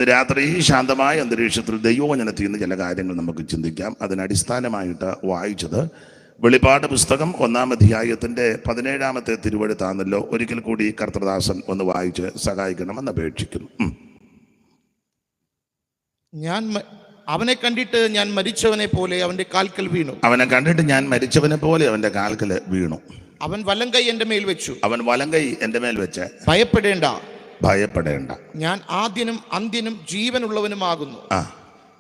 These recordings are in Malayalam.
രാത്രി ശാന്തമായ അന്തരീക്ഷത്തിൽ ദൈവവചനത്തിൽ നിന്ന് ചില കാര്യങ്ങൾ നമുക്ക് ചിന്തിക്കാം. അതിനടിസ്ഥാനമായിട്ട് വായിച്ചത് വെളിപ്പാട് പുസ്തകം 1-ാം അധ്യായത്തിൻ്റെ 17-ാമത്തെ തിരുവെഴുത്താണല്ലോ. ഒരിക്കൽ കൂടി കർത്തൃദാസൻ ഒന്ന് വായിച്ച് സഹായിക്കണമെന്ന് അപേക്ഷിക്കുന്നു. അവനെ കണ്ടിട്ട് ഞാൻ മരിച്ചവനെ പോലെ അവന്റെ കാൽക്കൽ വീണു. അവനെ കണ്ടിട്ട് ഞാൻ മരിച്ചവനെ പോലെ അവന്റെ കാൽക്കൽ വീണു. അവൻ വലങ്കൈ എന്റെ മേൽ വെച്ചു. അവൻ വലങ്കൈ എന്റെ മേൽ വെച്ച് ഭയപ്പെടേണ്ട, ഭയപ്പെടേണ്ട, ഞാൻ ആദ്യനും അന്ത്യനും ജീവനുള്ളവനുമാകുന്നു.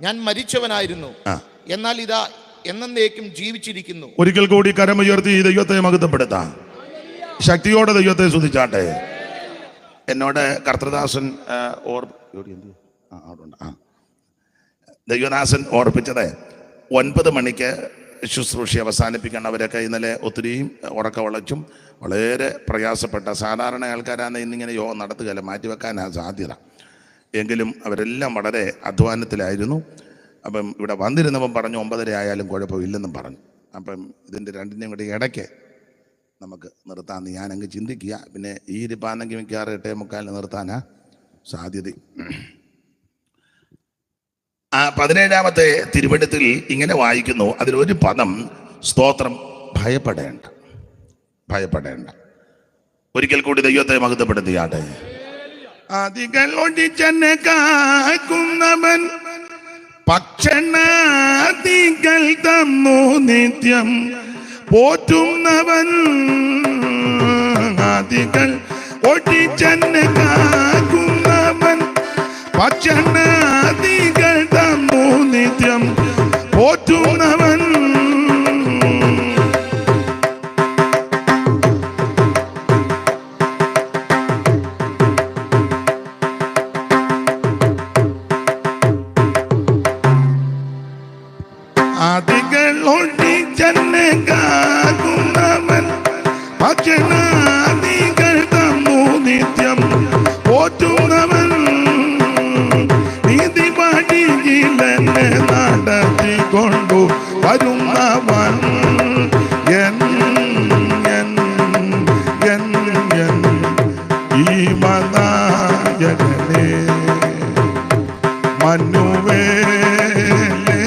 ഞാൻ മരിച്ചവനായിരുന്നു, എന്നാൽ ഇതാ എന്നേക്കും ജീവിച്ചിരിക്കുന്നു. ഒരിക്കൽ കൂടി കരമുയർത്തി ദൈവത്തെ മഹത്വപ്പെടുത്താം. ശക്തിയോടെ ദൈവത്തെ സ്തുതിച്ചാട്ടെ. എന്നോട് കർത്തൃദാസൻ ദൈവദാസൻ ഓർപ്പിച്ചത് 9 മണിക്ക് ശുശ്രൂഷ അവസാനിപ്പിക്കണം. അവരൊക്കെ ഇന്നലെ ഒത്തിരിയും ഉറക്ക വളച്ചും വളരെ പ്രയാസപ്പെട്ട സാധാരണ ആൾക്കാരാണ് ഇന്നിങ്ങനെ യോഗം നടത്തുകയല്ല, മാറ്റിവെക്കാനാണ് സാധ്യത. എങ്കിലും അവരെല്ലാം വളരെ അധ്വാനത്തിലായിരുന്നു. അപ്പം ഇവിടെ വന്നിരുന്നവൻ പറഞ്ഞു 9:30 ആയാലും കുഴപ്പമില്ലെന്നും പറഞ്ഞു. അപ്പം ഇതിൻ്റെ രണ്ടിൻ്റെയും കൂടി ഇടയ്ക്ക് നമുക്ക് നിർത്താമെന്ന് ഞാനങ്ങ് ചിന്തിക്കുക. പിന്നെ ഈ ഇരിപ്പാണെങ്കിൽ മിക്കവാറും 8:45 നിർത്താനാ സാധ്യത. 17-ാമത്തെ തിരുവെഴുത്തിൽ ഇങ്ങനെ വായിക്കുന്നു. അതിലൊരു പദം സ്തോത്രം, ഭയപ്പെടേണ്ട, ഭയപ്പെടേണ്ട. ഒരിക്കൽ കൂടി ദൈവത്തെ മഹത്വപ്പെടുത്തിയാട്ടെ. ആദികൾ ഒടിച്ചെന്നെ കാക്കുന്നവൻ, ഭക്ഷണാദികൾ തന്നു നിത്യം പോറ്റുന്നവൻ. ആദികൾ ഒടിച്ചെന്നെ കാക്കുന്നവൻ, ഭക്ഷണാദികൾ തന്നു നിത്യം പോറ്റുന്നവൻ. ആദികൾ ഒടിച്ചെന്നെ കാക്കുന്നവൻ, ഭക്ഷണാദികൾ തന്നു നിത്യം പോറ്റുന്നവൻ. നീതിപടിയിലെന്നെ നടത്തിക്കൊണ്ടു വരുന്നവൻ, ജീവനായകനേ മനുവേലേ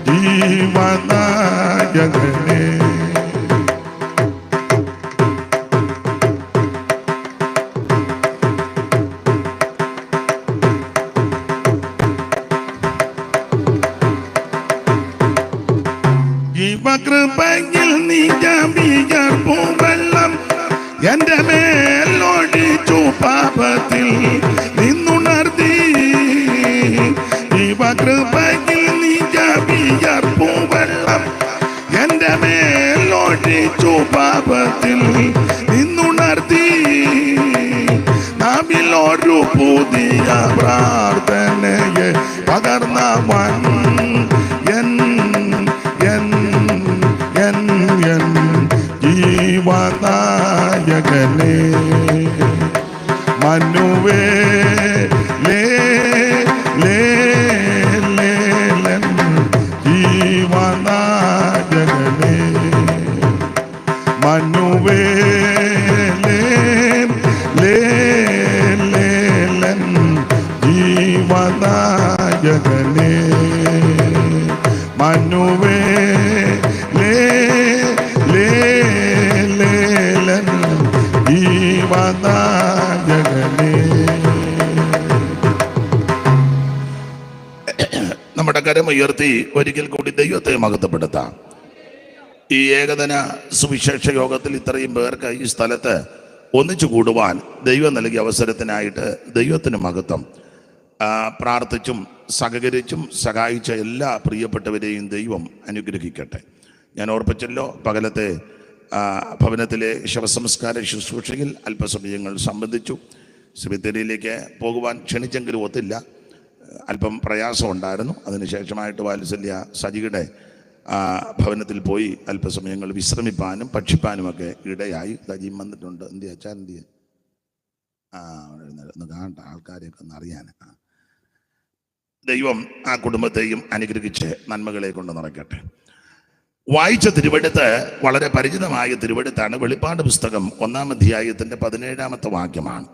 ജീവനായകനേ. ജീവകൃപയിൽ നീജാവിയർപ്പു വെള്ളം എന്റെ മേലൊടിച്ചു, പാപത്തിൽ നിന്നുണർത്തി. ജീവകൃപയിൽ നീജാവിയർപ്പു വെള്ളം എന്റെ മേലൊടിച്ചു, പാപത്തിൽ നിന്നുണർത്തി. നാവിലൊരു പുതിയ പ്രാർത്ഥനയെ പകർന്നവൻ, ജീവനായകനേ മനുവേലേ ജീവനായകനേ മനുവേലേ ജീവനായകനേ മനുവേലേ ജീവനായകനേ. നമ്മുടെ കരമുയർത്തി ഒരിക്കൽ കൂടി ദൈവത്തെ മഹത്വപ്പെടുത്താം. ഈ ഏകദിന സുവിശേഷ യോഗത്തിൽ ഇത്രയും പേർക്ക് ഈ സ്ഥലത്ത് ഒന്നിച്ചു കൂടുവാൻ ദൈവം നൽകിയ അവസരത്തിനായിട്ട് ദൈവത്തിന് മഹത്വം. പ്രാർത്ഥിച്ചും സഹകരിച്ചും സഹായിച്ച എല്ലാ പ്രിയപ്പെട്ടവരെയും ദൈവം അനുഗ്രഹിക്കട്ടെ. ഞാൻ ഓർപ്പിച്ചല്ലോ, പകലത്തെ ഭവനത്തിലെ ശവസംസ്കാര ശുശ്രൂഷയിൽ അല്പസമയങ്ങൾ സംബന്ധിച്ചു. സെമിത്തേരിയിലേക്ക് പോകുവാൻ ക്ഷണിച്ചെങ്കിലും ഒത്തില്ല, അല്പം പ്രയാസമുണ്ടായിരുന്നു. അതിനുശേഷമായിട്ട് വാത്സല്യ സജിയുടെ ഭവനത്തിൽ പോയി അല്പസമയങ്ങൾ വിശ്രമിപ്പാനും ഭക്ഷിപ്പാനുമൊക്കെ ഇടയായി. സജിയും വന്നിട്ടുണ്ട്. എന്തിയ അച്ഛൻ എന്തിയ ഒന്ന് കാണട്ടെ, ആൾക്കാരെയൊക്കെ ഒന്ന് അറിയാൻ. ദൈവം ആ കുടുംബത്തെയും അനുഗ്രഹിച്ച് നന്മകളെ കൊണ്ട് നിറയ്ക്കട്ടെ. വായിച്ച തിരുവെടുത്ത് വളരെ പരിചിതമായ തിരുവെടുത്താണ്. വെളിപ്പാട് പുസ്തകം 1-ാം അധ്യായത്തിൻ്റെ 17-ാമത്തെ വാക്യമാണ്.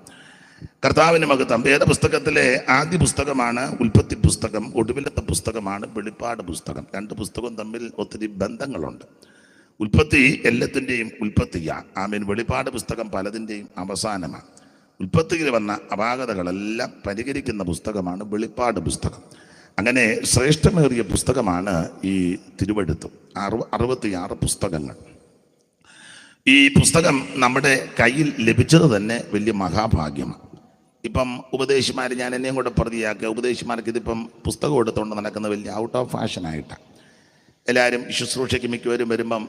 കർത്താവിന് മഹത്വം. വേദപുസ്തകത്തിലെ ആദ്യ പുസ്തകമാണ് ഉൽപ്പത്തി പുസ്തകം, ഒടുവിലത്തെ പുസ്തകമാണ് വെളിപ്പാട് പുസ്തകം. രണ്ട് പുസ്തകവും തമ്മിൽ ഒത്തിരി ബന്ധങ്ങളുണ്ട്. ഉൽപ്പത്തി എല്ലാത്തിൻ്റെയും ഉൽപ്പത്തിയാണ്. ആമീൻ. വെളിപ്പാട് പുസ്തകം പലതിൻ്റെയും അവസാനമാണ്. ഉൽപ്പത്തിയിൽ വന്ന അപാകതകളെല്ലാം പരിഹരിക്കുന്ന പുസ്തകമാണ് വെളിപ്പാട് പുസ്തകം. അങ്ങനെ ശ്രേഷ്ഠമേറിയ പുസ്തകമാണ് ഈ തിരുവെഴുത്തും. 66 പുസ്തകങ്ങൾ. ഈ പുസ്തകം നമ്മുടെ കയ്യിൽ ലഭിച്ചത് തന്നെ വലിയ മഹാഭാഗ്യമാണ്. ഇപ്പം ഉപദേശിമാർ, ഞാൻ എന്നെയും കൂടെ പ്രതിയാക്കുക, ഉപദേശിമാർക്ക് ഇതിപ്പം പുസ്തകം എടുത്തുകൊണ്ട് നടക്കുന്ന വലിയ ഔട്ട് ഓഫ് ഫാഷനായിട്ടാണ്. എല്ലാവരും ശുശ്രൂഷയ്ക്ക് മിക്കവരും വരുമ്പം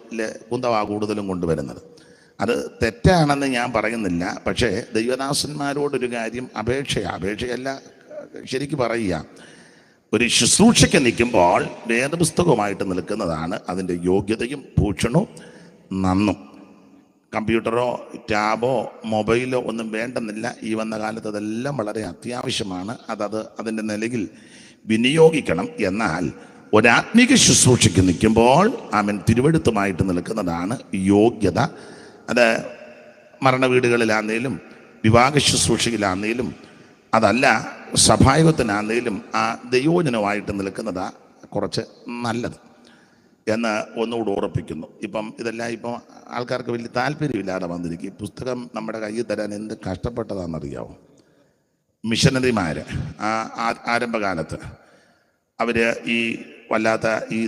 കുന്തവാ കൂടുതലും കൊണ്ടുവരുന്നത്. അത് തെറ്റാണെന്ന് ഞാൻ പറയുന്നില്ല. പക്ഷേ ദൈവദാസന്മാരോടൊരു കാര്യം അപേക്ഷയല്ല, ശരിക്കും പറയുക, ഒരു ശുശ്രൂഷയ്ക്ക് നിൽക്കുമ്പോൾ വേദപുസ്തകവുമായിട്ട് നിൽക്കുന്നതാണ് അതിൻ്റെ യോഗ്യതയും ഭൂഷണവും നന്നും. കമ്പ്യൂട്ടറോ ടാബോ മൊബൈലോ ഒന്നും വേണ്ടെന്നില്ല. ഈ വന്ന കാലത്ത് അതെല്ലാം വളരെ അത്യാവശ്യമാണ്. അതിൻ്റെ നിലയിൽ വിനിയോഗിക്കണം. എന്നാൽ ഒരാത്മീക ശുശ്രൂഷയ്ക്ക് നിൽക്കുമ്പോൾ അവൻ തിരുവെഴുത്തുമായിട്ട് നിൽക്കുന്നതാണ് യോഗ്യത. അത് മരണ വീടുകളിലാണെങ്കിലും വിവാഹ ശുശ്രൂഷയിലാണെങ്കിലും അതല്ല സഭായോഗത്തിനാണെങ്കിലും ആ ദൈവോജനമായിട്ട് നിൽക്കുന്നതാണ് കുറച്ച് നല്ലത് എന്ന് ഒന്നുകൂടെ ഓർപ്പിക്കുന്നു. ഇതെല്ലാം ആൾക്കാർക്ക് വലിയ താല്പര്യമില്ലാതെ വന്നിരിക്കും. പുസ്തകം നമ്മുടെ കയ്യിൽ തരാൻ എന്ത് കഷ്ടപ്പെട്ടതാണെന്നറിയാവും. മിഷനറിമാർ ആരംഭകാലത്ത് അവർ ഈ വല്ലാത്ത ഈ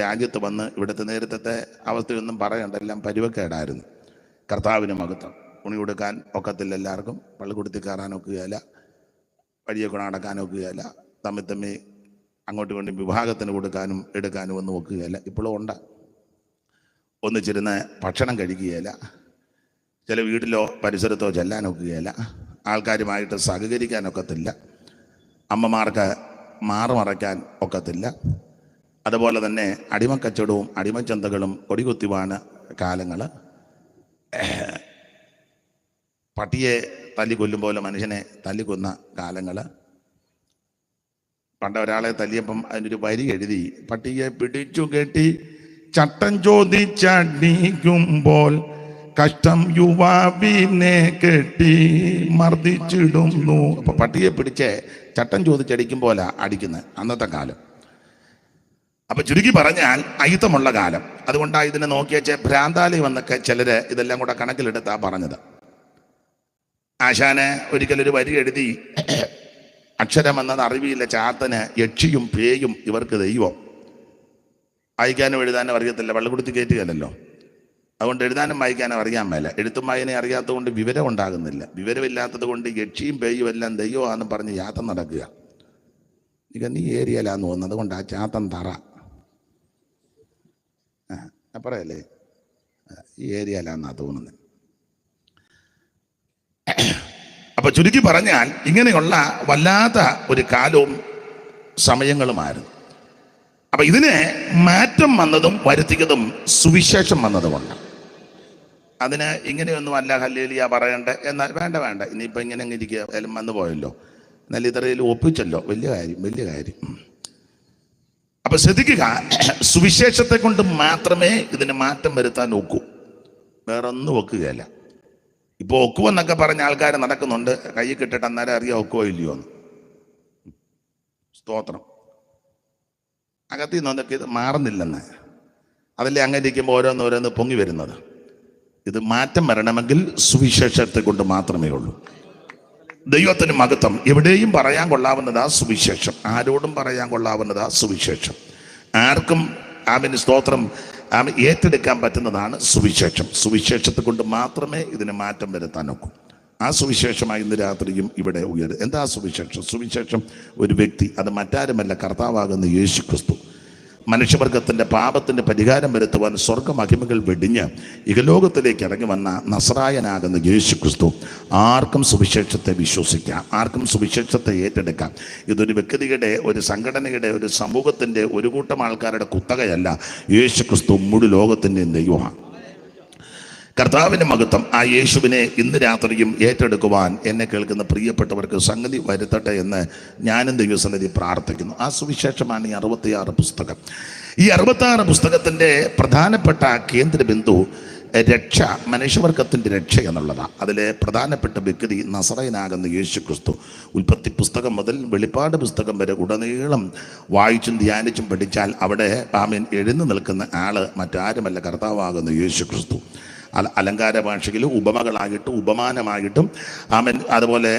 രാജ്യത്ത് വന്ന് ഇവിടുത്തെ നേരത്തെ അവസ്ഥയൊന്നും പറയണ്ട, എല്ലാം പരുവക്കേടായിരുന്നു. കർത്താവിന് മഹത്വം. ഉണി കൊടുക്കാൻ ഒക്കത്തില്ല എല്ലാവർക്കും, പള്ളിക്കൂടത്തിൽ കയറാൻ ഒക്കുകയില്ല, വഴിയൊക്കെ നടക്കാൻ ഒക്കുകയില്ല, തമ്മിൽ അങ്ങോട്ടും ഇങ്ങോട്ടും വിഭാഗത്തിന് കൊടുക്കാനും എടുക്കാനും ഒന്നും ഒക്കുകയില്ല. ഇപ്പോഴും ഉണ്ട്. ഒന്നിച്ചിരുന്ന് ഭക്ഷണം കഴിക്കുകയില്ല, ചില വീട്ടിലോ പരിസരത്തോ ചെല്ലാൻ ഒക്കുകയില്ല, ആൾക്കാരുമായിട്ട് സഹകരിക്കാനൊക്കത്തില്ല, അമ്മമാർക്ക് മാറുമറയ്ക്കാൻ ഒക്കത്തില്ല. അതുപോലെ തന്നെ അടിമക്കച്ചവടവും അടിമച്ചന്തകളും കൊടികുത്തിവാണ് കാലങ്ങൾ. പട്ടിയെ തല്ലിക്കൊല്ലും പോലെ മനുഷ്യനെ തല്ലിക്കൊന്ന കാലങ്ങൾ. പണ്ട് ഒരാളെ തല്ലിയപ്പം അതിനൊരു വരി എഴുതി, പട്ടിയെ പിടിച്ചു കെട്ടി ചട്ടം ചോദിച്ചടിക്കുമ്പോൾ കഷ്ടം യുവാവിനെ കെട്ടി മർദ്ദിച്ചിടുന്നു. അപ്പൊ പട്ടിയെ പിടിച്ച് ചട്ടം ചോദിച്ചടിക്കുമ്പോൾ അടിക്കുന്നത് അന്നത്തെ കാലം. അപ്പൊ ചുരുക്കി പറഞ്ഞാൽ അയിത്തമുള്ള കാലം. അതുകൊണ്ടാണ് ഇതിനെ നോക്കിയച്ച് ഭ്രാന്താലയം എന്നൊക്കെ ചിലര് ഇതെല്ലാം കൂടെ കണക്കിലെടുത്താ പറഞ്ഞത്. ആശാന് ഒരിക്കലൊരു വരി എഴുതി, അക്ഷരമെന്നത് അറിവിയില്ല ചാത്തന് യക്ഷിയും പേയും ഇവർക്ക് ദൈവം. വായിക്കാനും എഴുതാനും അറിയത്തില്ല, വെള്ളക്കുടുത്തി കയറ്റുകയല്ലോ. അതുകൊണ്ട് എഴുതാനും വായിക്കാനും അറിയാൻ മേല. എഴുത്തും വായന അറിയാത്തത് കൊണ്ട് വിവരം ഉണ്ടാകുന്നില്ല. വിവരമില്ലാത്തത് കൊണ്ട് യക്ഷിയും പേയും എല്ലാം ദൈവമാണെന്ന് പറഞ്ഞ് യാത്ര നടക്കുക. നീ ഏരിയയിലാന്ന് തോന്നുന്നത്, അതുകൊണ്ട് ആ ചാത്തൻ തറ പറയല്ലേ, ഈ ഏരിയയിലാന്നാ തോന്നുന്നത്. അപ്പൊ ചുരുക്കി പറഞ്ഞാൽ ഇങ്ങനെയുള്ള വല്ലാത്ത ഒരു കാലവും സമയങ്ങളുമായിരുന്നു. അപ്പൊ ഇതിന് മാറ്റം വന്നതും വരുത്തിയതും സുവിശേഷം വന്നതുകൊണ്ട്. അതിന് ഇങ്ങനെയൊന്നും അല്ല ഹല്ലേലൂയ പറയണ്ട, എന്നാൽ വേണ്ട ഇനിയിപ്പോൾ ഇങ്ങനെ ഇരിക്കുക, എല്ലാം വന്നു പോയല്ലോ, എന്നാൽ ഇത്രയിൽ ഒപ്പിച്ചല്ലോ, വലിയ കാര്യം. അപ്പൊ ശ്രദ്ധിക്കുക, സുവിശേഷത്തെ കൊണ്ട് മാത്രമേ ഇതിന് മാറ്റം വരുത്താൻ ഒക്കൂ, വേറൊന്നും ഒക്കുകയല്ല. ഇപ്പോൾ ഒക്കുവെന്നൊക്കെ പറഞ്ഞ ആൾക്കാർ നടക്കുന്നുണ്ട്, കൈ കിട്ടിട്ട് അന്നേരം അറിയാം ഒക്കുവോ ഇല്ലയോ എന്ന്. സ്തോത്രം. അകത്തിൽ നിന്നൊക്കെ ഇത് മാറുന്നില്ലെന്ന്. അതല്ലേ അങ്ങനെ ഇരിക്കുമ്പോൾ ഓരോന്നോരോന്ന് പൊങ്ങി വരുന്നത്. ഇത് മാറ്റം വരണമെങ്കിൽ സുവിശേഷത്തെ കൊണ്ട് മാത്രമേ ഉള്ളൂ. ദൈവത്തിന് മഹത്വം. എവിടെയും പറയാൻ കൊള്ളാവുന്നതാ സുവിശേഷം, ആരോടും പറയാൻ കൊള്ളാവുന്നതാ സുവിശേഷം. ആർക്കും ആമിന് സ്തോത്രം ഏറ്റെടുക്കാൻ പറ്റുന്നതാണ് സുവിശേഷം. സുവിശേഷത്തെ കൊണ്ട് മാത്രമേ ഇതിന് മാറ്റം വരുത്താൻ ഒക്കൂ. ആ സുവിശേഷമായി ഇന്ന് രാത്രിയും ഇവിടെ ഉയരും. എന്താ സുവിശേഷം? സുവിശേഷം ഒരു വ്യക്തി, അത് മറ്റാരുമല്ല, കർത്താവാകുന്ന യേശു ക്രിസ്തു. മനുഷ്യവർഗത്തിൻ്റെ പാപത്തിൻ്റെ പരിഹാരം വരുത്തുവാൻ സ്വർഗമഹിമകൾ വെടിഞ്ഞ് ഇഹലോകത്തിലേക്ക് ഇറങ്ങി വന്ന നസ്രായനാകുന്ന യേശു ക്രിസ്തു. ആർക്കും സുവിശേഷത്തെ വിശ്വസിക്കാം, ആർക്കും സുവിശേഷത്തെ ഏറ്റെടുക്കാം. ഇതൊരു വ്യക്തിയുടെ, ഒരു സംഘടനയുടെ, ഒരു സമൂഹത്തിൻ്റെ, ഒരു കൂട്ടം ആൾക്കാരുടെ കുത്തകയല്ല. യേശു ക്രിസ്തു മുഴു ലോകത്തിൻ്റെയും ദൈവമാണ്. കർത്താവിൻ്റെ മഹത്വം. ആ യേശുവിനെ ഇന്ന് രാത്രിയും ഏറ്റെടുക്കുവാൻ എന്നെ കേൾക്കുന്ന പ്രിയപ്പെട്ടവർക്ക് സംഗതി വരുത്തട്ടെ എന്ന് ഞാനും ദൈവസന്നിധി പ്രാർത്ഥിക്കുന്നു. ആ സുവിശേഷമാണ് ഈ 66 പുസ്തകം. ഈ 66 പുസ്തകത്തിൻ്റെ പ്രധാനപ്പെട്ട കേന്ദ്ര ബിന്ദു രക്ഷ, മനുഷ്യവർഗത്തിൻ്റെ രക്ഷ എന്നുള്ളതാണ്. അതിലെ പ്രധാനപ്പെട്ട വ്യക്തി നസറയനാകുന്ന യേശു ക്രിസ്തു. ഉൽപ്പത്തി പുസ്തകം മുതൽ വെളിപ്പാട് പുസ്തകം വരെ ഉടനീളം വായിച്ചും ധ്യാനിച്ചും പഠിച്ചാൽ അവിടെ എഴുന്നു നിൽക്കുന്ന ആള് മറ്റാരുമല്ല, കർത്താവാകുന്ന യേശു ക്രിസ്തു. അലങ്കാര ഭാഷയിലും ഉപമകളായിട്ടും ഉപമാനമായിട്ടും അതുപോലെ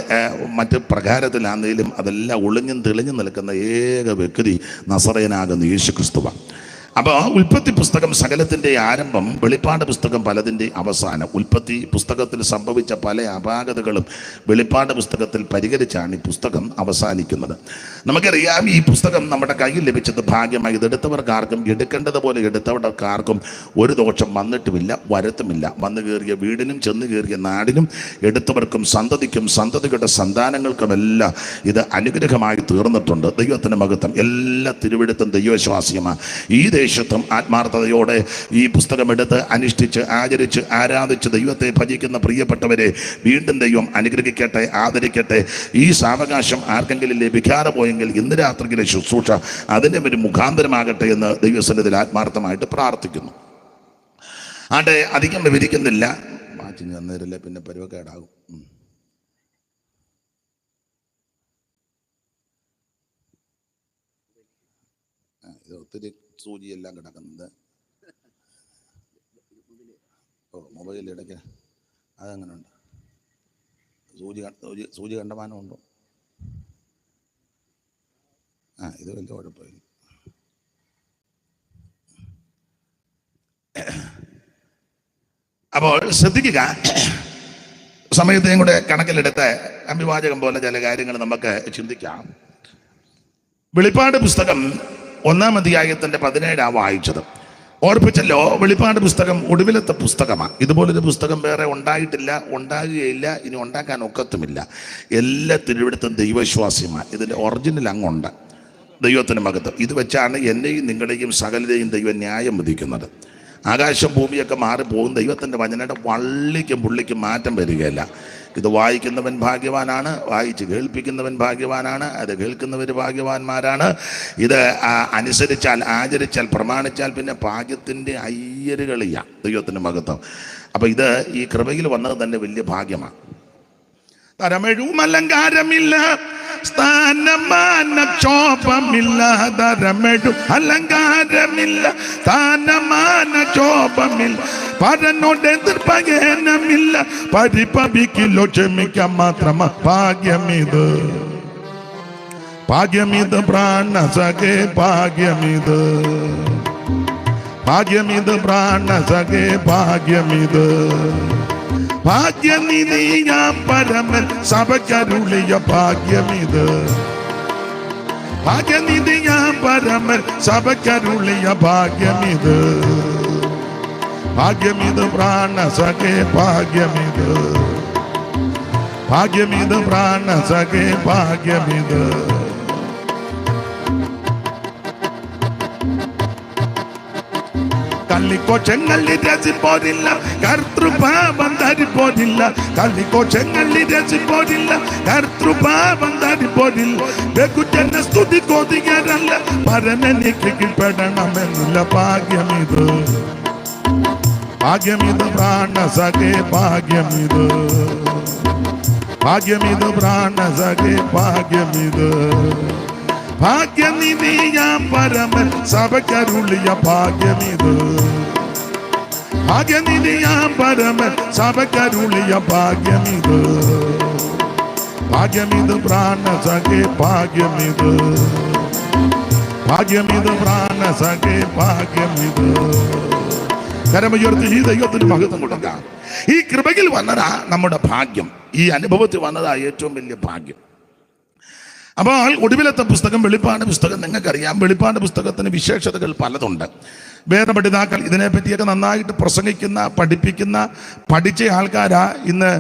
മറ്റ് പ്രകാരത്തിലാണെങ്കിലും അതെല്ലാം ഒളിഞ്ഞും തെളിഞ്ഞും നിൽക്കുന്ന ഏക വ്യക്തി നസറയനാകുന്ന യേശു ക്രിസ്തുവാണ്. അപ്പോൾ ഉൽപ്പത്തി പുസ്തകം സകലത്തിൻ്റെ ആരംഭം, വെളിപ്പാട് പുസ്തകം പലതിൻ്റെ അവസാനം. ഉൽപ്പത്തി പുസ്തകത്തിൽ സംഭവിച്ച പല അപാകതകളും വെളിപ്പാട് പുസ്തകത്തിൽ പരിഹരിച്ചാണ് ഈ പുസ്തകം അവസാനിക്കുന്നത്. നമുക്കറിയാം, ഈ പുസ്തകം നമ്മുടെ കയ്യിൽ ലഭിച്ചത് ഭാഗ്യമായി. ഇതെടുത്തവർക്കാർക്കും, എടുക്കേണ്ടതുപോലെ എടുത്തവർക്കാർക്കും ഒരു ദോഷം വന്നിട്ടുമില്ല, വരത്തുമില്ല. വന്നു കയറിയ വീടിനും ചെന്ന് കയറിയ നാടിനും എടുത്തവർക്കും സന്തതിക്കും സന്തതികളുടെ സന്താനങ്ങൾക്കുമെല്ലാം ഇത് അനുഗ്രഹമായി തീർന്നിട്ടുണ്ട്. ദൈവത്തിൻ്റെ മഹത്വം. എല്ലാ തിരുവെഴുത്തും ദൈവവിശ്വാസ്യമാണ്. ഈ ദേശത്തും ആത്മാർത്ഥതയോടെ ഈ പുസ്തകമെടുത്ത് അനുഷ്ഠിച്ച് ആചരിച്ച് ആരാധിച്ച് ദൈവത്തെ ഭജിക്കുന്ന പ്രിയപ്പെട്ടവരെ വീണ്ടും ദൈവം അനുഗ്രഹിക്കട്ടെ, ആദരിക്കട്ടെ. ഈ സാവകാശം ആർക്കെങ്കിലും ലഭിക്കാതെ പോയെങ്കിൽ ഇന്ന് രാത്രിയിലെ ശുശ്രൂഷ അതിൻ്റെ ഒരു മുഖാന്തരമാകട്ടെ എന്ന് ദൈവസന്നിധിയിൽ ആത്മാർത്ഥമായിട്ട് പ്രാർത്ഥിക്കുന്നു. ആട്ടെ, അധികം വിവരിക്കുന്നില്ല. മാറ്റി തന്നേരില്ല, പിന്നെ പരുവക്കേടാകും. ഇത് ഒത്തിരി സൂചിയെല്ലാം കിടക്കുന്നത്. മൊബൈലിൽ ഇടയ്ക്ക് അതങ്ങനെ ഉണ്ട്. സൂചി കണ്ടമാനമുണ്ടോ? ഇത് വലിയ കുഴപ്പമില്ല. അപ്പോൾ ശ്രദ്ധിക്കുക, സമയത്തെയും കൂടെ കണക്കിലെടുത്ത് അഭിവാചകം പോലെ ചില കാര്യങ്ങൾ നമുക്ക് ചിന്തിക്കാം. വെളിപ്പാട് പുസ്തകം 1-ാം അധ്യായത്തിൻ്റെ 17 വായിച്ചത്. ഓർപ്പിച്ചല്ലോ, വെളിപ്പാട് പുസ്തകം ഒടുവിലത്തെ പുസ്തകമാണ്. ഇതുപോലൊരു പുസ്തകം വേറെ ഉണ്ടായിട്ടില്ല, ഉണ്ടാകുകയില്ല, ഇനി ഉണ്ടാക്കാൻ ഒക്കത്തുമില്ല. എല്ലാ തിരുവെഴുത്തും ദൈവവിശ്വാസ്യമാണ്. ഇതിൻ്റെ ഒറിജിനൽ അങ്ങുണ്ട്. ദൈവത്തിൻ്റെ മഹത്വം. ഇത് വെച്ചാണ് എന്നെയും നിങ്ങളുടെയും സകലരെയും ദൈവം ന്യായം വിധിക്കുന്നത്. ആകാശം ഭൂമിയൊക്കെ മാറിപ്പോകും, ദൈവത്തിൻ്റെ വചനയുടെ വള്ളിക്കും പുള്ളിക്കും മാറ്റം വരികയില്ല. ഇത് വായിക്കുന്നവൻ ഭാഗ്യവാനാണ്, വായിച്ച് കേൾപ്പിക്കുന്നവൻ ഭാഗ്യവാനാണ്, അത് കേൾക്കുന്നവർ ഭാഗ്യവാന്മാരാണ്. ഇത് അനുസരിച്ചാൽ, ആചരിച്ചാൽ, പ്രമാണിച്ചാൽ പിന്നെ ഭാഗ്യത്തിൻ്റെ അയ്യരുകളില്ല. ദൈവത്തിൻ്റെ മഹത്വം. അപ്പം ഇത് ഈ കൃപയിൽ വന്നത് തന്നെ വലിയ ഭാഗ്യമാണ്. തരമെഴും അലങ്കാരമില്ല, സ്ഥാനമാന ക്ഷോഭമില്ല. തരമെഴും അലങ്കാരമില്ല, സ്ഥാനമാന ക്ഷോഭമില്ല. പരനോട് എതിർപ്പകേനമില്ല, പരിഭവിക്കില്ലോ ക്ഷമിക്കാൻ മാത്രമാ ഭാഗ്യമിത്. ഭാഗ്യമിത് പ്രാണസഖേ, ഭാഗ്യമിത്. ഭാഗ്യമിത് പ്രാണസഖേ, ഭാഗ്യമിത്. ഭാഗ്യനിധിയാം പരമൻ സഭയ്ക്കരുളിയ ഭാഗ്യമിത്. ഭാഗ്യനിധിയാം പരമൻ സഭയ്ക്കരുളിയ ഭാഗ്യമിത്. ഭാഗ്യമിത് പ്രാണസഖേ, ഭാഗ്യമിത്. ഭാഗ്യമിത് പ്രാണസഖേ, ഭാഗ്യമിത്. കള്ളിക്കോച്ചങ്ങളിൽ രസിപ്പോരില്ല, കർത്തൃഭാവം ധരിപ്പോരില്ല. കള്ളിക്കോച്ചങ്ങളിൽ രസിപ്പോരില്ല, കർത്തൃഭാവം ധരിപ്പോരില്ല. ബഹുജന സ്തുതി കൊതികരല്ല, പരനെനിക്ക് കീഴ്പ്പെടണമെന്നുള്ള ഭാഗ്യമിത്. ഭാഗ്യമിത് പ്രാണസഖേ, ഭാഗ്യമിത്. ഭാഗ്യമിത് പ്രാണസഖേ, ഭാഗ്യമിത്. ഭാഗ്യനിധിയാം പരമൻ സഭയ്ക്കരുളിയ ഭാഗ്യമിത്. ഭാഗ്യനിധിയാം പരമൻ സഭയ്ക്കരുളിയ ഭാഗ്യമിത്. ഭാഗ്യമിത് പ്രാണസഖേ, ഭാഗ്യമിത്. ഭാഗ്യമിത് പ്രാണസഖേ, ഭാഗ്യമിത്. കരമുയർത്തി ഈ ദൈവത്തിന് മഹത്വം കൊടുക്കാം. ഈ കൃപയിൽ വന്നതാ നമ്മുടെ ഭാഗ്യം. ഈ അനുഭവത്തിൽ വന്നതാ ഏറ്റവും വലിയ ഭാഗ്യം. അപ്പോൾ ഒടുവിലത്തെ പുസ്തകം വെളിപ്പാട് പുസ്തകം നിങ്ങൾക്കറിയാം. വെളിപ്പാട് പുസ്തകത്തിന് വിശേഷതകൾ പലതുണ്ട്. വേദപഠിതാക്കൾ ഇതിനെപ്പറ്റിയൊക്കെ നന്നായിട്ട് പ്രസംഗിക്കുന്ന, പഠിപ്പിക്കുന്ന, പഠിച്ച ആൾക്കാരാ ഇന്ന്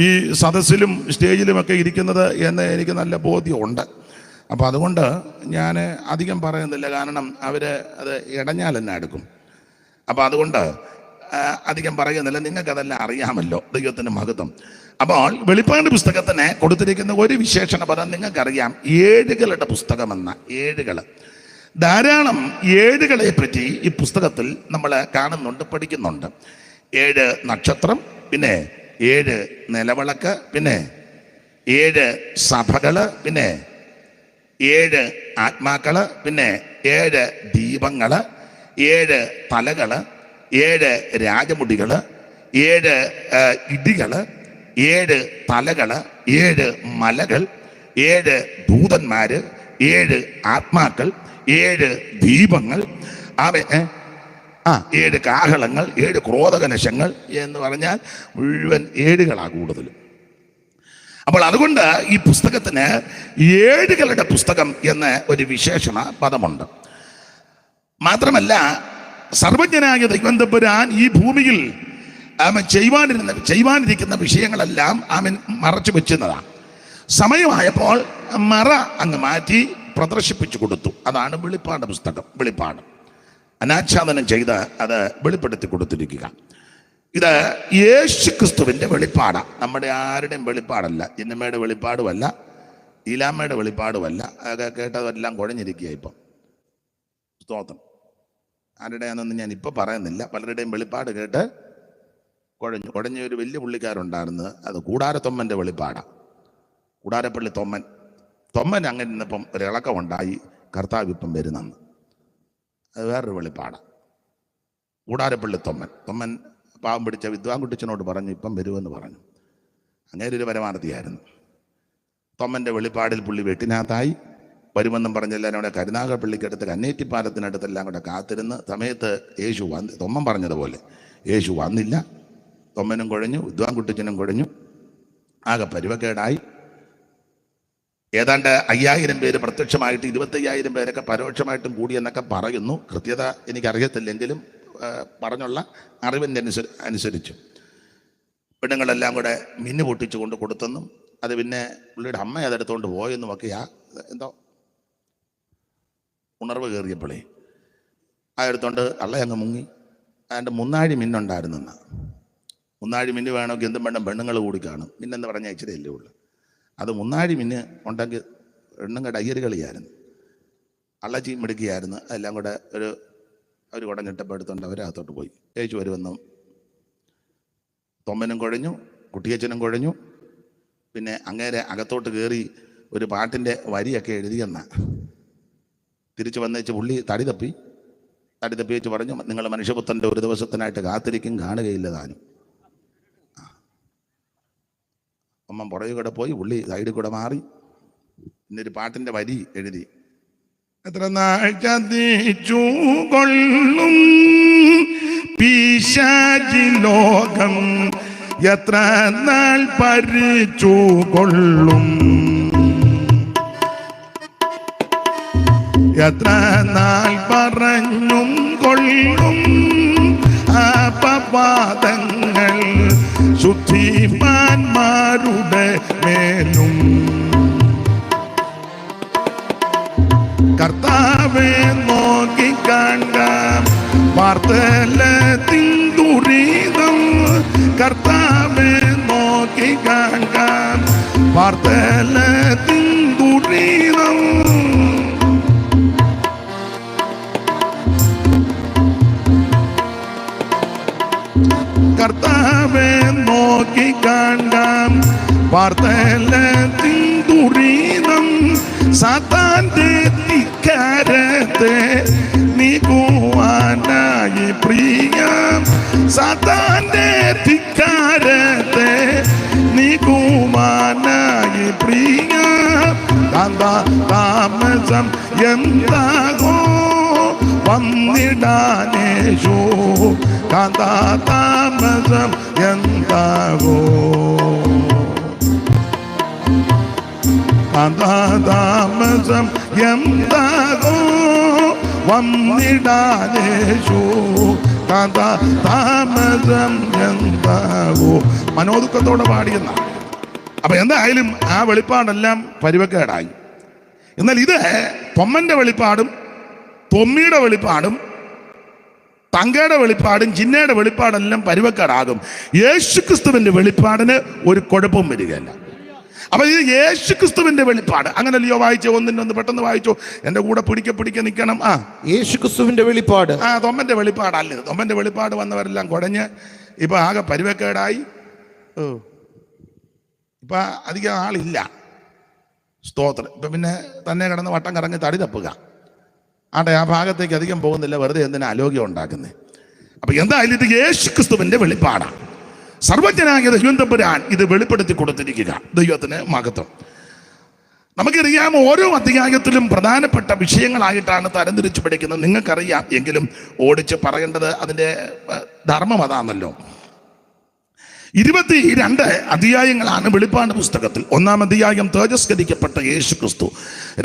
ഈ സദസ്സിലും സ്റ്റേജിലുമൊക്കെ ഇരിക്കുന്നത് എന്ന് എനിക്ക് നല്ല ബോധ്യമുണ്ട്. അപ്പോൾ അതുകൊണ്ട് ഞാൻ അധികം പറയുന്നില്ല, കാരണം അവർ അത് ഇടഞ്ഞാൽ തന്നെ എടുക്കും. അപ്പോൾ അതുകൊണ്ട് അധികം പറയുന്നില്ല, നിങ്ങൾക്കതെല്ലാം അറിയാമല്ലോ. ദൈവത്തിന് മഹത്വം. അപ്പോൾ വെളിപ്പാട് പുസ്തകത്തിന് കൊടുത്തിരിക്കുന്ന ഒരു വിശേഷണ പദം നിങ്ങൾക്കറിയാം, ഏഴുകളുടെ പുസ്തകമെന്ന. ഏഴുകൾ, ധാരാളം ഏഴുകളെ പറ്റി ഈ പുസ്തകത്തിൽ നമ്മൾ കാണുന്നുണ്ട്, പഠിക്കുന്നുണ്ട്. 7 നക്ഷത്രം, പിന്നെ 7 നിലവിളക്ക്, പിന്നെ 7 സഭകള്, പിന്നെ 7 ആത്മാക്കള്, പിന്നെ 7 ദീപങ്ങള്, 7 തലകള്, 7 രാജമുടികള്, 7 ഇടികള്, 7 തലകള്, 7 മലകൾ, 7 ദൂതന്മാര്, 7 ആത്മാക്കൾ, 7 ദീപങ്ങൾ, 7 കാഹളങ്ങൾ, 7 ക്രോധകലശങ്ങൾ എന്ന് പറഞ്ഞാൽ മുഴുവൻ 7കളാണ് കൂടുതലും. അപ്പോൾ അതുകൊണ്ട് ഈ പുസ്തകത്തിന് 7കളുടെ പുസ്തകം എന്ന ഒരു വിശേഷണ പദമുണ്ട്. മാത്രമല്ല, സർവജ്ഞനായ ദൈവം തമ്പുരാൻ ഈ ഭൂമിയിൽ ചെയ്യുവാനിരിക്കുന്ന വിഷയങ്ങളെല്ലാം അവൻ മറച്ചു വെച്ചിരുന്നതാണ്. സമയമായപ്പോൾ മറ അങ്ങ് മാറ്റി പ്രദർശിപ്പിച്ചു കൊടുത്തു. അതാണ് വെളിപ്പാട് പുസ്തകം. വെളിപ്പാട് അനാച്ഛാദനം ചെയ്ത് അത് വെളിപ്പെടുത്തി കൊടുത്തിരിക്കുക. ഇത് യേശു ക്രിസ്തുവിൻ്റെ വെളിപ്പാടാണ്, നമ്മുടെ ആരുടെയും വെളിപ്പാടല്ല. ഇന്നമ്മയുടെ വെളിപ്പാടുമല്ല, ഈലാമ്മയുടെ വെളിപ്പാടുമല്ല. അതൊക്കെ കേട്ടതെല്ലാം കുഴഞ്ഞിരിക്കുക ഇപ്പം. സ്തോത്രം. ആരുടെയാണെന്ന് ഞാൻ ഇപ്പം പറയുന്നില്ല. പലരുടെയും വെളിപ്പാട് കേട്ട് കുഴഞ്ഞ ഒരു വലിയ പുള്ളിക്കാരുണ്ടായിരുന്നു. അത് കൂടാരത്തൊമ്മൻ്റെ വെളിപ്പാടാണ്. കൂടാരപ്പള്ളി തൊമ്മൻ അങ്ങനെ ഇന്നിപ്പം ഒരിളക്കമുണ്ടായി, കർത്താവ് ഇപ്പം വരുന്നെന്ന്. അത് വേറൊരു വെളിപ്പാടാണ്. കൂടാരപ്പള്ളി തൊമ്മൻ പാവം പിടിച്ച വിദ്വാൻകുട്ടിച്ചനോട് പറഞ്ഞു ഇപ്പം വരുമെന്ന് പറഞ്ഞു. അങ്ങനെ ഒരു പരമാർത്ഥിയായിരുന്നു. തൊമ്മൻ്റെ വെളിപ്പാടിൽ പുള്ളി വെട്ടിനകത്തായി വരുമെന്നും പറഞ്ഞെല്ലാവരും അവിടെ കരുനാഗപ്പള്ളിക്കടുത്ത് കന്നേറ്റിപ്പാലത്തിനടുത്തെല്ലാം കൂടെ കാത്തിരുന്ന് സമയത്ത് യേശു തൊമ്മൻ പറഞ്ഞതുപോലെ യേശു വന്നില്ല. തൊമ്മനും കുഴഞ്ഞു, വിദ്വാൻകുട്ടിച്ചനും കുഴഞ്ഞു, ആകെ പരുവക്കേടായി. ഏതാണ്ട് 5000 പേര് പ്രത്യക്ഷമായിട്ട് 25,000 പേരൊക്കെ പരോക്ഷമായിട്ടും കൂടിയെന്നൊക്കെ പറയുന്നു. കൃത്യത എനിക്കറിയത്തില്ലെങ്കിലും പറഞ്ഞുള്ള അറിവിൻ്റെ അനുസരിച്ച് പെണ്ണുങ്ങളെല്ലാം കൂടെ മിന്നു പൊട്ടിച്ചു കൊണ്ട് കൊടുത്തെന്നും അത് പിന്നെ പുള്ളിയുടെ അമ്മ അതെടുത്തുകൊണ്ട് പോയെന്നും ഒക്കെയാ എന്തോ ഉണർവ് കയറിയപ്പോഴേ അതെടുത്തോണ്ട് അങ്ങ് മുങ്ങി. അതുകൊണ്ട് മുന്നാഴി മിന്നുണ്ടായിരുന്നെന്ന. മുന്നാഴി മിന്ന് വേണമെങ്കിൽ എന്തും വേണം, പെണ്ണുങ്ങൾ കൂടി കാണും. മിന്നെന്ന് പറഞ്ഞാൽ ഇച്ചിരിയല്ലേ ഉള്ളു. അത് മുന്നാഴി മിന്ന് ഉണ്ടെങ്കിൽ പെണ്ണുങ്ങളുടെ അയ്യര് കളിയായിരുന്നു, അള്ളച്ചീം മിടുക്കിയായിരുന്നു. അതെല്ലാം കൂടെ ഒരു കുടഞ്ഞിട്ടപ്പോൾ എടുത്തുകൊണ്ട് അവരകത്തോട്ട് പോയി. യേശു വരുമെന്നും തൊമ്മനും കുഴഞ്ഞു, കുട്ടിയച്ചനും കുഴഞ്ഞു. പിന്നെ അങ്ങേരെ അകത്തോട്ട് കയറി ഒരു പാട്ടിൻ്റെ വരിയൊക്കെ എഴുതിയെന്ന തിരിച്ചു വന്നേച്ച് പുള്ളി തടി തപ്പി വെച്ച് പറഞ്ഞു, നിങ്ങൾ മനുഷ്യപുത്രൻ്റെ ഒരു ദിവസത്തിനായിട്ട് കാത്തിരിക്കും, കാണുകയില്ല താനും. അമ്മ പുറകെ കൂടെ പോയി, പുള്ളി സൈഡിൽ കൂടെ മാറി ഇന്നൊരു പാട്ടിൻ്റെ വരി എഴുതി. എത്ര നാൾ ചതിച്ചു കൊള്ളും പിശാചി ലോകം, എത്ര നാൾ പരിച്ചു കൊള്ളും, എത്ര നാൾ പറഞ്ഞും കൊള്ളും അപവാദങ്ങൾ ശുദ്ധിമാന്മാരുടെ മേലും. കർത്താവെ നോക്കി കാണാം വാർത്തലത്തിൻ ദുരിതം, കർത്താവെ നോക്കി കാണാം വാർത്തലത്തിൻ ദുരിതം. കർത്താവെ നോക്കി കാണാം വാർത്തലത്തിൻ ദുരിതം. സാത്താന്റെ ധിക്കാരത്തെ നീക്കുവാനായി പ്രിയ, സാത്താന്റെ ധിക്കാരത്തെ നീക്കുവാനായി പ്രിയ. താമസം എന്താകോ വന്നിടാനേശു, താമസം എന്താകോ താമസം എന്താകോ വന്നിടാനേശു, താമസം എന്താകോ. മനോദുഃഖത്തോടെ പാടിയെന്ന. അപ്പൊ എന്തായാലും ആ വെളിപ്പാടെല്ലാം പരുവക്കേടായി. എന്നാൽ ഇത് തൊമ്മന്റെ വെളിപ്പാടും തൊമ്മിയുടെ വെളിപ്പാടും തങ്കയുടെ വെളിപ്പാടും ചിന്നയുടെ വെളിപ്പാടെല്ലാം പരുവക്കേടാകും. യേശുക്രിസ്തുവിന്റെ വെളിപ്പാടിന് ഒരു കുഴപ്പവും വരികയല്ല. അപ്പൊ ഇത് യേശുക്രിസ്തുവിന്റെ വെളിപ്പാട്. അങ്ങനല്ലയോ വായിച്ചോ? ഒന്നിനൊന്ന് പെട്ടെന്ന് വായിച്ചോ. എന്റെ കൂടെ പിടിക്ക നിൽക്കണം. യേശുക്രിസ്തുവിന്റെ വെളിപ്പാട്. തൊമ്മന്റെ വെളിപ്പാടല്ല ഇത്. തൊമ്മന്റെ വെളിപ്പാട് വന്നവരെല്ലാം കുഴഞ്ഞ് ഇപ്പൊ ആകെ പരുവക്കേടായി. ഇപ്പൊ അധികം ആളില്ല. സ്തോത്രം. ഇപ്പൊ പിന്നെ തന്നെ കിടന്ന് വട്ടം കറങ്ങി തടി തപ്പുക. ആ ഭാഗത്തേക്ക് അധികം പോകുന്നില്ല. വെറുതെ എന്തിനാ അലോഗ്യം ഉണ്ടാക്കുന്നത്? അപ്പൊ എന്തായാലും ഇത് യേശുക്രിസ്തുവിന്റെ വെളിപ്പാടാണ്. സർവജ്ഞനായ ദൈവം തമ്പുരാൻ ഇത് വെളിപ്പെടുത്തി കൊടുത്തിരിക്കുക. ദൈവത്തിന് മഹത്വം. നമുക്കറിയാം, ഓരോ അധ്യായത്തിലും പ്രധാനപ്പെട്ട വിഷയങ്ങളായിട്ടാണ് തരംതിരിച്ചു പഠിക്കുന്നത്. നിങ്ങൾക്കറിയാം, എങ്കിലും ഓടിച്ച് പറയേണ്ടത് അതിൻ്റെ ധർമ്മം അതാണല്ലോ. 22 അധ്യായങ്ങളാണ് വെളിപ്പാട് പുസ്തകത്തിൽ. 1-ാം അധ്യായം തേജസ്കരിക്കപ്പെട്ട യേശു ക്രിസ്തു.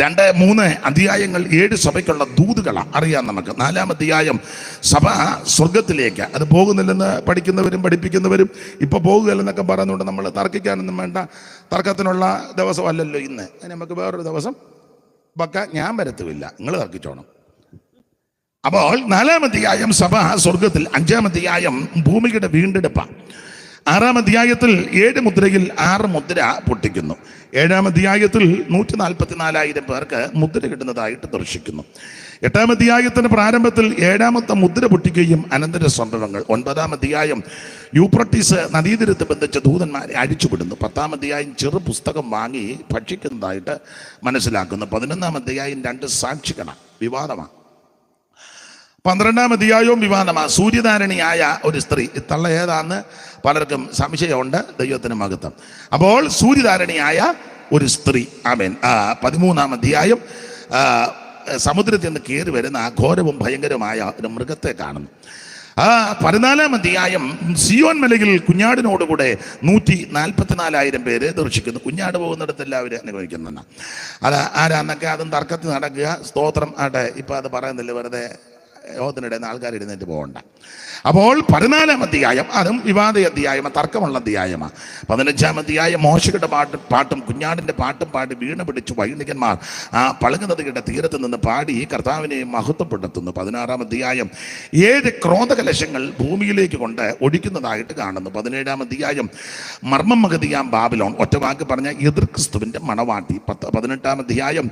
2, 3 അധ്യായങ്ങൾ 7 സഭയ്ക്കുള്ള ദൂതുകളാണ്, അറിയാം നമുക്ക്. 4-ാം അധ്യായം സഭ സ്വർഗത്തിലേക്ക്. അത് പോകുന്നില്ലെന്ന് പഠിക്കുന്നവരും പഠിപ്പിക്കുന്നവരും ഇപ്പോൾ പോകുകയല്ലെന്നൊക്കെ പറയുന്നുണ്ട്. നമ്മൾ തർക്കിക്കാനൊന്നും വേണ്ട. തർക്കത്തിനുള്ള ദിവസമല്ലല്ലോ ഇന്ന്. അതിന് നമുക്ക് വേറൊരു ദിവസം വെക്കാൻ ഞാൻ വരത്തുമില്ല, നിങ്ങൾ തർക്കിച്ചോണം. അപ്പോൾ 4-ാം അധ്യായം സഭ സ്വർഗത്തിൽ. 5-ാം അധ്യായം ഭൂമിയുടെ വീണ്ടെടുപ്പാണ്. 6-ാം അധ്യായത്തിൽ 7 മുദ്രയിൽ 6 മുദ്ര പൊട്ടിക്കുന്നു. 7-ാം അധ്യായത്തിൽ 144,000 പേർക്ക് മുദ്ര കിട്ടുന്നതായിട്ട് ദർശിക്കുന്നു. 8-ാം അധ്യായത്തിന്റെ പ്രാരംഭത്തിൽ 7-ാമത്തെ മുദ്ര പൊട്ടിക്കുകയും അനന്തര സംഭവങ്ങൾ. 9-ാം അധ്യായം യൂഫ്രട്ടീസ് നദീതീരത്ത് ബന്ധിച്ച ദൂതന്മാരെ അഴിച്ചുവിടുന്നു. 10-ാം അധ്യായം ചെറു പുസ്തകം വാങ്ങി ഭക്ഷിക്കുന്നതായിട്ട് മനസ്സിലാക്കുന്നു. 11-ാം അധ്യായം 2 സാക്ഷികളാണ്, വിവാദമാണ്. 12-ാം അധ്യായവും വിവാദമാണ്. സൂര്യധാരണിയായ ഒരു സ്ത്രീ. തള്ള ഏതാന്ന് പലർക്കും സംശയമുണ്ട്. ദൈവത്തിന് മഹത്വം. അപ്പോൾ സൂര്യധാരണിയായ ഒരു സ്ത്രീ. ആമേൻ. 13-ാം അധ്യായം സമുദ്രത്തിൽ നിന്ന് കയറി വരുന്ന ഘോരവും ഭയങ്കരമായ ഒരു മൃഗത്തെ കാണുന്നു. 14-ാം അധ്യായം സിയോൻ മലയിൽ കുഞ്ഞാടിനോടുകൂടെ 144,000 പേര് ദർശിക്കുന്നു. കുഞ്ഞാട് പോകുന്നിടത്ത് എല്ലാവരും അനുഭവിക്കുന്നതാണ്. അത് ആരാന്നൊക്കെ അതും തർക്കത്തിൽ നടക്കുക. സ്തോത്രം ആട്ടെ. ഇപ്പം അത് പറയുന്നില്ല, വെറുതെ യോഗത്തിനിടയിൽ ആൾക്കാർ ഇരുന്നിട്ട് പോകണ്ട. അപ്പോൾ 14-ാം അധ്യായം അതും വിവാദ അധ്യായമാണ്, തർക്കമുള്ള അധ്യായമാണ്. 15-ാം അധ്യായം മോശയുടെ പാട്ടും കുഞ്ഞാടിൻ്റെ പാട്ടും പാടി വീണ പിടിച്ചു വൈണികന്മാർ പളുങ്ങ നദിയുടെ തീരത്ത് നിന്ന് പാടി കർത്താവിനെ മഹത്വപ്പെടുത്തുന്നു. 16-ാം അധ്യായം 7 ക്രോധകലശങ്ങൾ ഭൂമിയിലേക്ക് കൊണ്ട് ഒഴിക്കുന്നതായിട്ട് കാണുന്നു. 17-ാം അധ്യായം മർമ്മം മഗതിയാം ബാബിലോൺ, ഒറ്റ വാക്ക് പറഞ്ഞ എതിർ ക്രിസ്തുവിൻ്റെ മണവാട്ടി. 18-ാം അധ്യായം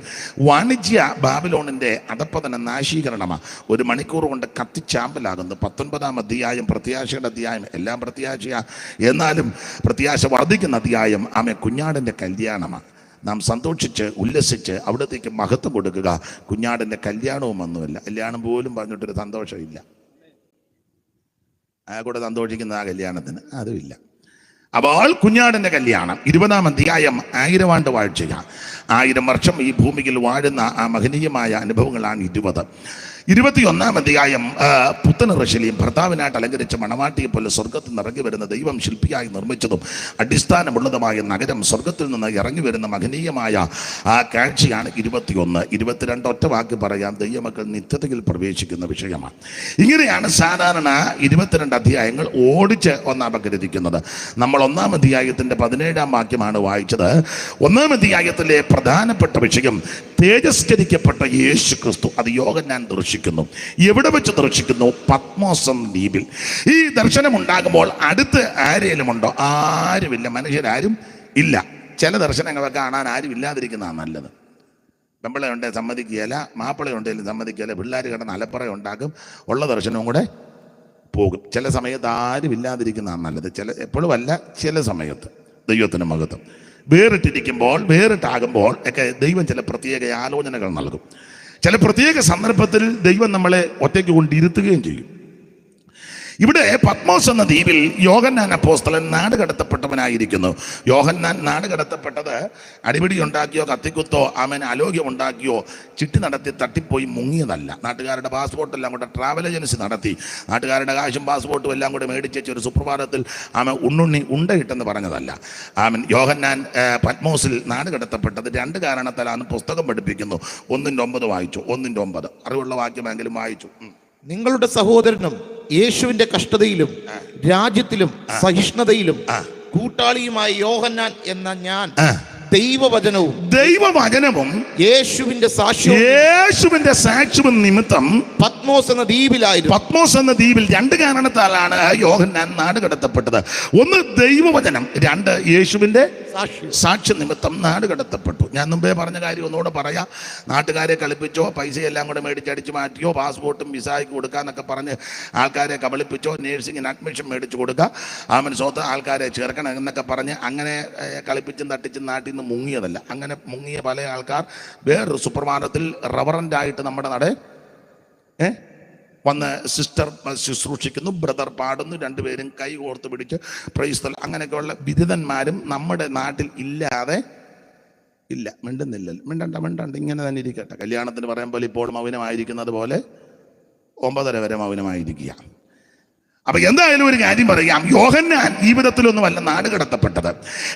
വാണിജ്യ ബാബിലോണിൻ്റെ അധപ്പതന നാശീകരണമാണ്. 1 മണിക്കൂർ കൊണ്ട് കത്തിച്ചാമ്പലാകുന്നു. 19-ാം അധ്യായം പ്രത്യാശയുടെ അധ്യായം. എല്ലാം പ്രത്യാശയാണ്, എന്നാലും പ്രത്യാശ വർദ്ധിക്കുന്ന അധ്യായം ആമേ കുഞ്ഞാടിൻ്റെ കല്യാണമാണ്. നാം സന്തോഷിച്ച് ഉല്ലസിച്ച് അവിടത്തേക്ക് മഹത്വം കൊടുക്കുക. കുഞ്ഞാടിൻ്റെ കല്യാണവും ഒന്നുമില്ല, കല്യാണം പോലും പറഞ്ഞിട്ടൊരു സന്തോഷമില്ല. കൂടെ സന്തോഷിക്കുന്ന ആ കല്യാണത്തിന് അതുമില്ല. അപ്പോൾ കുഞ്ഞാടിൻ്റെ കല്യാണം. 20-ാം അധ്യായം 1000 ആണ്ട് വാഴ്ചയാണ്. 1000 വർഷം ഈ ഭൂമിയിൽ വാഴുന്ന ആ മഹനീയമായ അനുഭവങ്ങളാണ് 20. 21-ാം അധ്യായം പുത്തൻ യെരൂശലേം ഭർത്താവിനായിട്ട് അലങ്കരിച്ച മണവാട്ടിയെ പോലെ സ്വർഗത്തിൽ നിന്ന് ഇറങ്ങി വരുന്ന ദൈവം ശില്പിയായി നിർമ്മിച്ചതും അടിസ്ഥാനമുള്ളതുമായ നഗരം സ്വർഗത്തിൽ നിന്ന് ഇറങ്ങി വരുന്ന മഹനീയമായ ആ കാഴ്ചയാണ് 21. 22 ഒറ്റ വാക്ക് പറയാം, ദൈവമക്കൾ നിത്യതയിൽ പ്രവേശിക്കുന്ന വിഷയമാണ്. ഇങ്ങനെയാണ് സാധാരണ 22 അധ്യായങ്ങൾ ഓടിച്ച് അപഗ്രഥിക്കുന്നത്. നമ്മൾ 1-ാം അധ്യായത്തിൻ്റെ 17-ാം വാക്യമാണ് വായിച്ചത്. 1-ാം അധ്യായത്തിലെ പ്രധാനപ്പെട്ട വിഷയം തേജസ്കരിക്കപ്പെട്ട യേശു ക്രിസ്തു. അത് യോഹന്നാൻ ദർശിക്കുന്നു. എവിടെ വെച്ച് ദർശിക്കുന്നു? പത്മോസ് ദ്വീപിൽ. ഈ ദർശനം ഉണ്ടാകുമ്പോൾ അടുത്ത് ആരേലും ഉണ്ടോ? ആരുമില്ല, മനുഷ്യരാരും ഇല്ല. ചില ദർശനങ്ങളൊക്കെ കാണാൻ ആരും ഇല്ലാതിരിക്കുന്നതാണ് നല്ലത്. പെമ്പിളയുണ്ടെ സമ്മതിക്കുകയില്ല, മാപ്പിളയുണ്ടെങ്കിലും സമ്മതിക്കുകയില്ല, പിള്ളേർ കിടന്ന് അലപ്പറ ഉണ്ടാക്കും, ഉള്ള ദർശനവും കൂടെ പോകും. ചില സമയത്ത് ആരും ഇല്ലാതിരിക്കുന്നതാണ് നല്ലത്. എപ്പോഴും അല്ല, ചില സമയത്ത്. ദൈവത്തിന് മഹത്വം. വേറിട്ടാകുമ്പോൾ ഒക്കെ ദൈവം ചില പ്രത്യേക ആലോചനകൾ നൽകും. ചില പ്രത്യേക സന്ദർഭത്തിൽ ദൈവം നമ്മളെ ഒറ്റയ്ക്ക് കൊണ്ടിരുത്തുകയും ചെയ്യും. ഇവിടെ പത്മോസ് എന്ന ദ്വീപിൽ യോഹന്നാൻ അപ്പോസ്തലൻ നാട് കടത്തപ്പെട്ടവനായിരിക്കുന്നു. യോഹന്നാൻ നാട് കടത്തപ്പെട്ടത് അടിപിടി ഉണ്ടാക്കിയോ കത്തിക്കുത്തോ അലോഗ്യം ഉണ്ടാക്കിയോ ചിട്ടി നടത്തി തട്ടിപ്പോയി മുങ്ങിയതല്ല. നാട്ടുകാരുടെ പാസ്പോർട്ടെല്ലാം കൂടെ ട്രാവൽ ഏജൻസി നടത്തി നാട്ടുകാരുടെ കാശും പാസ്പോർട്ടും എല്ലാം കൂടെ മേടിച്ച് ഒരു സുപ്രഭാതത്തിൽ ഉണ്ണുണ്ണി ഉണ്ടയിട്ടെന്ന് പറഞ്ഞതല്ല. യോഹന്നാൻ പത്മോസിൽ നാട് കടത്തപ്പെട്ടത് 2 കാരണത്താലാണ് പുസ്തകം പഠിപ്പിക്കുന്നു. 1:9 വായിച്ചു. 1:9 അറിവുള്ള വാക്യമെങ്കിലും വായിച്ചു. നിങ്ങളുടെ സഹോദരനും യേശുവിന്റെ കഷ്ടതയിലും രാജ്യത്തിലും സഹിഷ്ണുതയിലും കൂട്ടാളിയുമായ യോഹന്നാൻ എന്ന ഞാൻ ദൈവവചനവും യേശുവിന്റെ സാക്ഷ്യവും നിമിത്തം പത്മോസ് എന്ന ദ്വീപിൽ രണ്ട് കാരണത്താലാണ് യോഹന്നാൻ നാട് കടത്തപ്പെട്ടത്. ഒന്ന് ദൈവവചനം, രണ്ട് യേശുവിന്റെ സാക്ഷ്യ നിമിത്തം നാട് കടത്തപ്പെട്ടു. ഞാൻ മുമ്പേ പറഞ്ഞ കാര്യം ഒന്നുകൂടെ പറയാം. നാട്ടുകാരെ കളിപ്പിച്ചോ, പൈസയെല്ലാം കൂടെ മേടിച്ചടിച്ച് മാറ്റിയോ, പാസ്പോർട്ടും വിസായ്ക്ക് കൊടുക്കാന്നൊക്കെ പറഞ്ഞ് ആൾക്കാരെ കബളിപ്പിച്ചോ, നേഴ്സിങ്ങിന് അഡ്മിഷൻ മേടിച്ചു കൊടുക്കുക, സ്വത്ത് ആൾക്കാരെ ചേർക്കണം എന്നൊക്കെ പറഞ്ഞ് അങ്ങനെ കളിപ്പിച്ചും തട്ടിച്ചും നാട്ടിൽ നിന്ന് മുങ്ങിയതല്ല. അങ്ങനെ മുങ്ങിയ പല ആൾക്കാർ വേറൊരു സുപ്രഭാതത്തിൽ റവറൻ്റായിട്ട് നമ്മുടെ നട വന്ന് സിസ്റ്റർ ശുശ്രൂഷിക്കുന്നു, ബ്രദർ പാടുന്നു, രണ്ടുപേരും കൈ കോർത്ത് പിടിച്ച് പ്രൈസ് അങ്ങനെയൊക്കെയുള്ള ബിരുദന്മാരും നമ്മുടെ നാട്ടിൽ ഇല്ലാതെ ഇല്ല. മിണ്ടണ്ട ഇങ്ങനെ തന്നെ ഇരിക്കട്ടെ. കല്യാണത്തിന് പറയാൻ പോലെ ഇപ്പോൾ മൗനമായിരിക്കുന്നത് പോലെ 9:30 വരെ മൗനമായിരിക്കുക. അപ്പൊ എന്തായാലും ഒരു കാര്യം പറയാം, യോഹന്നാൻ ജീവിതത്തിലൊന്നുമല്ല നാട് കടത്തപ്പെട്ടത്.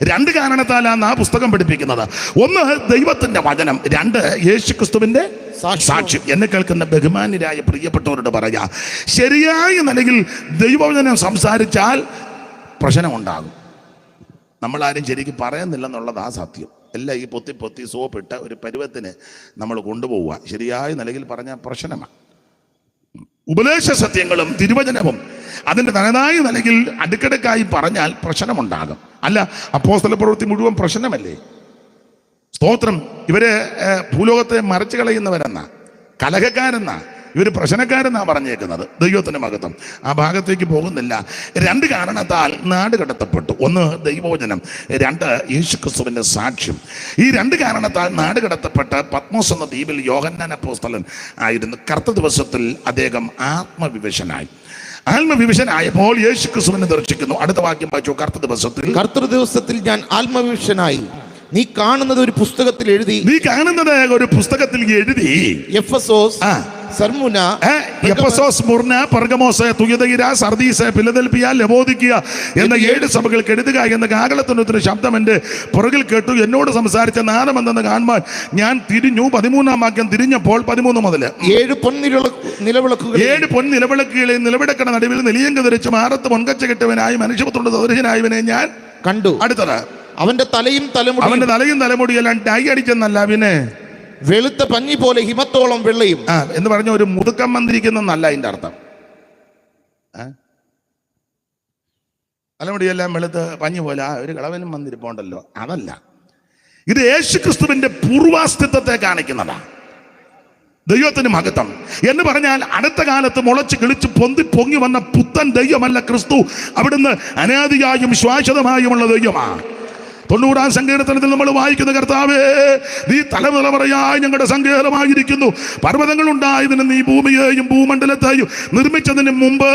രണ്ട് കാരണത്താലാണ് ആ പുസ്തകം പഠിപ്പിക്കുന്നത്. ഒന്ന് ദൈവത്തിന്റെ വചനം, രണ്ട് യേശുക്രിസ്തുവിന്റെ സാക്ഷ്യം. എന്നെ കേൾക്കുന്ന ബഹുമാന്യരായ പ്രിയപ്പെട്ടവരോട് പറയാ, ശരിയായ നിലയിൽ ദൈവവചനം സംസാരിച്ചാൽ പ്രശ്നമുണ്ടാകും. നമ്മളാരും ശരിക്കും പറയുന്നില്ലെന്നുള്ളതാ സത്യം. എല്ലാം ഈ പൊത്തി സോപ്പിട്ട് ഒരു പരുവത്തിന് നമ്മൾ കൊണ്ടുപോവുക. ശരിയായ നിലയിൽ പറഞ്ഞാൽ പ്രശ്നമാണ്. ഉപദേശ സത്യങ്ങളും തിരുവചനവും അതിൻ്റെ തനതായ നിലയിൽ അടുക്കടുക്കായി പറഞ്ഞാൽ പ്രശ്നമുണ്ടാകും. അല്ല, അപ്പോസ്തല പ്രവൃത്തി മുഴുവൻ പ്രശ്നമല്ലേ? സ്തോത്രം. ഇവര് ഭൂലോകത്തെ മറിച്ചു കളയുന്നവരെന്നാ, കലഹക്കാരെന്നാ, ഇവർ പ്രശ്നക്കാരെന്നാ പറഞ്ഞേക്കുന്നത്. ദൈവത്തിന്റെ മഹത്വം. ആ ഭാഗത്തേക്ക് പോകുന്നില്ല. രണ്ട് കാരണത്താൽ നാട് കടത്തപ്പെട്ടു. ഒന്ന് ദൈവവചനം, രണ്ട് യേശുക്രിസ്തുവിന്റെ സാക്ഷ്യം. ഈ രണ്ട് കാരണത്താൽ നാട് കടത്തപ്പെട്ട് പത്മോസ് എന്ന ദ്വീപിൽ യോഹന്നാൻ അപ്പോസ്തലൻ ആയിരുന്നു. കറുത്ത ദിവസത്തിൽ അദ്ദേഹം ആത്മവിവശനായപ്പോൾ യേശുക്രിസ്തുവിനെ ദർശിക്കുന്നു. അടുത്ത വാക്യം വായിച്ചു. കറുത്ത ദിവസത്തിൽ ഞാൻ ആത്മവിവശനായി, നീ കാണുന്നത് ഒരു പുസ്തകത്തിൽ എഴുതി Ephesus, Smyrna, Pergamos, തുയതൈര, Sardis, Philadelphia, ലവോദിക്കിയ എന്ന 7 സഭകൾക്ക് എഴുതുക എന്ന കാഹളത്തിനൊരു ശബ്ദം എൻ്റെ പുറകിൽ കേട്ടു. എന്നോട് സംസാരിച്ച നാദം എന്തെന്ന് കാണുവാൻ ഞാൻ തിരിഞ്ഞു. 13-ാം വാക്യം തിരിഞ്ഞപ്പോൾ 13 മുതൽ 7 പൊൻനിലവിളക്കുകളെ നിലവിളക്കണ നടുവിൽ നെലിയങ്ക ധരിച്ച് മാറത്ത് പൊൻകച്ച കെട്ടവനായി മനുഷ്യപുത്രന്റെ സദൃശനായവനെ ഞാൻ കണ്ടു. അടുത്തത്, അവന്റെ തലയും തലമുടിയെല്ലാം ഡൈ അടിച്ചെന്നല്ല, പിന്നെ വെളുത്ത പഞ്ഞി പോലെ ഹിമത്തോളം വെള്ളയും എന്ന് പറഞ്ഞ ഒരു മുതുക്കം വന്നിരിക്കുന്നല്ല അതിന്റെ അർത്ഥം. തലമുടിയെല്ലാം വെളുത്ത് പഞ്ഞി പോലെ ഒരു കളവനും വന്നിരിപ്പുണ്ടല്ലോ, അതല്ല. ഇത് യേശുക്രിസ്തുവിന്റെ പൂർവാസ്തിത്വത്തെ കാണിക്കുന്നതാണ്. ദൈവത്തിന് മഹത്വം എന്ന് പറഞ്ഞാൽ അടുത്ത കാലത്ത് മുളച്ച് കിളിച്ച് പൊങ്ങി വന്ന പുത്തൻ ദൈവമല്ല ക്രിസ്തു. അവിടുന്ന് അനാദിയായും ശാശ്വതമായുമുള്ള ദൈവമാണ്. 90-ാം സങ്കീർത്തനത്തിൽ നമ്മൾ വായിക്കുന്ന, കർത്താവേ നീ തലമുറയായി ഞങ്ങളുടെ സങ്കേതമായിരിക്കുന്നു. പർവ്വതങ്ങൾ ഉണ്ടായതിന് നീ ഭൂമിയെയും ഭൂമണ്ഡലത്തെയും നിർമ്മിച്ചതിന് മുമ്പ്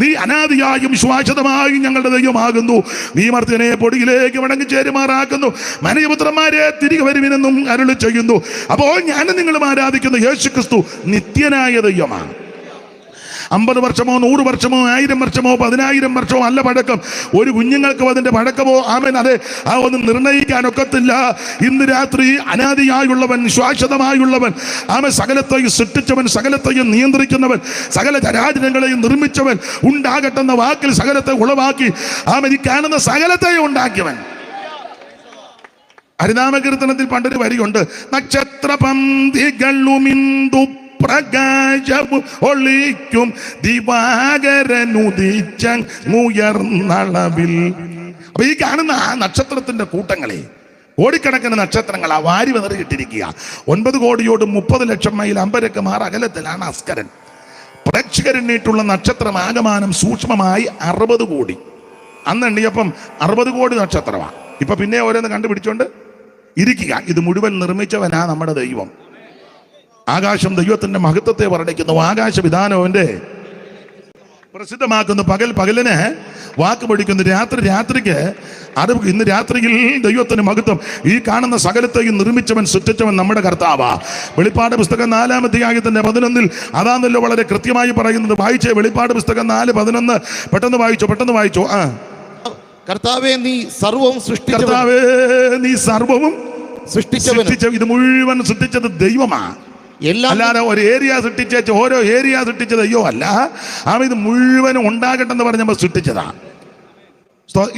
നീ അനാദിയായും ശാശ്വതമായും ഞങ്ങളുടെ ദൈവമാകുന്നു. നീ മർത്യനെ പൊടിയിലേക്ക് മടങ്ങി ചേരുമാറാക്കുന്നു, മനയപുത്രന്മാരെ തിരികെ വരുവിനെന്നും അരുളി ചെയ്യുന്നു. അപ്പോൾ ഞാനും നിങ്ങളും ആരാധിക്കുന്ന യേശുക്രിസ്തു നിത്യനായ ദൈവമാണ്. 50 വർഷമോ 100 വർഷമോ 1000 വർഷമോ 10,000 വർഷമോ അല്ല പഴക്കം. ഒരു കുഞ്ഞുങ്ങൾക്കും അതിന്റെ പഴക്കമോ അതെ ഒന്നും നിർണ്ണയിക്കാനൊക്കത്തില്ല. ഇന്ന് രാത്രി അനാദിയായുള്ളവൻ, ശാശ്വതമായുള്ളവൻ, സകലത്തെയും സൃഷ്ടിച്ചവൻ, സകലത്തെയും നിയന്ത്രിക്കുന്നവൻ, സകല ചരാചരങ്ങളെയും നിർമ്മിച്ചവൻ, ഉണ്ടാകട്ടെന്ന വാക്കിൽ സകലത്തെ ഉളവാക്കി ഈ കാണുന്ന സകലത്തെയും ഉണ്ടാക്കിയവൻ. ഹരിനാമകീർത്തനത്തിൽ പണ്ടൊരു വരിയുണ്ട്, നക്ഷത്രപന്തികളുമിന്ദു പ്രകാശവും ഒളിക്കും ദിവാകരനുദിച്ചുയർന്നളവിൽ. അപ്പൊ ഈ കാണുന്ന ആ നക്ഷത്രത്തിന്റെ കൂട്ടങ്ങളെ, കോടിക്കണക്കിന് നക്ഷത്രങ്ങൾ ആ വാരി വെതറിയിട്ടിരിക്കുക. 9 കോടിയോട് 30 ലക്ഷം മൈൽ അമ്പരക്കുമാർ അകലത്തിലാണ് അസ്കരൻ. പ്രേക്ഷകരെണ്ണീട്ടുള്ള നക്ഷത്രം ആകമാനം സൂക്ഷ്മമായി 60 കോടി. അന്ന് എണ്ണിയപ്പം 60 കോടി നക്ഷത്രമാണ്. ഇപ്പൊ പിന്നെ ഓരോന്ന് കണ്ടുപിടിച്ചോണ്ട് ഇരിക്കുക. ഇത് മുഴുവൻ നിർമ്മിച്ചവനാ നമ്മുടെ ദൈവം. ആകാശം ദൈവത്തിന്റെ മഹത്വത്തെ വർണ്ണിക്കുന്നു, ആകാശവിധാനം അവന്റെ പ്രസിദ്ധമാക്കുന്നു. പകലിന് വാക്ക് പഠിക്കുന്നു, രാത്രിക്ക് അറിവ്. ഇന്ന് രാത്രിയിൽ ദൈവത്തിന് മഹത്വം. ഈ കാണുന്ന സകലത്തെയും നിർമ്മിച്ചവൻ, സൃഷ്ടിച്ചവൻ നമ്മുടെ കർത്താവാ. വെളിപ്പാട് പുസ്തകം 4-ാം അധ്യായത്തിന്റെ 11 അതാണല്ലോ വളരെ കൃത്യമായി പറയുന്നത്. വായിച്ചേ, വെളിപ്പാട് പുസ്തകം 4:11 പെട്ടെന്ന് വായിച്ചോ. കർത്താവേ നീ സർവവും സൃഷ്ടിച്ചവൻ. ഇത് മുഴുവൻ സൃഷ്ടിച്ചത് ദൈവമാണ്. അല്ലാതെ ഒരു ഏരിയ സൃഷ്ടിച്ച ഓരോ ഏരിയ സൃഷ്ടിച്ച ദൈവം അല്ല. ഇത് മുഴുവനും ഉണ്ടാകട്ടെന്ന് പറഞ്ഞപ്പോൾ സൃഷ്ടിച്ചതാ.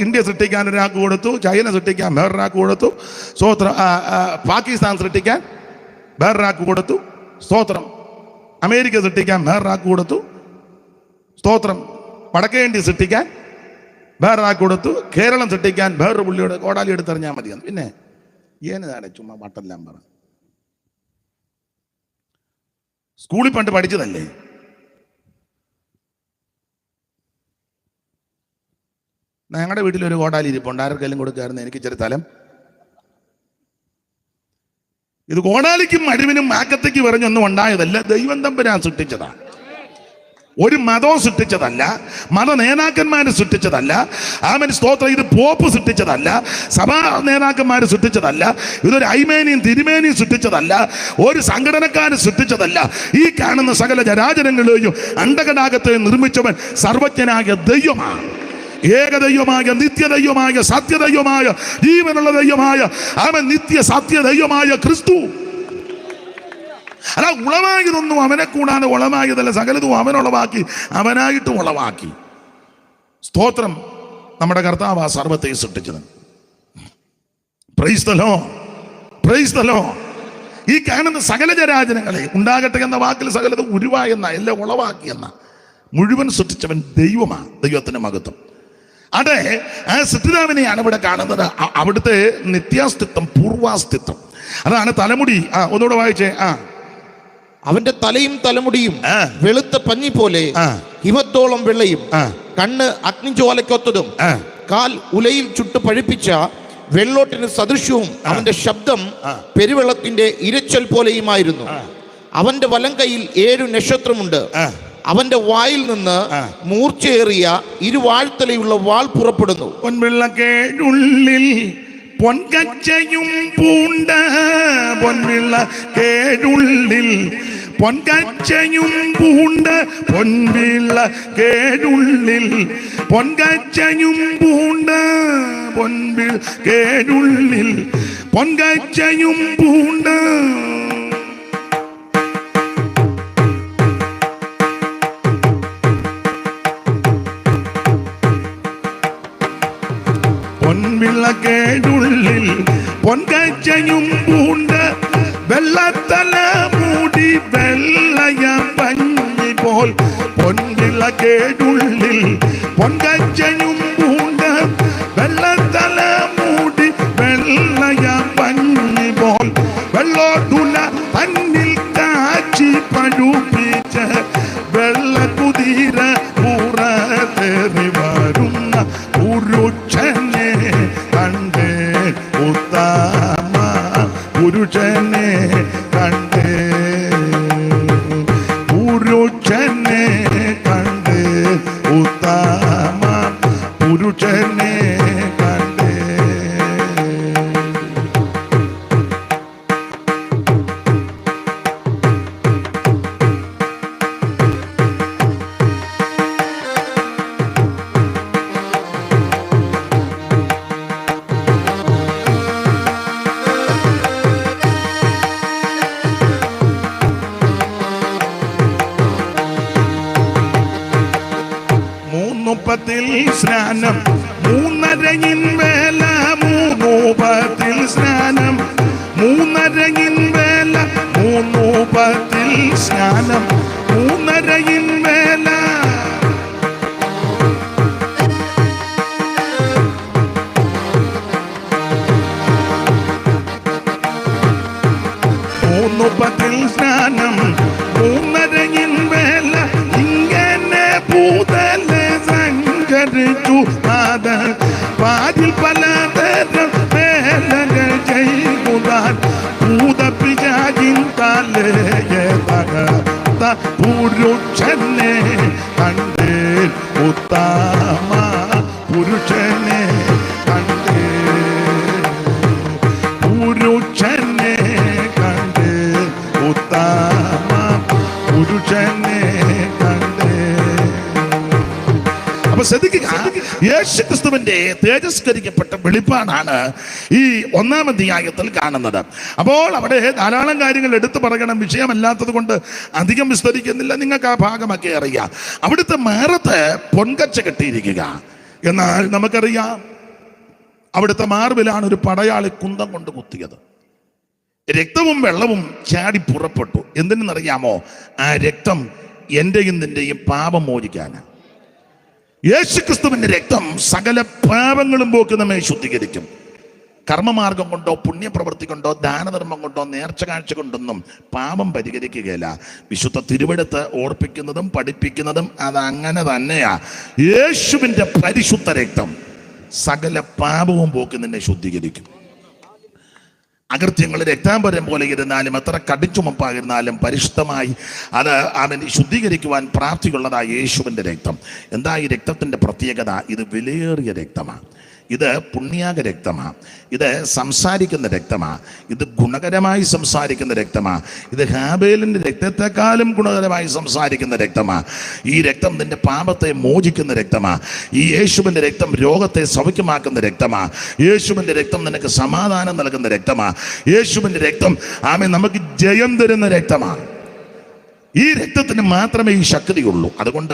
ഇന്ത്യ സൃഷ്ടിക്കാൻ ഒരാൾക്ക് കൊടുത്തു, ചൈന സൃഷ്ടിക്കാൻ വേറൊരാൾക്ക് കൊടുത്തു, സ്തോത്രം. പാകിസ്ഥാൻ സൃഷ്ടിക്കാൻ വേറൊരാൾക്ക് കൊടുത്തു, സ്തോത്രം. അമേരിക്ക സൃഷ്ടിക്കാൻ വേറൊരാൾക്ക് കൊടുത്തു, സ്തോത്രം. വടക്കേ ഇന്ത്യ സൃഷ്ടിക്കാൻ വേറൊരാൾക്ക് കൊടുത്തു, കേരളം സൃഷ്ടിക്കാൻ വേറൊരു പുള്ളിയുടെ കോടാലി എടുത്തെറിഞ്ഞാൽ മതിയെന്ന്. പിന്നെ ഏതാണ് ചുമ്മാ വട്ടെല്ലാം പറ. സ്കൂളിൽ പണ്ട് പഠിച്ചതല്ലേ. ഞങ്ങളുടെ വീട്ടിലൊരു കോടാലി ഇരിപ്പുണ്ട്, ആർക്കെല്ലാം കൊടുക്കാറുണ്ട്. എനിക്ക് ഇച്ചിരി സ്ഥലം. ഇത് കോടാലിക്കും അടിവിനും ആക്കത്തേക്ക് പറഞ്ഞൊന്നും ഉണ്ടായതല്ല, ദൈവം തമ്പുരാൻ സൃഷ്ടിച്ചതാണ്. ഒരു മതവും സൃഷ്ടിച്ചതല്ല, മത നേതാക്കന്മാർ സൃഷ്ടിച്ചതല്ല. ആമേൻ, സ്തോത്രം. ഇത് പോപ്പ് സൃഷ്ടിച്ചതല്ല, സഭാ നേതാക്കന്മാർ സൃഷ്ടിച്ചതല്ല, ഇതൊരു ഐമേനിയും തിരുമേനിയും സൃഷ്ടിച്ചതല്ല, ഒരു സംഘടനക്കാർ സൃഷ്ടിച്ചതല്ല. ഈ കാണുന്ന സകല ജരാചരങ്ങളെയും അണ്ടകടാകത്തെ നിർമ്മിച്ചവൻ സർവജ്ഞനായ ദൈവമാണ്. ഏകദൈവമായ, നിത്യദൈവമായ, സത്യദൈവമായ, ജീവനുള്ള ദൈവമായ, അവൻ നിത്യ സത്യ ദൈവമായ ക്രിസ്തു. അല്ല, ഉളവായതൊന്നും അവനെ കൂടാതെ ഉളവായതല്ല, സകലതും അവനുളവാക്കി, അവനായിട്ട് ഉളവാക്കി. സ്തോത്രം. നമ്മുടെ കർത്താവ് ആ സർവത്തെ സൃഷ്ടിച്ചത്. Price the Lord, praise the Lord. ഈ കാണുന്ന സകല ജരാചരങ്ങളെ ഉണ്ടാകട്ടെ എന്ന വാക്കിൽ സകലതും ഉരുവായെന്ന, എല്ലാം ഉളവാക്കി എന്ന, മുഴുവൻ സൃഷ്ടിച്ചവൻ ദൈവമാണ്. ദൈവത്തിന്റെ മഹത്വം. അതെ, ആ സൃഷ്ടിതാവിനെയാണ് ഇവിടെ കാണുന്നത്. അവിടുത്തെ നിത്യാസ്തിത്വം, പൂർവാസ്തിത്വം. അതാണ് തലമുടി. ഒന്നുകൂടെ വായിച്ചേ. അവന്റെ തലയും തലമുടിയും വെളുത്ത പഞ്ഞി പോലെ ഹിമത്തോളം വെള്ളയും, കണ്ണ് അഗ്നിജ്വാലയ്ക്കൊത്തതും, കാൽ ഉലയിൽ ചുട്ട് പഴുപ്പിച്ച വെള്ളോട്ടിന് സദൃശ്യവും, അവന്റെ ശബ്ദം പെരുവെള്ളത്തിന്റെ ഇരച്ചൽ പോലെയുമായിരുന്നു. അവന്റെ വലം കൈയിൽ 7 നക്ഷത്രമുണ്ട്. അവന്റെ വായിൽ നിന്ന് മൂർച്ചയേറിയ ഇരുവാഴ്ത്തലയുള്ള വാൾ പുറപ്പെടുന്നു. പൊൻവിളക്കേടുള്ളിൽ പൊൻകച്ചയും പൂണ്ട, പൊൻവിളക്കേടുള്ളിൽ പൊൻകച്ചയും പൂണ്ട, പൊൻവിളക്കേടുള്ളിൽ പൊൻകച്ചയും പൂണ്ട, പൊൻവിളക്കേടുള്ളിൽ പൊൻകച്ചയും പൂണ്ട. പൊൻവിളക്കേടുള്ളിൽ പൊൻകച്ചയും പൂണ്ട്, വെള്ളത്തല മൂടി വെള്ളയ പഞ്ഞി പോൽ. പൊൻവിളക്കേടുള്ളിൽ പൊൻകച്ചയും പൂണ്ട്, വെള്ളത്തല മൂടി വെള്ളയ പഞ്ഞി പോൽ. വെള്ളോട്ടുല തന്നിൽ കാച്ചി പഴുപ്പിച്ച വെള്ളക്കുതിര പുറത്തേറി വരുന്ന പുരുഷനെ കണ്ടേ ഉത്തമ പുരുഷനെ കണ്ടേ, പുരുഷനെ കണ്ടേ ഉത്തമ പുരുഷനെ കണ്ടേ. മൂന്നുപ്പത്തിൽ സ്നാനം, 3:30 വേല, മൂന്നുപ്പത്തിൽ സ്നാനം, 3:30 വേല, മൂന്നുപ്പത്തിൽ സ്നാനം, 3:30 വേല. മൂന്നുപ്പത്തിൽ സ്നാനം, 3:30 വേല. ഇങ്ങനെ പൂതലെ സഞ്ചരിച്ചു നാഥൻ, പാതിൽ പലതരം വേലകൾ ചെയ്യുവാൻ. ഭൂതപിശാചിൻ തലയെ തകർത്ത പുരുഷനെ കണ്ടേ ഉത്തമ പുരുഷനെ കണ്ടേ, പുരുഷനെ കണ്ടേ ഉത്തമ പുരുഷനെ കണ്ടേ. അപ്പൊ ശ്രദ്ധിക്കുക, യേശുക്രിസ്തുവിന്റെ തേജസ്കരിക്കപ്പെട്ട വെളിപ്പാടാണ് ഈ 1-ാം അധ്യായത്തിൽ കാണുന്നത്. അപ്പോൾ അവിടെ ധാരാളം കാര്യങ്ങൾ എടുത്തു പറയണം, വിഷയമല്ലാത്തത് കൊണ്ട് അധികം വിസ്തരിക്കുന്നില്ല. നിങ്ങൾക്ക് ആ ഭാഗമൊക്കെ അറിയാം. അവിടുത്തെ മേറത്ത് പൊൻകച്ച കെട്ടിയിരിക്കുക. എന്നാൽ നമുക്കറിയാം അവിടുത്തെ മാർബിലാണ് ഒരു പടയാളി കുന്തം കൊണ്ട് കുത്തിയത്. രക്തവും വെള്ളവും ചാടി പുറപ്പെട്ടു. എന്തിനെന്നറിയാമോ? ആ രക്തം എന്റെയും നിന്റെയും പാപം മോചിക്കാനാണ്. യേശുക്രിസ്തുവിന്റെ രക്തം സകല പാപങ്ങളും പോക്കി നമ്മെ ശുദ്ധീകരിക്കും. കർമ്മമാർഗം കൊണ്ടോ പുണ്യപ്രവൃത്തി കൊണ്ടോ ദാനധർമ്മം കൊണ്ടോ നേർച്ച കാഴ്ച കൊണ്ടൊന്നും പാപം പരിഹരിക്കുകയില്ല. വിശുദ്ധ തിരുവെടുത്ത് ഓർപ്പിക്കുന്നതും പഠിപ്പിക്കുന്നതും അതങ്ങനെ തന്നെയാ. യേശുവിന്റെ പരിശുദ്ധ രക്തം സകല പാപവും പോക്കി നിന്നെ ശുദ്ധീകരിക്കും. അകൃത്യങ്ങൾ രക്താംബരം പോലെ ഇരുന്നാലും എത്ര കടിച്ചുമപ്പായിരുന്നാലും പരിശുദ്ധമായി അത് അവൻ ശുദ്ധീകരിക്കുവാൻ പ്രാപ്തിയുള്ളതായ യേശുവിൻ്റെ രക്തം. എന്താ ഈ രക്തത്തിൻ്റെ പ്രത്യേകത? ഇത് വിലയേറിയ രക്തമാണ്. ഇത് പുണ്യാക രക്തമാണ്. ഇത് സംസാരിക്കുന്ന രക്തമാണ്. ഇത് ഗുണകരമായി സംസാരിക്കുന്ന രക്തമാണ്. ഇത് ഹാബേലിൻ്റെ രക്തത്തെക്കാളും ഗുണകരമായി സംസാരിക്കുന്ന രക്തമാണ്. ഈ രക്തം നിന്റെ പാപത്തെ മോചിക്കുന്ന രക്തമാണ്. ഈ യേശുവിൻ്റെ രക്തം രോഗത്തെ സൗഖ്യമാക്കുന്ന രക്തമാണ്. യേശുവിൻ്റെ രക്തം നിനക്ക് സമാധാനം നൽകുന്ന രക്തമാണ്. യേശുവിൻ്റെ രക്തം ആമേൻ നമുക്ക് ജയം തരുന്ന രക്തമാണ്. ഈ രക്തത്തിന് മാത്രമേ ഈ ശക്തിയുള്ളൂ. അതുകൊണ്ട്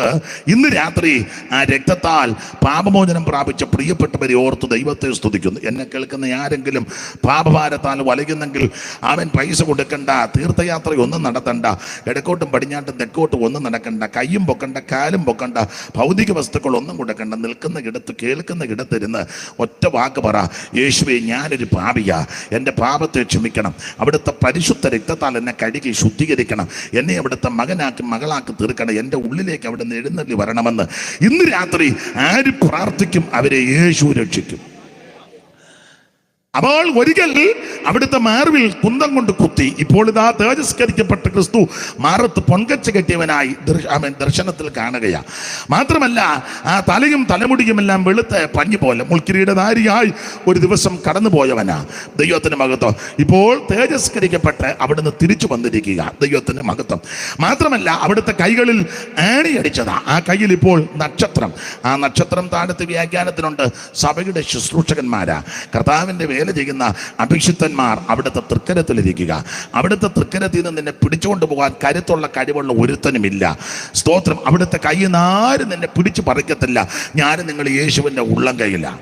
ഇന്ന് രാത്രി ആ രക്തത്താൽ പാപമോചനം പ്രാപിച്ച പ്രിയപ്പെട്ടവരെ ഓർത്ത് ദൈവത്തെ സ്തുതിക്കുന്നു. എന്നെ കേൾക്കുന്ന ആരെങ്കിലും പാപഭാരത്താൽ വലയുന്നെങ്കിൽ അവൻ പൈസ കൊടുക്കണ്ട, തീർത്ഥയാത്ര ഒന്നും നടത്തണ്ട, ഇടക്കോട്ടും പടിഞ്ഞാട്ടും തെക്കോട്ടും ഒന്നും നടക്കണ്ട, കയ്യും പൊക്കണ്ട, കാലും പൊക്കണ്ട, ഭൗതിക വസ്തുക്കൾ ഒന്നും കൊടുക്കണ്ട. നിൽക്കുന്ന ഇടത്ത് കേൾക്കുന്ന ഇടത്തിരുന്ന് ഒറ്റ വാക്ക് പറ, യേശുവേ ഞാനൊരു പാപിയാ, എൻ്റെ പാപത്തെ ക്ഷമിക്കണം, അവിടുത്തെ പരിശുദ്ധ രക്തത്താൽ എന്നെ കഴുകി ശുദ്ധീകരിക്കണം, എന്നെ അവിടുത്തെ മകനാക്കി മകളാക്കി തീർക്കണം, എൻ്റെ ഉള്ളിലേക്ക് അവിടെ നിന്ന് എഴുന്നള്ളി വരണമെന്ന് ഇന്ന് രാത്രി ആര് പ്രാർത്ഥിക്കും അവരെ യേശു രക്ഷിക്കും. അപ്പോൾ ഒരിക്കൽ അവിടുത്തെ മാർവിൽ കുന്തം കൊണ്ട് കുത്തി. ഇപ്പോൾ ഇതാ തേജസ്കരിക്കപ്പെട്ട ക്രിസ്തു മാറത്ത് പൊൻകച്ച കെട്ടിയവനായി ദർശനത്തിൽ കാണുകയാണ്. മാത്രമല്ല ആ തലയും തലമുടിയുമെല്ലാം വെളുത്ത പഞ്ഞി പോലെ മുൾക്കിരീടധാരിയായി ഒരു ദിവസം കടന്നുപോയവനാ. ദൈവത്തിന് മഹത്വം. ഇപ്പോൾ തേജസ്കരിക്കപ്പെട്ട് അവിടുന്ന് തിരിച്ചു വന്നിരിക്കുക. ദൈവത്തിന് മഹത്വം. മാത്രമല്ല അവിടുത്തെ കൈകളിൽ ആണിയടിച്ചതാ. ആ കയ്യിൽ ഇപ്പോൾ നക്ഷത്രം. ആ നക്ഷത്രം താഴത്തെ വ്യാഖ്യാനത്തിനുണ്ട് സഭയുടെ ശുശ്രൂഷകന്മാരാ, കർത്താവിൻ്റെ വേല ചെയ്യുന്ന അഭിഷിക്തന്മാർ അവിടുത്തെ തൃക്കരത്തിലിരിക്കുക. അവിടുത്തെ തൃക്കരത്തിൽ നിന്ന് നിന്നെ പിടിച്ചുകൊണ്ട് പോകാൻ കരുത്തുള്ള കഴിവുള്ള ഒരുത്തനുമില്ല. സ്തോത്രം. അവിടുത്തെ കയ്യിൽ നിന്ന് ആരും നിന്നെ പിടിച്ചു പറിക്കത്തില്ല. ഞാനും നിങ്ങൾ യേശുവിൻ്റെ ഉള്ളം കയ്യിലാണ്.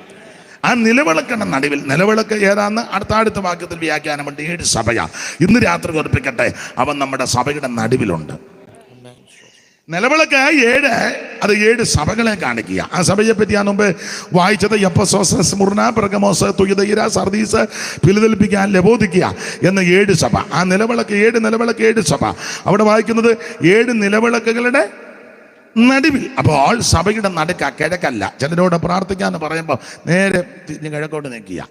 ആ നിലവിളക്കെന്ന നടുവിൽ, നിലവിളക്ക് ഏതാന്ന് അടുത്ത വാക്യത്തിൽ വ്യാഖ്യാനമുണ്ട് 7 സഭയാ. ഇന്ന് രാത്രി ഓർപ്പിക്കട്ടെ, അവൻ നമ്മുടെ സഭയുടെ നടുവിലുണ്ട്. നിലവിളക്ക് 7, അത് 7 സഭകളെ കാണിക്കുക. ആ സഭയെ പറ്റി ഞാൻ മുമ്പ് വായിച്ചത് എഫെസോസ്, സ്മുർന, പെർഗമോസ്, തുയതൈര, സർദീസ്, ഫിലദെൽഫിയ, ലവോദിക്ക എന്ന 7 സഭ. ആ നിലവിളക്ക് 7 സഭ. അവിടെ വായിക്കുന്നത് 7 നിലവിളക്കുകളുടെ നടുവിൽ. അപ്പോൾ സഭയുടെ നടുക്ക, കിഴക്കല്ല. ചിലരോട് പ്രാർത്ഥിക്കാന്ന് പറയുമ്പോൾ നേരെ തിരിഞ്ഞ് കിഴക്കോട്ട് നിൽക്കുക.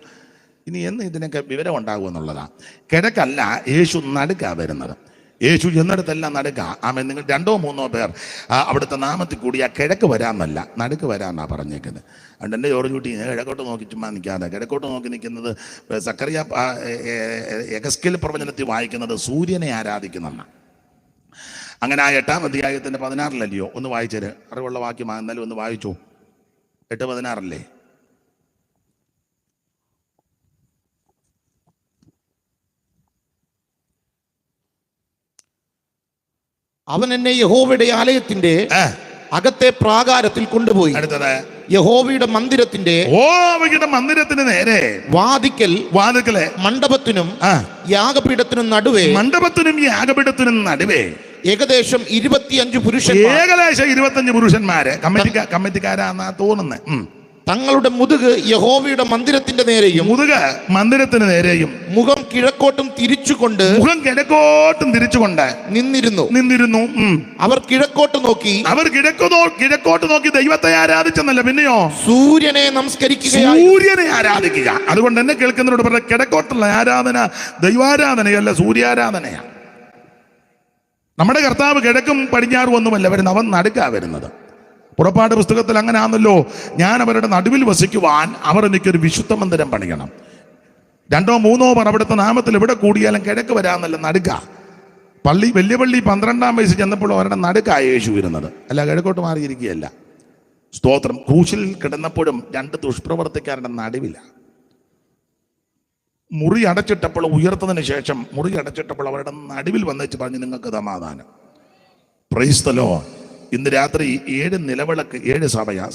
ഇനി എന്ന് ഇതിനൊക്കെ വിവരം ഉണ്ടാകുമെന്നുള്ളതാണ്. കിഴക്കല്ല, യേശു നടുക്കാ വരുന്നത്. യേശു എന്നിടത്തെല്ലാം നടുക്ക. ആമേൻ. നിങ്ങൾ 2 or 3 പേർ അവിടുത്തെ നാമത്തിൽ കൂടി ആ കിഴക്ക് വരാമെന്നല്ല, നടുക്ക് വരാമെന്നാണ് പറഞ്ഞേക്കുന്നത്. അതുകൊണ്ട് എൻ്റെ ജോർജ് കുട്ടി കിഴക്കോട്ട് നോക്കി ചുമ്മാ നിൽക്കാതെ, കിഴക്കോട്ട് നോക്കി നിൽക്കുന്നത് സക്കറിയ യെഹെസ്കേൽ പ്രവചനത്തിൽ വായിക്കുന്നത് സൂര്യനെ ആരാധിക്കുന്നെന്ന. അങ്ങനെ ആ 8-ാം അധ്യായത്തിൻ്റെ 16 ഒന്ന് വായിച്ചേര്. അറിവുള്ള വാക്യം എന്നാലും ഒന്ന് വായിച്ചു. 8:16 അവൻ എന്നെ യഹോവയുടെ ആലയത്തിന്റെ അകത്തെ പ്രാകാരത്തിൽ കൊണ്ടുപോയി. അടുത്തത് യഹോവയുടെ മന്ദിരത്തിന് നേരെ വാതിക്കലെ മണ്ഡപത്തിനും യാഗപീഠത്തിനും നടുവേ ഏകദേശം 25 പുരുഷന്മാര് കമ്മിറ്റിക്കാരാന്നാ തോന്നുന്നത്. തങ്ങളുടെ മുതുക് യഹോവയുടെ മന്ദിരത്തിന് നേരെയും മുഖം കിഴക്കോട്ടും തിരിച്ചുകൊണ്ട് നിന്നിരുന്നു. അവർ കിഴക്കോട്ട് നോക്കി ദൈവത്തെ ആരാധിച്ചെന്നല്ല, പിന്നെയോ സൂര്യനെ ആരാധിക്കുക. അതുകൊണ്ട് എന്നെ കേൾക്കുന്നവരോട് പറഞ്ഞ കിഴക്കോട്ടുള്ള ആരാധന ദൈവാരാധനയല്ല, സൂര്യാരാധനയാണ്. നമ്മുടെ കർത്താവ് കിഴക്കും പടിഞ്ഞാറും ഒന്നുമല്ല വരുന്നത്, അവൻ നടുക്കാ വരുന്നത്. പുറപ്പാട് പുസ്തകത്തിൽ അങ്ങനെ ആണല്ലോ, ഞാൻ അവരുടെ നടുവിൽ വസിക്കുവാൻ അവർ എനിക്കൊരു വിശുദ്ധ മന്ദിരം പണിയണം. 2 or 3 പേർ അവിടുത്തെ നാമത്തിൽ എവിടെ കൂടിയാലും കിഴക്ക് വരാമെന്നല്ല, നടുക്ക. വലിയ പള്ളി 12-ാം വയസ്സ് ചെന്നപ്പോൾ അവരുടെ നടുക്കായ യേശു വരുന്നത്, അല്ല കിഴക്കോട്ട് മാറിയിരിക്കുകയല്ല. സ്തോത്രം. ക്രൂശിൽ കിടന്നപ്പോഴും 2 ദുഷ്പ്രവർത്തിക്കാരുടെ നടുവില. മുറി അടച്ചിട്ടപ്പോൾ, ഉയർത്തതിന് ശേഷം മുറി അടച്ചിട്ടപ്പോൾ അവരുടെ നടുവിൽ വന്നേച്ച് പറഞ്ഞു നിങ്ങൾക്ക് സമാധാനം. Price the Lord. ഇന്ന് രാത്രി 7 നിലവിളക്ക്, 7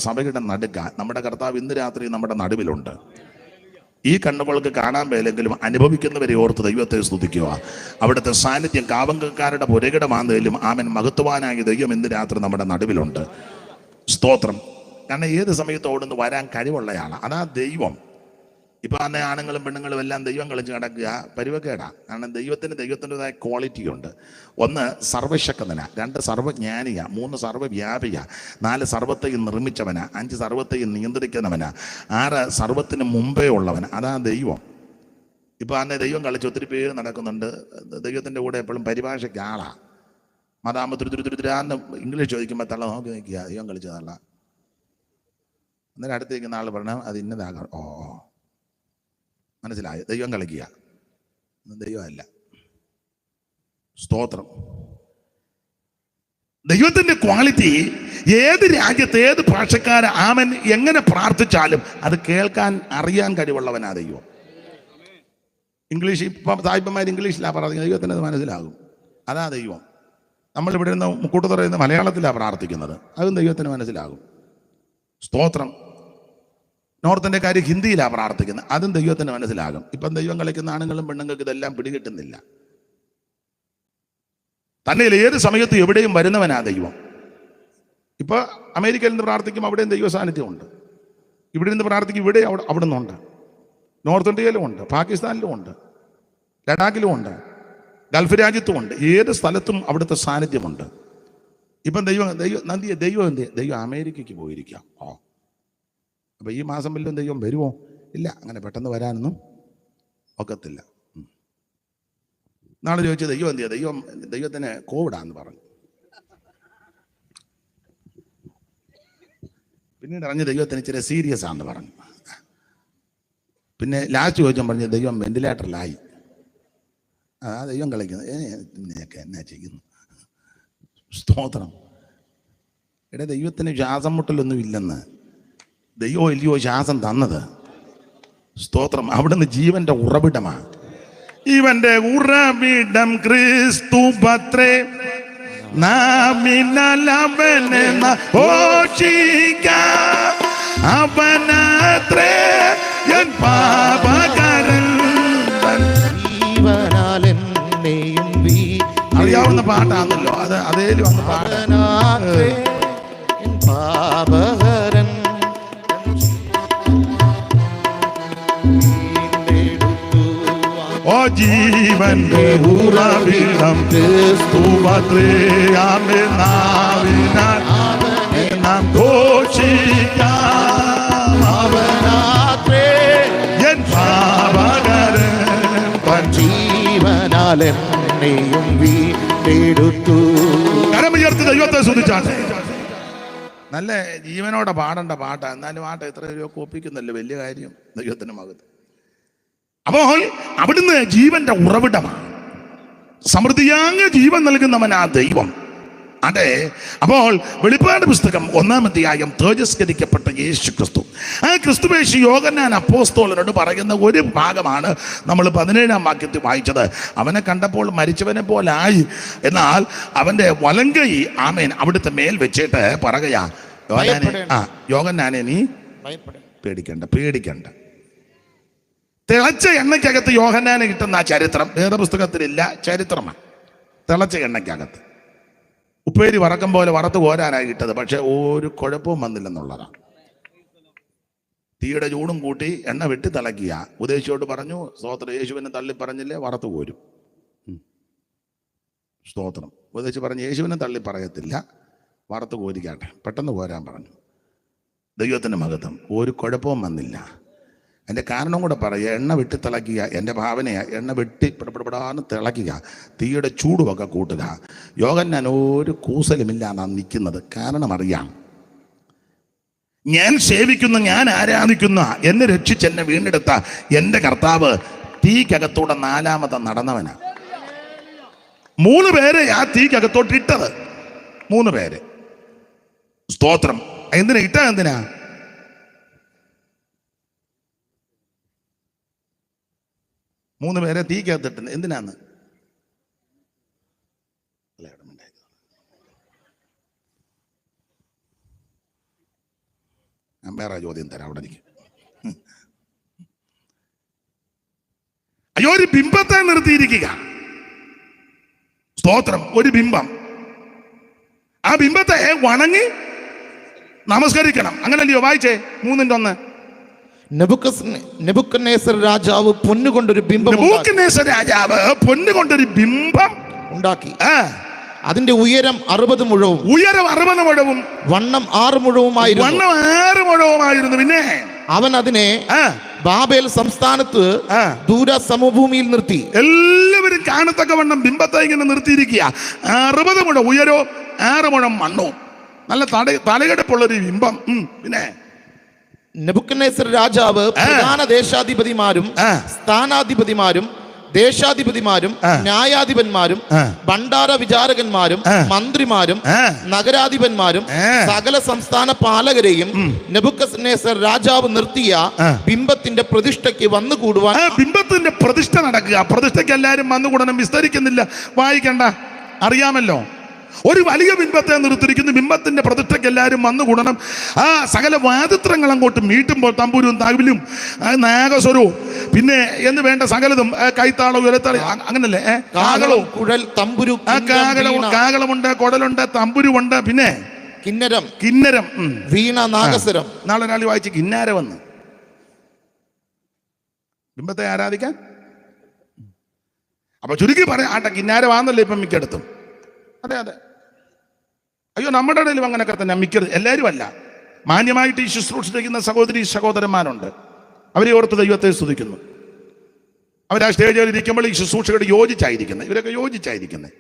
സഭയുടെ നടുക്ക നമ്മുടെ കർത്താവ് ഇന്ന് രാത്രി നമ്മുടെ നടുവിലുണ്ട്. ഈ കണ്ണുകൾക്ക് കാണാൻ മേലെങ്കിലും അനുഭവിക്കുന്നവരെ ഓർത്ത് ദൈവത്തെ സ്തുതിക്കുക. അവിടുത്തെ സാന്നിധ്യം കാവങ്കക്കാരുടെ പുരകിടമാന്തയിലും ആമൻ മഹത്വാനായ ദൈവം ഇന്ന് രാത്രി നമ്മുടെ നടുവിലുണ്ട്. സ്തോത്രം. കാരണം ഏത് സമയത്ത് ഓടുന്ന് വരാൻ കഴിവുള്ളയാളാണ്. അതാ ദൈവം. ഇപ്പൊ അന്ന് ആണുങ്ങളും പെണ്ണുങ്ങളും എല്ലാം ദൈവം കളിച്ച് കിടക്കുക പരിവക്കേടാ. കാരണം ദൈവത്തിൻ്റെതായ ക്വാളിറ്റി ഉണ്ട്. 1 സർവശക്തന, 2 സർവജ്ഞാനിക, 3 സർവവ്യാപിക, 4 സർവത്തെയും നിർമ്മിച്ചവന, 5 സർവത്തെയും നിയന്ത്രിക്കുന്നവന, 6 സർവത്തിന് മുമ്പേ ഉള്ളവൻ. അതാ ദൈവം. ഇപ്പൊ അന്ന് ദൈവം കളിച്ച് ഒത്തിരി പേര് നടക്കുന്നുണ്ട്. ദൈവത്തിന്റെ കൂടെ എപ്പോഴും പരിഭാഷയ്ക്ക് ആളാ. മതാമത്തുരാന്ന് ഇംഗ്ലീഷ് ചോദിക്കുമ്പോൾ തള്ള നോക്കി നിൽക്കുക, ദൈവം കളിച്ച തള്ള. അന്നേരം അടുത്തേക്ക് നാൾ പറഞ്ഞാൽ അത് ഇന്നതാകാം. ഓ മനസ്സിലായി, ദൈവം കളിക്കുക, ദൈവമല്ല. സ്തോത്രം. ദൈവത്തിന്റെ ക്വാളിറ്റി ഏത് രാജ്യത്ത് ഏത് ഭാഷക്കാരെ ആമൻ എങ്ങനെ പ്രാർത്ഥിച്ചാലും അത് കേൾക്കാൻ അറിയാൻ കഴിവുള്ളവനാ ദൈവം. ഇംഗ്ലീഷ് ഇപ്പം സായിപ്പന്മാർ ഇംഗ്ലീഷിലാണ് പ്രാർത്ഥിക്കുന്നത്, ദൈവത്തിന് അത് മനസ്സിലാകും. അതാ ദൈവം. നമ്മളിവിടെ നിന്ന് മുക്കൂട്ട് പറയുന്ന മലയാളത്തിലാണ് പ്രാർത്ഥിക്കുന്നത്, അതും ദൈവത്തിന് മനസ്സിലാകും. സ്തോത്രം. നോർത്ത് ഇന്ത്യക്കാർ ഹിന്ദിയിലാണ് പ്രാർത്ഥിക്കുന്നത്, അതും ദൈവത്തിന് മനസ്സിലാകും. ഇപ്പം ദൈവം കളിക്കുന്ന ആണുങ്ങളും പെണ്ണുങ്ങൾക്ക് ഇതെല്ലാം പിടികിട്ടുന്നില്ല. തന്നെ ഏത് സമയത്തും എവിടെയും വരുന്നവനാ ദൈവം. ഇപ്പൊ അമേരിക്കയിൽ നിന്ന് പ്രാർത്ഥിക്കും, അവിടെയും ദൈവ സാന്നിധ്യമുണ്ട്. ഇവിടെ നിന്ന് പ്രാർത്ഥിക്കും, ഇവിടെ അവിടെ നിന്നുണ്ട്. നോർത്ത് ഇന്ത്യയിലും ഉണ്ട്, പാകിസ്ഥാനിലും ഉണ്ട്, ലഡാക്കിലും ഉണ്ട്, ഗൾഫ് രാജ്യത്തും ഉണ്ട്. ഏത് സ്ഥലത്തും അവിടുത്തെ സാന്നിധ്യമുണ്ട്. ഇപ്പം ദൈവം അമേരിക്കയ്ക്ക് പോയിരിക്കാം. അപ്പൊ ഈ മാസം വല്ലതും ദൈവം വരുമോ? ഇല്ല, അങ്ങനെ പെട്ടെന്ന് വരാനൊന്നും ഒക്കത്തില്ല. നാളെ ചോദിച്ചു ദൈവത്തിന് കോവിഡാന്ന് പറഞ്ഞു. പിന്നീട് അറിഞ്ഞ് ദൈവത്തിന് ഇച്ചിരി സീരിയസ് ആണെന്ന് പറഞ്ഞു. പിന്നെ ലാസ്റ്റ് ചോദിച്ചാൽ പറഞ്ഞു ദൈവം വെന്റിലേറ്ററിലായി. ദൈവം കളിക്കുന്നത് എന്നാ ചെയ്യുന്നു. സ്തോത്രം. ദൈവത്തിന് ശ്വാസം മുട്ടലൊന്നും ഇല്ലെന്ന്. ദൈവം ഇല്ലയോ ശ്വാസം തന്നത്. സ്തോത്രം. അവിടുന്ന് ജീവന്റെ ഉറവിടമാണ്. ഇവന്റെ ഉറവിടം ക്രിസ്തു പത്രേ, അവനത്രേ എൻ പാപകരൻ. അറിയാവുന്ന പാട്ടാണല്ലോ അത്. അതേലും അന്ന് പാപകരൻ ഓ ജീവന്റെ ഉറവിടം ക്രിസ്തുവത്രേ, നാം ഘോഷിക്കാം അവനാത്രേ എൻ പാപകരൻ. ജീവനാലെന്നെയും വീണ്ടെടുത്തു. കരമുയർത്തി ദൈവത്തെ സ്തുതിച്ചാട്ടെ. നല്ല ജീവനോടെ പാടേണ്ട പാട്ടാ, എന്നാലും പാട്ട് എത്ര രൂപ ഒപ്പിക്കുന്നല്ലോ, വലിയ കാര്യം. ദൈവത്തിന് മകത്ത്. അപ്പോൾ അവിടുന്ന് ജീവന്റെ ഉറവിടമാണ്. സമൃദ്ധിയായ ജീവൻ നൽകുന്നവനാ ദൈവം. അതെ. അപ്പോൾ വെളിപ്പാട് പുസ്തകം 1-ാം അധ്യായം തേജസ്കരിക്കപ്പെട്ട യേശു ക്രിസ്തു, ആ ക്രിസ്തുവേശു യോഹന്നാൻ അപ്പോസ്തലനോട് പറയുന്ന ഒരു ഭാഗമാണ് നമ്മൾ 17-ാം വാക്യത്തിൽ വായിച്ചത്. അവനെ കണ്ടപ്പോൾ മരിച്ചവനെ പോലായി, എന്നാൽ അവന്റെ വലങ്കൈ ആമേൻ അവിടുത്തെ മേൽ വെച്ചിട്ട് പറയുകയാ, യോഹന്നാനെ നീ പേടിക്കണ്ട. തിളച്ച എണ്ണയ്ക്കകത്ത് യോഹന്നാനെ കിട്ടുന്ന ആ ചരിത്രം വേറെ പുസ്തകത്തിലില്ല, ചരിത്രമാണ്. തിളച്ച എണ്ണയ്ക്കകത്ത് ഉപ്പേരി വറക്കം പോലെ വറുത്ത് കോരാനായി ഇട്ടത്, പക്ഷെ ഒരു കുഴപ്പവും വന്നില്ലെന്നുള്ളതാണ്. തീയുടെ ചൂടും കൂട്ടി എണ്ണ വെട്ടി തിളക്കിയ ഉദ്ദേശിച്ചോട്ട് പറഞ്ഞു, സ്തോത്രം, യേശുവിനെ തള്ളി പറഞ്ഞില്ലേ വറുത്ത് കോരും. സ്തോത്രം. ഉദ്ദേശിച്ച് പറഞ്ഞു യേശുവിനെ തള്ളി പറയത്തില്ല, വറുത്ത് കോരിക്കാട്ടെ, പെട്ടെന്ന് കോരാൻ പറഞ്ഞു. ദൈവത്തിൻ്റെ മഹത്വം. ഒരു കുഴപ്പവും വന്നില്ല. അതിൻ്റെ കാരണം കൂടെ പറയുക, എണ്ണ വെട്ടി തിളക്കുക. എൻ്റെ ഭാവനയാണ്, എണ്ണ വെട്ടി പിടപെടാന്ന് തിളക്കുക, തീയുടെ ചൂടുമൊക്കെ കൂട്ടുക. യോഹന്നാൻ ഒരു കൂസലുമില്ലാന്നാണ് നിൽക്കുന്നത്. കാരണം അറിയാം, ഞാൻ സേവിക്കുന്ന, ഞാൻ ആരാധിക്കുന്ന, എന്നെ രക്ഷിച്ച് എന്നെ വീണ്ടെടുത്ത എൻ്റെ കർത്താവ് തീക്കകത്തൂടെ 4-മത്തെ നടന്നവനാ. 3 പേരെ ആ തീക്കകത്തോട്ട് ഇട്ടത്. 3 പേര്. സ്തോത്രം. എന്തിനാ 3 പേരെ തീക്കകത്തിട്ട് എന്തിനാന്ന്? ഞാൻ വേറെ ചോദ്യം തരാം അവിടെ എനിക്ക്. അയ്യോ, ഒരു ബിംബത്തെ നിർത്തിയിരിക്കുക. സ്തോത്രം. ഒരു ബിംബം, ആ ബിംബത്തെ വണങ്ങി നമസ്കരിക്കണം. അങ്ങനല്ലയോ? വായിച്ചേ 3:1. നെബൂഖദ്നേസർ രാജാവ് പൊന്നുകൊണ്ടൊരു ബിംബം നെബൂഖദ്നേസർ രാജാവ് പൊന്നുകൊണ്ടൊരു ബിംബം ഉണ്ടാക്കി. അതിന്റെ ഉയരം 60 മുഴവും വണ്ണം 6 മുഴവുമായിരുന്നു. പിന്നെ അവൻ അതിനെ ബാബേൽ സംസ്ഥാനത്ത് ദൂര സമഭൂമിയിൽ നിർത്തി. എല്ലാവരും കാണത്തക്കവണ്ണം ബിംബത്തെ ഇങ്ങനെ നിർത്തിയിരിക്കുക. 60 മുഴം ഉയരവും 6 മുഴം മണ്ണവും. നല്ല തലകെടുപ്പുള്ളൊരു ബിംബം. പിന്നെ നെബൂഖദ്നേസർ രാജാവ് പ്രധാന ദേശാധിപതിമാരും സ്ഥാനാധിപതിമാരും ദേശാധിപതിമാരും ന്യായാധിപന്മാരും ഭണ്ഡാര വിചാരകന്മാരും മന്ത്രിമാരും നഗരാധിപന്മാരും സകല സംസ്ഥാന പാലകരെയും നെബൂഖദ്നേസർ രാജാവ് നിർത്തിയ ബിംബത്തിന്റെ പ്രതിഷ്ഠയ്ക്ക് വന്നുകൂടുവാൻ. ബിംബത്തിന്റെ പ്രതിഷ്ഠ നടക്കുക. പ്രതിഷ്ഠയ്ക്ക് എല്ലാവരും വന്നുകൂടണം. വിസ്തരിക്കുന്നില്ല, വായിക്കണ്ട, അറിയാമല്ലോ. ഒരു വലിയ ബിംബത്തെ നിർത്തിയിരിക്കുന്നു. ബിംബത്തിന്റെ പ്രതിഷ്ഠയ്ക്ക് എല്ലാവരും വന്നുകൂടണം. ആ സകല വാദിത്രങ്ങൾ അങ്ങോട്ട് മീട്ടുമ്പോൾ തമ്പുരും തവിലും നാഗസ്വരവും പിന്നെ എന്ന് വേണ്ട സകലതും, കൈത്താളവും ഇലത്താളി, അങ്ങനല്ലേ, കാകളവും കുഴൽ തമ്പുരു കാകളമുണ്ട്, കുടലുണ്ട്, തമ്പുരുവുണ്ട്, പിന്നെ കിന്നരം വീണ നാഗസ്വരം. നാളെ ഒരാൾ വായിച്ച് കിന്നാരം വന്ന് ബിംബത്തെ ആരാധിക്കാൻ. അപ്പൊ ചുരുക്കി പറയാം, ആട്ടെ കിന്നാരമാണല്ലോ ഇപ്പം മിക്കയിടത്തും. അതെ. അയ്യോ, നമ്മുടെ ഇടയിലും അങ്ങനെയൊക്കെ തന്നെ മിക്കത്. എല്ലാവരും അല്ല, മാന്യമായിട്ട് ഈ ശുശ്രൂഷിക്കുന്ന സഹോദരി സഹോദരന്മാരുണ്ട്. അവരെ ഓർത്ത് ദൈവത്തെ സ്തുതിക്കുന്നു. അവർ ആ സ്റ്റേജിൽ ഇരിക്കുമ്പോൾ ഈ ശുശ്രൂഷയോട് യോജിച്ചായിരിക്കുന്നത്. ഇവരൊക്കെ യോജിച്ചായിരിക്കുന്നത്.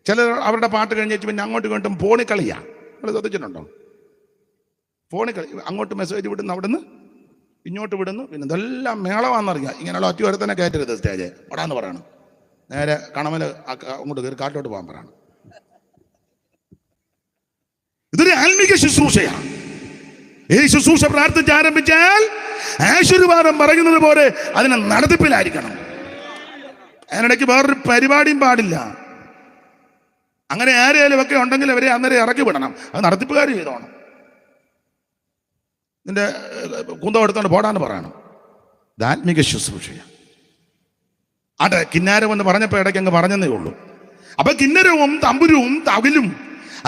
ചിലർ അവരുടെ പാട്ട് കഴിഞ്ഞേച്ച് പിന്നെ അങ്ങോട്ടും ഇങ്ങോട്ടും ഫോണിൽ കളിയാ. നിങ്ങൾ ശ്രദ്ധിച്ചിട്ടുണ്ടോ? ഫോണിൽ കളി, അങ്ങോട്ട് മെസ്സേജ് വിടുന്നു, അവിടുന്ന് ഇങ്ങോട്ട് വിടുന്നു. പിന്നെ ഇതെല്ലാം മേളമാണെന്നറിയാം. ഇങ്ങനെയുള്ള ഒറ്റ ഒരുത്തന്നെ കയറ്റരുത് സ്റ്റേജ് ഓടാന്ന് പറയണം. നേരെ കണമൽ അങ്ങോട്ട് കയറി കാട്ടോട്ട് പോകാൻ പറയണം. ഇതൊരു ആത്മീക ശുശ്രൂഷയാണ്. ഈ ശുശ്രൂഷ പ്രാർത്ഥിച്ച് ആരംഭിച്ചാൽ ആശീർവാദം പറയുന്നത് പോലെ അതിനെ നടത്തിപ്പിലായിരിക്കണം. അതിനിടയ്ക്ക് വേറൊരു പരിപാടിയും പാടില്ല. അങ്ങനെ ആരെയും ഒക്കെ ഉണ്ടെങ്കിൽ അവരെ അന്നേരം ഇറക്കി വിടണം. അത് നടത്തിപ്പുകാർ ചെയ്തോണം. നിന്റെ കുന്തം എടുത്തോണ്ട് പോടാന്ന് പറയണം. ഇത് ആത്മീക ശുശ്രൂഷയാണ്. ആട്ടെ, കിന്നാരം എന്ന് പറഞ്ഞപ്പോൾ ഇടയ്ക്ക് അങ്ങ് പറഞ്ഞതേ ഉള്ളൂ. അപ്പൊ കിന്നരവും തമ്പുരവും തവിലും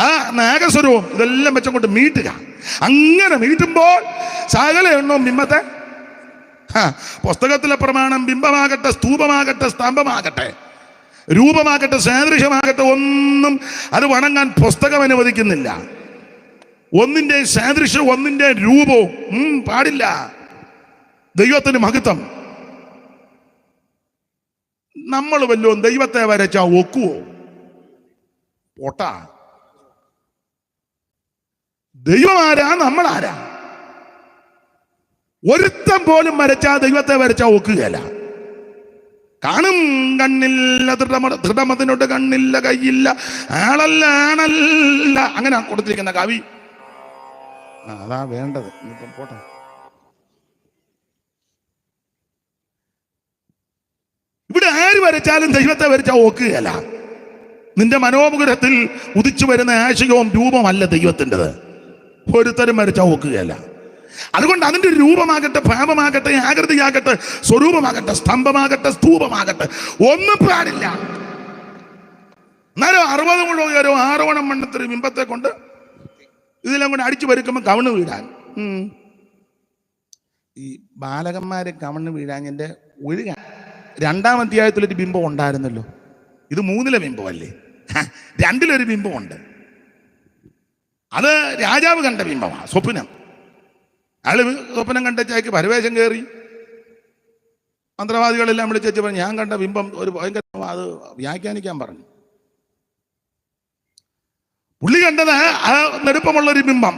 ആ നാഗസ്വരവും ഇതെല്ലാം വെച്ചങ്ങോട്ട് മീട്ടുക. അങ്ങനെ മീട്ടുമ്പോൾ സകല എണ്ണവും ബിംബത്തെ, പുസ്തകത്തിലെ പ്രമാണം ബിംബമാകട്ടെ, സ്തൂപമാകട്ടെ, സ്തംഭമാകട്ടെ, രൂപമാകട്ടെ, സാദൃശ്യമാകട്ടെ, ഒന്നും അത് വണങ്ങാൻ പുസ്തകം അനുവദിക്കുന്നില്ല. ഒന്നിന്റെ സാദൃശ്യം, ഒന്നിന്റെ രൂപവും പാടില്ല. ദൈവത്തിന് മഹത്വം. നമ്മൾ വല്ലതും ദൈവത്തെ വരച്ചാ ഒക്കുവോ? പൊട്ടാ. ദൈവം ആരാ, നമ്മൾ ആരാ? ഒരുത്തം പോലും വരച്ചാ ദൈവത്തെ വരച്ചാ ഒക്കുകയല്ല. കാണും കണ്ണില്ല, ദൃഢമതിനോട് കണ്ണില്ല, കയ്യില്ല, ആളല്ല ആണല്ല, അങ്ങനെ കൊടുത്തിരിക്കുന്ന കവി. അതാ വേണ്ടത്. പോട്ടെ. ഇവിടെ ആര് വരച്ചാലും ദൈവത്തെ വരച്ചാ ഒക്കുകയല്ല. നിന്റെ മനോമുകുരത്തിൽ ഉദിച്ചു വരുന്ന ആശയവും രൂപമല്ല ദൈവത്തിൻ്റെത്. ഒരുത്തരം വരച്ചാ ഒക്കുകയല്ല. അതുകൊണ്ട് അതിന്റെ രൂപമാകട്ടെ, ഭാവമാകട്ടെ, ആകൃതിയാകട്ടെ, സ്വരൂപമാകട്ടെ, സ്തംഭമാകട്ടെ, സ്തൂപമാകട്ടെ, ഒന്നും പാടില്ല. എന്നാലും 60 മുഴം ഉയരോ 6 മുഴം മണ്ണത്തൊരു ബിംബത്തെ കൊണ്ട് ഇതെല്ലാം കൂടെ അടിച്ചു വരുക്കുമ്പോൾ കവണ് വീഴാൻ. ഈ ബാലകന്മാരെ കവണ് വീഴാഞ്ഞിന്റെ ഒഴുകാൻ 2-ാം അധ്യായത്തിലൊരു ബിംബം ഉണ്ടായിരുന്നല്ലോ. ഇത് 3-ലെ ബിംബമല്ലേ? 2-ലൊരു ബിംബമുണ്ട്. അത് രാജാവ് കണ്ട ബിംബമാണ്. സ്വപ്നം. അയാൾ സ്വപ്നം കണ്ടേക്ക് പരവേശം കയറി മന്ത്രവാദികളെല്ലാം വിളിച്ചു പറഞ്ഞു, ഞാൻ കണ്ട ബിംബം ഒരു ഭയങ്കര, അത് വ്യാഖ്യാനിക്കാൻ പറഞ്ഞു. പുള്ളി കണ്ടത് ആ നെടുപ്പമുള്ളൊരു ബിംബം.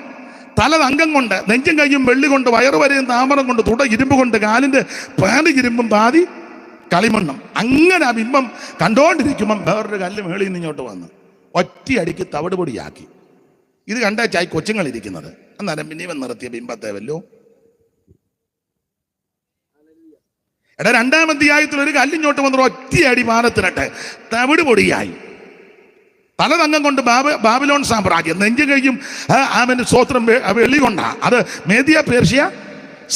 തല തങ്കം കൊണ്ട്, നെഞ്ചും കയ്യും വെള്ളി കൊണ്ട്, വയറുവരെയും താമരം കൊണ്ട്, തുട ഇരുമ്പ് കൊണ്ട്, കാലിന്റെ പാതി ഇരുമ്പും പാതി കളിമണ്ണും. അങ്ങനെ ആ ബിംബം കണ്ടോണ്ടിരിക്കുമ്പം വേറൊരു കല്ല് മേളിൽ നിന്ന് ഇങ്ങോട്ട് വന്ന് ഒറ്റയടിക്ക് തവിട് പൊടിയാക്കി. ഇത് കണ്ടാച്ചായി കൊച്ചുങ്ങൾ ഇരിക്കുന്നത്. അന്നേരം പിന്നെ നിർത്തിയ ബിംബത്തെ വല്ലോ. എടാ, 2-ാം അധ്യായത്തിൽ ഒരു കല്ലിങ്ങോട്ട് വന്ന ഒറ്റയടി മാനത്തിനട്ടെ തവിട് പൊടിയായി. തലതങ്കം കൊണ്ട് ബാബിലോൺ സാമ്രാജ്യം, നെഞ്ചു കഴിയും ആമേൻ സ്വോത്രം വെള്ളി കൊണ്ടാ, അത് മേദിയ പേർഷ്യ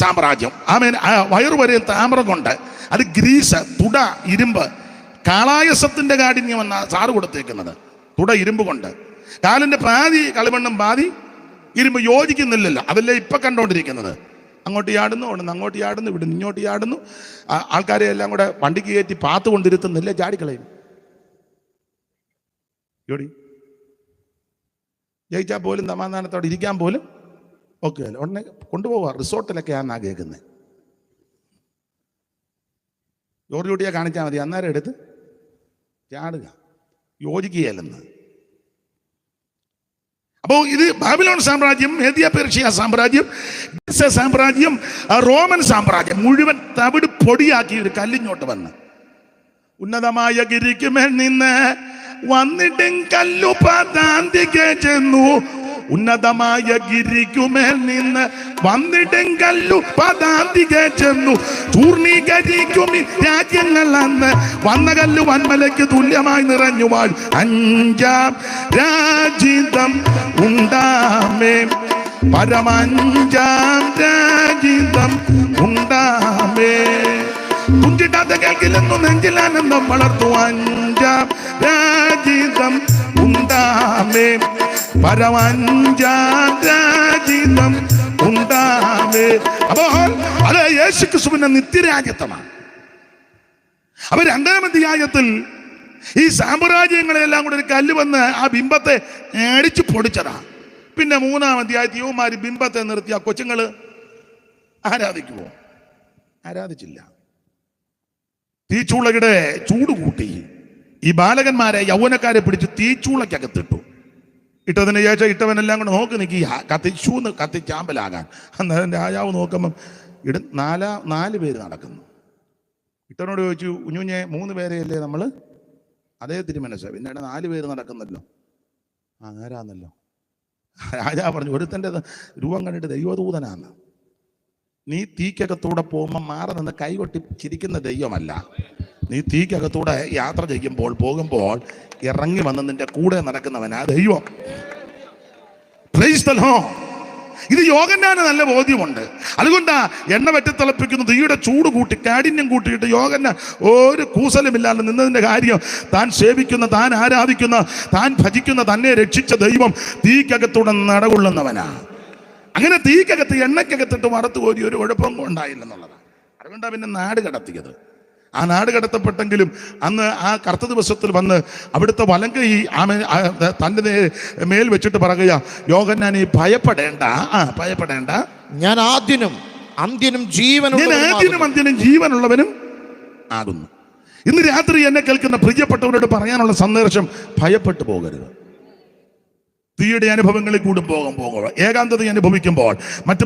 സാമ്രാജ്യം. ആമേൻ വയറുവരെ താമ്രം കൊണ്ട്, അത് ഗ്രീസ്, തുട ഇരുമ്പ്, കാളായസത്തിന്റെ കാഠിന്യം എന്നാ സാറ് കൊടുത്തേക്കുന്നത്. തുട ഇരുമ്പ് കൊണ്ട്, കാലിന്റെ പാതി കളിമണ്ണും പാതി ഇരുമ്പ്, യോജിക്കുന്നില്ലല്ലോ. അതല്ലേ ഇപ്പൊ കണ്ടോണ്ടിരിക്കുന്നത്. അങ്ങോട്ട് ചാടുന്നു, അവിടെ നിന്ന് അങ്ങോട്ട് ചാടുന്നു, ഇവിടെ ഇങ്ങോട്ട് ചാടുന്നു. ആൾക്കാരെ എല്ലാം കൂടെ വണ്ടിക്ക് കയറ്റി പാത്ത് കൊണ്ടിരുത്തുന്നില്ല, ചാടിക്കളയും. ജോഡി ജയിച്ചാൽ പോലും സമാധാനത്തോടെ ഇരിക്കാൻ പോലും ഓക്കെ അല്ല, ഉടനെ കൊണ്ടുപോവാ. റിസോർട്ടിലൊക്കെയാണെന്നാ കേൾക്കുന്നത്. ജോഡിയെ കാണിച്ചാൽ മതി, അന്നേരം എടുത്ത് ചാടുക. യോജിക്കുകയല്ലെന്ന്. അപ്പോൾ ഇത് ബാബിലോൺ സാമ്രാജ്യം, മേദിയ പേർഷ്യ സാമ്രാജ്യം, ഗ്രീസ് സാമ്രാജ്യം, റോമൻ സാമ്രാജ്യം മുഴുവൻ തവിട് പൊടിയാക്കി ഒരു കല്ലിഞ്ഞോട്ട് വന്ന് ഉന്നതമായ ഗിരിക്കുമേൽ നിന്ന് വന്നിട്ടും കല്ലു പതാന്തിക്ക് ചെന്നു. ഉന്നതമായ ഗിരിക്കുമേൽ നിന്ന് വന്നിട്ടും കല്ലു പതാന്തിക്ക് ചെന്നു. ചൂർണീകരിക്കും രാജ്യങ്ങൾ അന്ന് വന്ന കല്ലു വന്മലയ്ക്ക് തുല്യമായി നിറഞ്ഞു വാഴ്. അഞ്ചാം രാജിതം ഉണ്ടാമേ, പരമഞ്ചാം രാജിതം ഉണ്ടാമേ. കുഞ്ചിട്ടാത്ത കേൾക്കില്ലെന്നു നെഞ്ചിലാനന്ദം വളർത്തു. അഞ്ചാം രാജിതം ഉണ്ടാമേ, പരമഞ്ചാം രാജിതം ഉണ്ടാമേ. അപ്പോൾ അത് യേശുക്രിസ്തുവിന്റെ നിത്യരാജ്യത്വമാണ്. അപ്പൊ 2-ാം അധ്യായത്തിൽ ഈ സാമ്രാജ്യങ്ങളെല്ലാം കൂടെ ഒരു കല്ല് വന്ന് ആ ബിംബത്തെ അടിച്ചു പൊടിച്ചതാ. പിന്നെ 3-ാം അധ്യായത്തിൽ യുവമാര് ബിംബത്തെ നിർത്തി ആ കൊച്ചുങ്ങള് ആരാധിക്കുമോ? ആരാധിച്ചില്ല. തീച്ചൂളയുടെ ചൂട് കൂട്ടി ഈ ബാലകന്മാരെ, യൗവനക്കാരെ പിടിച്ച് തീച്ചൂളക്കകത്തിട്ടു. ഇട്ടതിന് ശേഷം ഇട്ടവനെല്ലാം കൂടെ നോക്കി നിൽക്കുക, കത്തിച്ചാമ്പലാകാൻ. അന്നേരം രാജാവ് നോക്കുമ്പം 4 പേര് നടക്കുന്നു. ഇട്ടവനോട് ചോദിച്ചു, കുഞ്ഞുഞ്ഞെ 3 പേരെയല്ലേ നമ്മൾ? അതേ തിരുമനസ്. പിന്നെ 4 പേര് നടക്കുന്നല്ലോ. ആരാന്നല്ലോ. രാജാവ് പറഞ്ഞു, ഒരുത്തൻ്റെ രൂപം കണ്ടിട്ട് ദൈവദൂതനാന്ന്. നീ തീക്കകത്തൂടെ പോകുമ്പോൾ മാറി നിന്ന് കൈകൊട്ടി ചിരിക്കുന്ന ദൈവമല്ല. നീ തീക്കകത്തൂടെ യാത്ര ചെയ്യുമ്പോൾ പോകുമ്പോൾ ഇറങ്ങി വന്ന് നിന്റെ കൂടെ നടക്കുന്നവനാ ദൈവം. Price the Lord. ഇത് യോഹന്നാന് നല്ല ബോധ്യമുണ്ട്. അതുകൊണ്ടാ എണ്ണ വെട്ടിത്തിളപ്പിക്കുന്ന തീയുടെ ചൂട് കൂട്ടി കാഠിന്യം കൂട്ടിയിട്ട് യോഹന്നാൻ ഒരു കൂസലുമില്ലാതെ നിന്നതിന്റെ കാര്യം, താൻ സേവിക്കുന്ന, താൻ ആരാധിക്കുന്ന, താൻ ഭജിക്കുന്ന, തന്നെ രക്ഷിച്ച ദൈവം തീക്കകത്തൂടെ നടകൊള്ളുന്നവനാ. അങ്ങനെ തീക്കകത്ത് എണ്ണക്കകത്തിട്ട് വറുത്ത് കോരി ഒരു കുഴപ്പം ഉണ്ടായില്ലെന്നുള്ളതാണ്. അതുകൊണ്ടാണ് പിന്നെ നാട് കടത്തിയത്. ആ നാട് കടത്തപ്പെട്ടെങ്കിലും അന്ന് ആ കറുത്ത ദിവസത്തിൽ വന്ന് അവിടുത്തെ വലങ്കൈ തൻ്റെ മേൽ വെച്ചിട്ട് പറയുക, യോഹന്നാൻ ഭയപ്പെടേണ്ട, ഭയപ്പെടേണ്ട, ഞാൻ ആദ്യനും അന്ത്യനും ജീവനുള്ളവനും ആകുന്നു. ഇന്ന് രാത്രി എന്നെ കേൾക്കുന്ന പ്രിയപ്പെട്ടവരോട് പറയാനുള്ള സന്ദേശം, ഭയപ്പെട്ടു പോകരുത്. തീയുടെ അനുഭവങ്ങളിൽ കൂടി പോകുമ്പോൾ, ഏകാന്തത അനുഭവിക്കുമ്പോൾ, മറ്റ്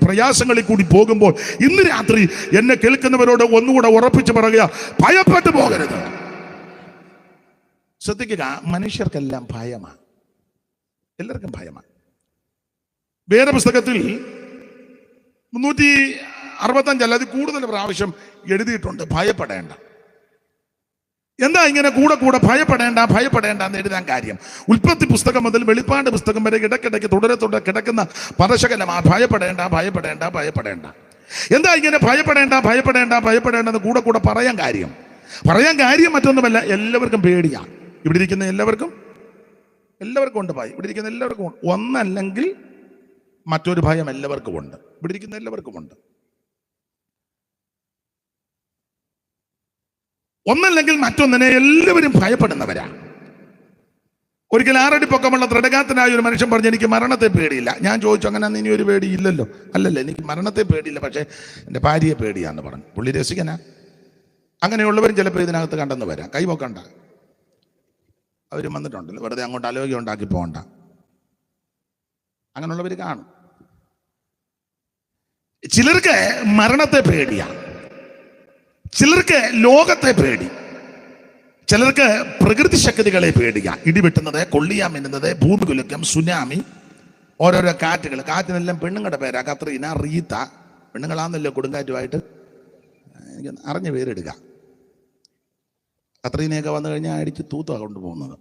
പ്രയാസങ്ങളിൽ കൂടി പോകുമ്പോൾ, ഇന്ന് രാത്രി എന്നെ കേൾക്കുന്നവരോട് ഒന്നുകൂടെ ഉറപ്പിച്ച് പറയുക, ഭയപ്പെട്ടു പോകരുത്. ശ്രദ്ധിക്കുക, മനുഷ്യർക്കെല്ലാം ഭയമാണ്, എല്ലാവർക്കും ഭയമാണ്. വേദപുസ്തകത്തിൽ 365 അല്ലാതെ കൂടുതൽ പ്രാവശ്യം എഴുതിയിട്ടുണ്ട് ഭയപ്പെടേണ്ട. എന്താ ഇങ്ങനെ കൂടെ കൂടെ ഭയപ്പെടേണ്ട ഭയപ്പെടേണ്ട എന്ന് എഴുതാൻ കാര്യം? ഉൽപ്പത്തി പുസ്തകം മുതൽ വെളിപ്പാട് പുസ്തകം വരെ ഇടയ്ക്കിടയ്ക്ക് തുടരെ കിടക്കുന്ന പദശകലമാ ഭയപ്പെടേണ്ട ഭയപ്പെടേണ്ട ഭയപ്പെടേണ്ട. എന്താ ഇങ്ങനെ ഭയപ്പെടേണ്ട ഭയപ്പെടേണ്ട ഭയപ്പെടേണ്ടെന്ന് കൂടെ കൂടെ പറയാൻ കാര്യം മറ്റൊന്നുമല്ല, എല്ലാവർക്കും പേടിയാണ്. ഇവിടെ ഇരിക്കുന്ന എല്ലാവർക്കും ഉണ്ട് ഭയം. ഇവിടെ ഇരിക്കുന്ന എല്ലാവർക്കും ഉണ്ട്. ഒന്നല്ലെങ്കിൽ മറ്റൊരു ഭയം എല്ലാവർക്കും ഉണ്ട്. ഇവിടെ ഇരിക്കുന്ന എല്ലാവർക്കും ഉണ്ട്. ഒന്നല്ലെങ്കിൽ മറ്റൊന്നിനെ എല്ലാവരും ഭയപ്പെടുന്നവരാ. ഒരിക്കൽ 6 അടി പൊക്കമുള്ള ദൃഢഗാത്രനായ ഒരു മനുഷ്യൻ പറഞ്ഞു, എനിക്ക് മരണത്തെ പേടിയില്ല. ഞാൻ ചോദിച്ചു, അങ്ങനെ ഇനി ഒരു പേടി ഇല്ലല്ലോ? അല്ലല്ലോ, എനിക്ക് മരണത്തെ പേടിയില്ല, പക്ഷേ എൻ്റെ ഭാര്യയെ പേടിയാന്ന് പറഞ്ഞു. പുള്ളി രസികനാ. അങ്ങനെയുള്ളവരും ചിലപ്പോൾ ഇതിനകത്ത് കണ്ടെന്ന് വരാം. കൈവക്കണ്ട, അവരും വന്നിട്ടുണ്ടല്ലോ. വെറുതെ അങ്ങോട്ട് ആലോചന ഉണ്ടാക്കി പോകണ്ട. അങ്ങനെയുള്ളവർ കാണും. ചിലർക്ക് മരണത്തെ പേടിയാണ്, ചിലർക്ക് ലോകത്തെ പേടി, ചിലർക്ക് പ്രകൃതി ശക്തികളെ പേടിക്കാം. ഇടിവെട്ടുന്നത്, കൊള്ളിയാൻ മിന്നുന്നത്, ഭൂമി കുലുക്കം, സുനാമി, ഓരോരോ കാറ്റുകൾ. കാറ്റിനെല്ലാം പെണ്ണുങ്ങളുടെ പേരാ. കത്രീന, റീത്ത, പെണ്ണുങ്ങളാന്നല്ലോ കൊടുങ്കാറ്റുമായിട്ട് എനിക്ക് അറിഞ്ഞ പേരെടുക്കുക. കത്രീനയൊക്കെ വന്നു കഴിഞ്ഞാൽ അടിച്ച് തൂത്താണ് കൊണ്ടുപോകുന്നത്.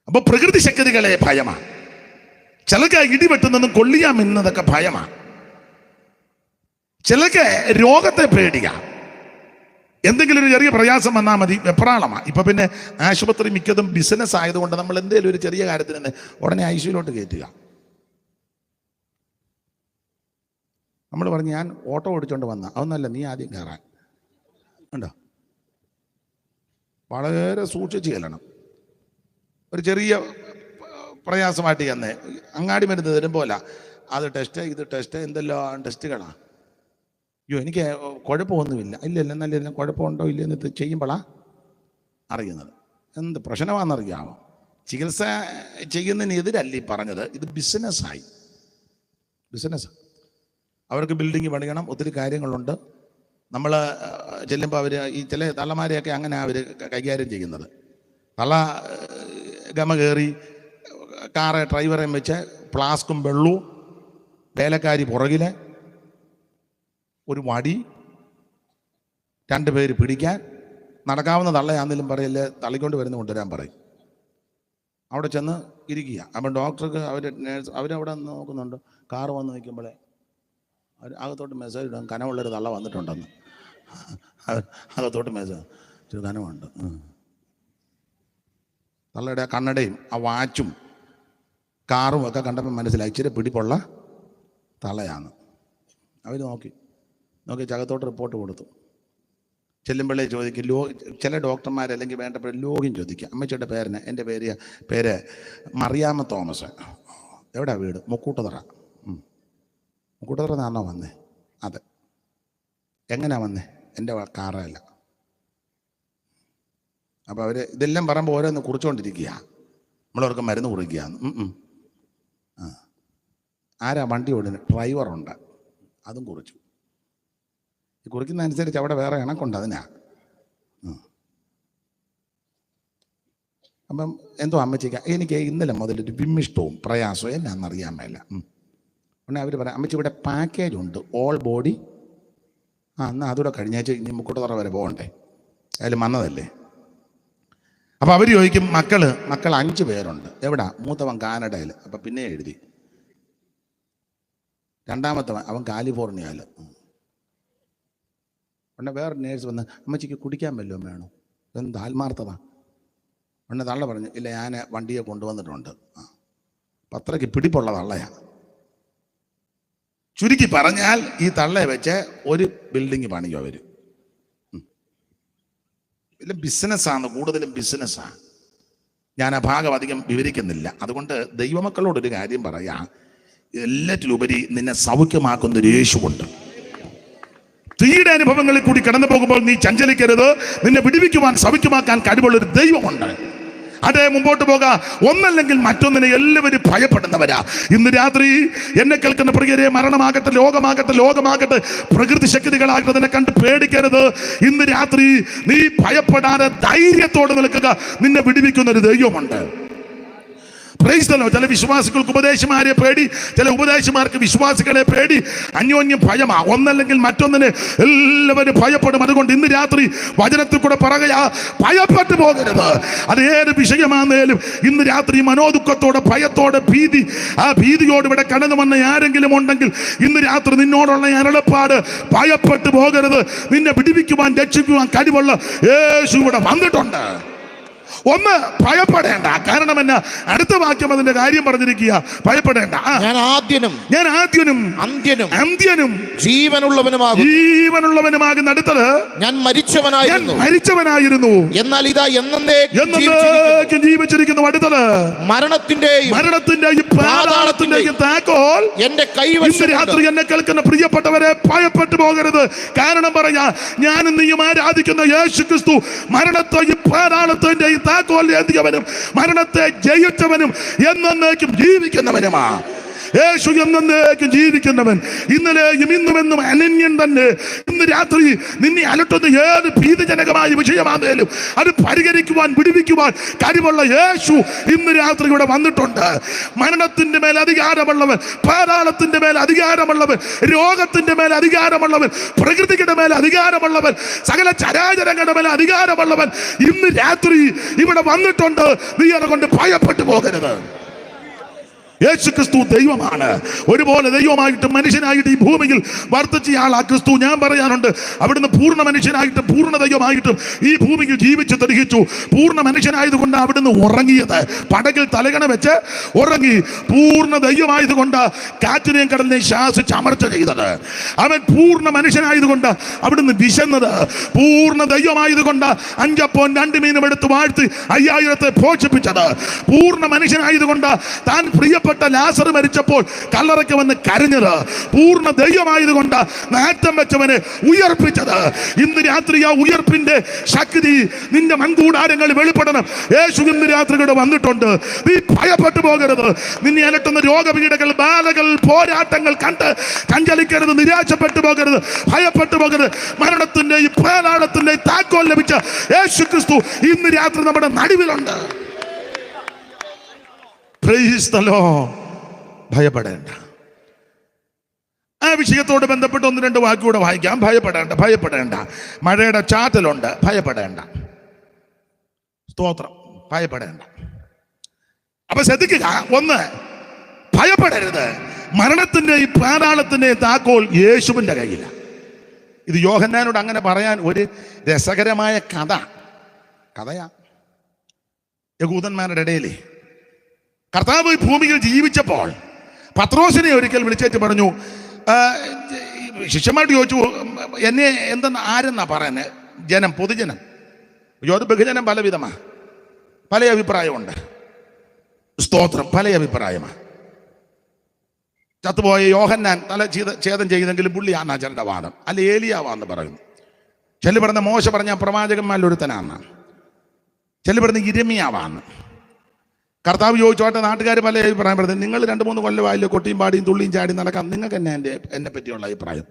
അപ്പൊ പ്രകൃതി ശക്തികളെ ഭയമാണ്. ചിലക്ക് ഇടിവെട്ടുന്നതും കൊള്ളിയാൻ മിന്നുന്നതൊക്കെ ഭയമാണ്. ചിലക്ക് രോഗത്തെ പേടിയാ. എന്തെങ്കിലും ഒരു ചെറിയ പ്രയാസം വന്നാൽ മതി, വെപ്രാളമാണ്. ഇപ്പൊ പിന്നെ ആശുപത്രി മിക്കതും ബിസിനസ് ആയതുകൊണ്ട് നമ്മൾ എന്തെങ്കിലും ഒരു ചെറിയ കാര്യത്തിന് തന്നെ ഉടനെ ഐസിയുലോട്ട് കയറ്റുക. നമ്മൾ പറഞ്ഞു ഞാൻ ഓട്ടോ ഓടിച്ചോണ്ട് വന്ന അതൊന്നല്ല, നീ ആദ്യം കയറാൻ ഉണ്ടോ. വളരെ സൂക്ഷിച്ച് ചെല്ലണം. ഒരു ചെറിയ പ്രയാസമായിട്ട് ചെന്നേ അങ്ങാടി മരുന്ന് തരുമ്പോല അത് ടെസ്റ്റ് ഇത് ടെസ്റ്റ് എന്തെല്ലാം ടെസ്റ്റുകളാണ്. അയ്യോ എനിക്ക് കുഴപ്പമൊന്നുമില്ല, ഇല്ല നല്ല കുഴപ്പമുണ്ടോ ഇല്ലെന്ന് ചെയ്യുമ്പോഴാണ് അറിയുന്നത് എന്ത് പ്രശ്നമാണെന്നറിയാമോ. ചികിത്സ ചെയ്യുന്നതിനെതിരല്ല ഈ പറഞ്ഞത്, ഇത് ബിസിനസ്സായി. ബിസിനസ് അവർക്ക് ബിൽഡിങ് പണിയണം, ഒത്തിരി കാര്യങ്ങളുണ്ട്. നമ്മൾ ചെല്ലുമ്പോൾ അവർ ഈ ചില തള്ളമാരെയൊക്കെ അങ്ങനെ അവർ കൈകാര്യം ചെയ്യുന്നത്. തള്ള ഗമ കയറി കാറ് ഡ്രൈവറേയും വെച്ച് ഫ്ലാസ്കും വെള്ളവും, വേലക്കാരി പുറകിലെ ഒരു വടി, 2 പേര് പിടിക്കാൻ, നടക്കാവുന്ന തള്ളയാണെങ്കിലും പറയല്ലേ തള്ളിക്കൊണ്ട് വരുന്ന കൊണ്ടുവരാൻ പറയും. അവിടെ ചെന്ന് ഇരിക്കുക. അപ്പം ഡോക്ടർക്ക് അവരവിടെ നോക്കുന്നുണ്ട്. കാറ് വന്ന് നിൽക്കുമ്പോഴേ അവർ അകത്തോട്ട് മെസ്സേജ് ഇടും, കനമുള്ളൊരു തള്ള വന്നിട്ടുണ്ടെന്ന്. അകത്തോട്ട് മെസ്സേജ്, ഇച്ചിരി കനമുണ്ട്. തള്ളയുടെ കണ്ണടയും ആ വാച്ചും കാറും ഒക്കെ കണ്ടപ്പോൾ മനസ്സിലായി ഇച്ചിരി പിടിപ്പുള്ള തള്ളയാണ്. അവർ നോക്കി അകത്തോട്ട് റിപ്പോർട്ട് കൊടുത്തു. ചെല്ലുമ്പോഴേ ചോദിക്കും ചില ഡോക്ടർമാരല്ലെങ്കിൽ വേണ്ടപ്പോൾ ലോഗിൻ ചോദിക്കുക. അമ്മച്ചിയുടെ പേരിന് എൻ്റെ പേര് മറിയാമ്മ തോമസ്, എവിടെയാ വീട്? മുക്കൂട്ടുതറ. മുക്കൂട്ടുതറ എന്നാണോ വന്നേ? അതെ. എങ്ങനെയാ വന്നേ? എൻ്റെ കാറല്ല. അപ്പോൾ അവർ ഇതെല്ലാം പറയുമ്പോൾ ഓരോന്ന് കുറിച്ചുകൊണ്ടിരിക്കുക. നമ്മളവർക്ക് മരുന്ന് കുറിക്കുക. ആരാ വണ്ടി ഓടുന്നത്? ഡ്രൈവറുണ്ട്, അതും കുറിച്ചു. കുറിക്കുന്ന അനുസരിച്ച് അവിടെ വേറെ കണക്കുണ്ട് അതിനാ. അപ്പം എന്തോ അമ്മച്ചിക്ക് എനിക്ക് ഇന്നലെ മുതലൊരു വിമ്മിഷ്ടവും പ്രയാസവും എന്നാന്നറിയാൻ മേല. ഉടനെ അവർ പറയാം അമ്മച്ചി ഇവിടെ പാക്കേജ് ഉണ്ട്, ഓൾ ബോഡി. എന്നാൽ അതുകൂടെ കഴിഞ്ഞാഴ്ച ഇനി മുക്കൂട്ടുതറ വരെ പോകണ്ടേ, അതിൽ വന്നതല്ലേ. അപ്പം അവർ ചോദിക്കും മക്കൾ 5 പേരുണ്ട്. എവിടാ? മൂത്തവൻ കാനഡയിൽ. അപ്പം പിന്നെ എഴുതി. രണ്ടാമത്തവൻ അവൻ കാലിഫോർണിയയിൽ. ഉടനെ വേറെ നേഴ്സ് വന്ന് അമ്മച്ചിക്ക് കുടിക്കാൻ വല്ലതും വേണോ? എന്ത് ആത്മാർത്ഥത. ഉടനെ തള്ള പറഞ്ഞു ഇല്ല ഞാൻ വണ്ടിയെ കൊണ്ടുവന്നിട്ടുണ്ട്. അത്രയ്ക്ക് പിടിപ്പുള്ള തള്ളയാണ്. ചുരുക്കി പറഞ്ഞാൽ ഈ തള്ളയെ വെച്ച് ഒരു ബിൽഡിങ് പണിയോ അവർ. ഇല്ല ബിസിനസ്സാണ്, കൂടുതലും ബിസിനസ്സാണ്. ഞാൻ ആ ഭാഗം അധികം വിവരിക്കുന്നില്ല. അതുകൊണ്ട് ദൈവമക്കളോടൊരു കാര്യം പറയാം, എല്ലാറ്റിലുപരി നിന്നെ സൗഖ്യമാക്കുന്നൊരു യേശുവുണ്ട്. തീയുടെ അനുഭവങ്ങളിൽ കൂടി കടന്നു പോകുമ്പോൾ നീ ചഞ്ചലിക്കരുത്. നിന്നെ വിടുവിക്കുവാൻ സൗഖ്യമാക്കാൻ കഴിവുള്ളൊരു ദൈവമുണ്ട്. അതേ മുമ്പോട്ട് പോകാം. ഒന്നല്ലെങ്കിൽ മറ്റൊന്നിനെ എല്ലാവരും ഭയപ്പെടുന്നവരാ. ഇന്ന് രാത്രി എന്നെ കേൾക്കുന്ന പ്രിയരെ, മരണമാകട്ടെ ലോകമാകട്ടെ പ്രകൃതി ശക്തികളാകട്ടെ, നിന്നെ കണ്ട് പേടിക്കരുത്. ഇന്ന് രാത്രി നീ ഭയപ്പെടാതെ ധൈര്യത്തോടെ നിൽക്കുക. നിന്നെ വിടുവിക്കുന്ന ഒരു ദൈവമുണ്ട്. ചില വിശ്വാസികൾക്ക് ഉപദേശിമാരെ പേടി, ചില ഉപദേശിമാർക്ക് വിശ്വാസികളെ പേടി. അന്യോന്യം ഭയമാ. ഒന്നല്ലെങ്കിൽ മറ്റൊന്നിനെ എല്ലാവരും ഭയപ്പെടും. അതുകൊണ്ട് ഇന്ന് രാത്രി വചനത്തിൽ കൂടെ പറയുക, ഭയപ്പെട്ടു പോകരുത്. അത് ഏത് വിഷയമാണെങ്കിലും ഇന്ന് രാത്രി മനോദുഃഖത്തോടെ, ഭയത്തോടെ, ഭീതിയോട് ഇവിടെ കടന്നു വന്ന ആരെങ്കിലും ഉണ്ടെങ്കിൽ ഇന്ന് രാത്രി നിന്നോടുള്ള അരുളപ്പാട്, ഭയപ്പെട്ടു പോകരുത്. നിന്നെ വിടുവിക്കുവാൻ രക്ഷിക്കുവാൻ കഴിവുള്ള യേശു ഇവിടെ വന്നിട്ടുണ്ട്. ഒന്ന് ഭയപ്പെടേണ്ട. കാരണം എന്നാ? അടുത്ത വാക്യം അതിന്റെ കാര്യം പറഞ്ഞിരിക്കുക. ഭയപ്പെടേണ്ട. ഞാൻ ആദ്യനും അന്ത്യനും ജീവനുള്ളവനുമാകുന്ന അടുത്തത് ഞാൻ മരിച്ചവനായിരുന്നു, എന്നാൽ ഇതാ എന്നേക്കും ജീവിച്ചിരിക്കുന്നു. അടുത്തത് മരണത്തിന്റെയും പാതാളത്തിന്റെയും താക്കോൽ എന്റെ കൈവശം. രാത്രി എന്നെ കേൾക്കുന്ന പ്രിയപ്പെട്ടവരെ, ഭയപ്പെട്ടു പോകരുത്. കാരണം പറയാ, ഞാനും നീയും ആരാധിക്കുന്ന യേശു ക്രിസ്തു മരണത്തെയും പാതാളത്തിന്റെയും താക്കോൽ ഏന്തിയവനും മരണത്തെ ജയിച്ചവനും എന്നേക്കും ജീവിക്കുന്നവനുമാ. യേശു എന്നേക്കും ജീവിക്കുന്നവൻ, ഇന്നലെയും ഇന്നുമെന്നും അനന്യൻ തന്നെ. ഇന്ന് രാത്രി നിന്നെ അലട്ടുന്ന ഏത് ഭീതിജനകമായ വിഷയമാണേലും അത് പരിഹരിക്കുവാൻ, വിടുവിക്കുവാൻ കഴിവുള്ള യേശു ഇന്ന് രാത്രി ഇവിടെ വന്നിട്ടുണ്ട്. മരണത്തിന്റെ മേൽ അധികാരമുള്ളവൻ, പാതാളത്തിന്റെ മേൽ അധികാരമുള്ളവൻ, രോഗത്തിന്റെ മേൽ അധികാരമുള്ളവൻ, പ്രകൃതിയുടെ മേൽ അധികാരമുള്ളവൻ, സകല ചരാചരങ്ങളുടെ മേൽ അധികാരമുള്ളവൻ ഇന്ന് രാത്രി ഇവിടെ വന്നിട്ടുണ്ട്. നീ അതുകൊണ്ട് ഭയപ്പെട്ടു പോകരുത്. യേശു ക്രിസ്തു ദൈവമാണ്. ഒരുപോലെ ദൈവമായിട്ടും മനുഷ്യനായിട്ട് ഈ ഭൂമിയിൽ വർദ്ധിച്ച ആളാ ക്രിസ്തു. ഞാൻ പറയാനുണ്ട്, അവിടുന്ന് പൂർണ്ണ മനുഷ്യനായിട്ടും പൂർണ്ണ ദൈവമായിട്ടും ഈ ഭൂമിയിൽ ജീവിച്ചു തെളിയിച്ചു. പൂർണ്ണ മനുഷ്യനായതുകൊണ്ട് അവിടുന്ന് ഉറങ്ങിയത്, പടകിൽ തലകണ വെച്ച് ഉറങ്ങി. പൂർണ്ണ ദൈവമായതുകൊണ്ട് കാറ്റിനെയും കടലിനെയും ശാസിച്ച് അമർച്ച ചെയ്തത്. അവൻ പൂർണ്ണ മനുഷ്യനായതുകൊണ്ട് അവിടുന്ന് വിശന്നത്. പൂർണ്ണ ദൈവമായതുകൊണ്ട് 5 അപ്പവും 2 മീനും എടുത്ത് വാഴ്ത്തി 5000 പോഷിപ്പിച്ചത്. പൂർണ്ണ മനുഷ്യനായതുകൊണ്ട് താൻ പ്രിയപ്പെട്ട ലാസർ മരിച്ചപ്പോൾ കല്ലറയ്ക്ക് വന്ന് കരഞ്ഞത്. പൂർണ്ണ ദൈവമായതുകൊണ്ട് നാറ്റം വെച്ചവനെ ഉയർപ്പിച്ചത്. ഇന്ന് രാത്രി ആ ഉയർപ്പിന്റെ ശക്തി നിന്റെ മൺകൂടാരങ്ങളിൽ വെളിപ്പെടണം. യേശു ഇന്ന് രാത്രി കൂടെ വന്നിട്ടുണ്ട്. നീ ഭയപ്പെട്ടു പോകരുത്. നിന്നെ അലട്ടുന്ന രോഗപീഠകൾ, ബാധകൾ, പോരാട്ടങ്ങൾ കണ്ട് കഞ്ചലിക്കരുത്. നിരാശപ്പെട്ടു പോകരുത്, ഭയപ്പെട്ടു പോകരുത്. മരണത്തിന്റെയും പാതാളത്തിന്റെയും താക്കോൽ ലഭിച്ച യേശു ക്രിസ്തു ഇന്ന് രാത്രി നമ്മുടെ നടുവിലുണ്ട്. ഭയപ്പെടേണ്ട. ആ വിഷയത്തോട് ബന്ധപ്പെട്ട് 1-2 വാക്കുകൂടെ വായിക്കാം. ഭയപ്പെടേണ്ട. മഴയുടെ ചാറ്റലുണ്ട്, ഭയപ്പെടേണ്ട. സ്തോത്രം, ഭയപ്പെടേണ്ട. അപ്പൊ ശ്രദ്ധിക്കുക, 1, ഭയപ്പെടരുത്. മരണത്തിന്റെയും പാതാളത്തിന്റെയും താക്കോൽ യേശുവിന്റെ കയ്യിലാണ്. ഇത് യോഹന്നാനോട് അങ്ങനെ പറയാൻ ഒരു രസകരമായ കഥയാ. യഹൂദന്മാരുടെ ഇടയിലെ കർത്താവ് ഭൂമിയിൽ ജീവിച്ചപ്പോൾ പത്രോസിനെ ഒരിക്കൽ വിളിച്ചേച്ച് പറഞ്ഞു, ശിഷ്യന്മാരോട് ചോദിച്ചു, എന്നെ എന്തെന്ന് ആരെന്നാ പറയുന്നത്? ജനം, പൊതുജനം. അത് ബഹുജനം പല വിധമാ, പല അഭിപ്രായമുണ്ട്. സ്തോത്രം, പല അഭിപ്രായമാണ്. ചത്തുപോയ യോഹന്നാൻ തല ഛേദം ചെയ്തെങ്കിലും പുള്ളിയാന്നാ ചിലരുടെ വാദം. അല്ല, ഏലിയാവാന്ന് പറയുന്നു. ചില പറഞ്ഞ മോശ പറഞ്ഞ പ്രവാചകന്മാരിലൊരുത്തനാന്ന്, ചില പറഞ്ഞ ഇരമിയാവാന്ന്. കർത്താവ് ചോദിച്ചോട്ടെ, നാട്ടുകാർ പല അഭിപ്രായം പറഞ്ഞു. നിങ്ങൾ 2-3 കൊല്ലമായില്ലോ കൊട്ടിയും പാടിയും തുള്ളിയും ചാടി നടക്കാം, നിങ്ങൾക്ക് തന്നെ എന്നെ പറ്റിയുള്ള അഭിപ്രായം.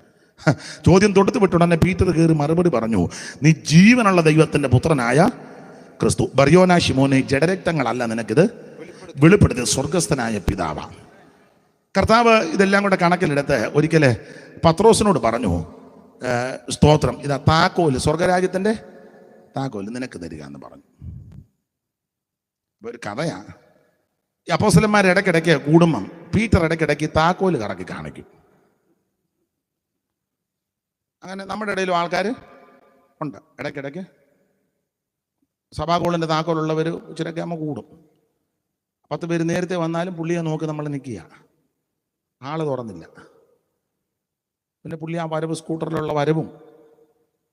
ചോദ്യം തൊടുത്ത് വിട്ടുടനെ പീറ്റർ കയറി മറുപടി പറഞ്ഞു, നീ ജീവനുള്ള ദൈവത്തിന്റെ പുത്രനായ ക്രിസ്തു. ബർയോന ശിമോനെ, ജഡരക്തങ്ങളല്ല നിനക്കിത് വെളിപ്പെടുത്തിയത്, സ്വർഗസ്ഥനായ പിതാവാ. കർത്താവ് ഇതെല്ലാം കൂടെ കണക്കിലെടുത്ത് ഒരിക്കല് പത്രോസിനോട് പറഞ്ഞു, സ്തോത്രം, ഇതാ താക്കോല്, സ്വർഗരാജ്യത്തിന്റെ താക്കോല് നിനക്ക് തരിക എന്ന് പറഞ്ഞു. ഒരു കഥയാ. ഈ അപ്പോസ്തലന്മാർ ഇടയ്ക്കിടയ്ക്ക് കൂടുമ്പം പീറ്റർ ഇടയ്ക്കിടയ്ക്ക് താക്കോല് കറക്കി കാണിക്കും. അങ്ങനെ നമ്മുടെ ഇടയിലും ആൾക്കാർ ഉണ്ട്. ഇടയ്ക്കിടയ്ക്ക് സഭാകോളിൻ്റെ താക്കോലുള്ളവർ ഇച്ചിരൊക്കെ നമ്മൾ കൂടും. 10 പേര് നേരത്തെ വന്നാലും പുള്ളിയെ നോക്കി നമ്മൾ നിൽക്കുക. ആള് തുറന്നില്ല. പിന്നെ പുള്ളി ആ വരവ്, സ്കൂട്ടറിലുള്ള വരവും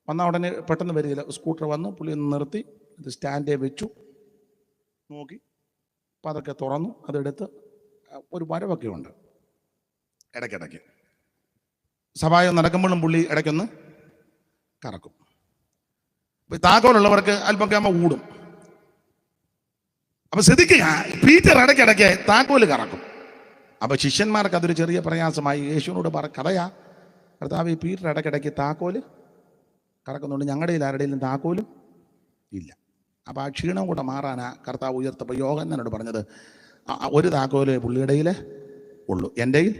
വന്നാൽ ഉടനെ പെട്ടെന്ന് വരികയില്ല. സ്കൂട്ടർ വന്നു, പുള്ളി ഒന്ന് നിർത്തി, ഇത് സ്റ്റാൻഡേ വെച്ചു, നോക്കി, അപ്പം അതൊക്കെ തുറന്നു, അതെടുത്ത് ഒരു വരവൊക്കെ ഉണ്ട്. ഇടയ്ക്കിടയ്ക്ക് സഭായം നടക്കുമ്പോഴും പുള്ളി ഇടയ്ക്കൊന്ന് കറക്കും. അപ്പം താക്കോലുള്ളവർക്ക് അല്പമൊക്കെ ആകുമ്പോൾ കൂടും. അപ്പം ശ്രദ്ധിക്കുക, പീറ്റർ ഇടയ്ക്കിടയ്ക്ക് താക്കോല് കറക്കും. അപ്പം ശിഷ്യന്മാർക്ക് അതൊരു ചെറിയ പ്രയാസമായി. യേശുവിനോട് കഥയാ, കർത്താവ് ഈ പീറ്റർ ഇടയ്ക്കിടയ്ക്ക് താക്കോല് കറക്കുന്നുണ്ട്, ഞങ്ങളുടെ ആരുടെയും താക്കോലും ഇല്ല. അപ്പം ആ ക്ഷീണം കൂടെ മാറാനാ കർത്താവ് ഉയർത്തപ്പോൾ യോഹന്നാനോട് പറഞ്ഞത്, ഒരു താക്കോല് പുള്ളിയുടെയിൽ ഉള്ളൂ, എൻ്റെയിൽ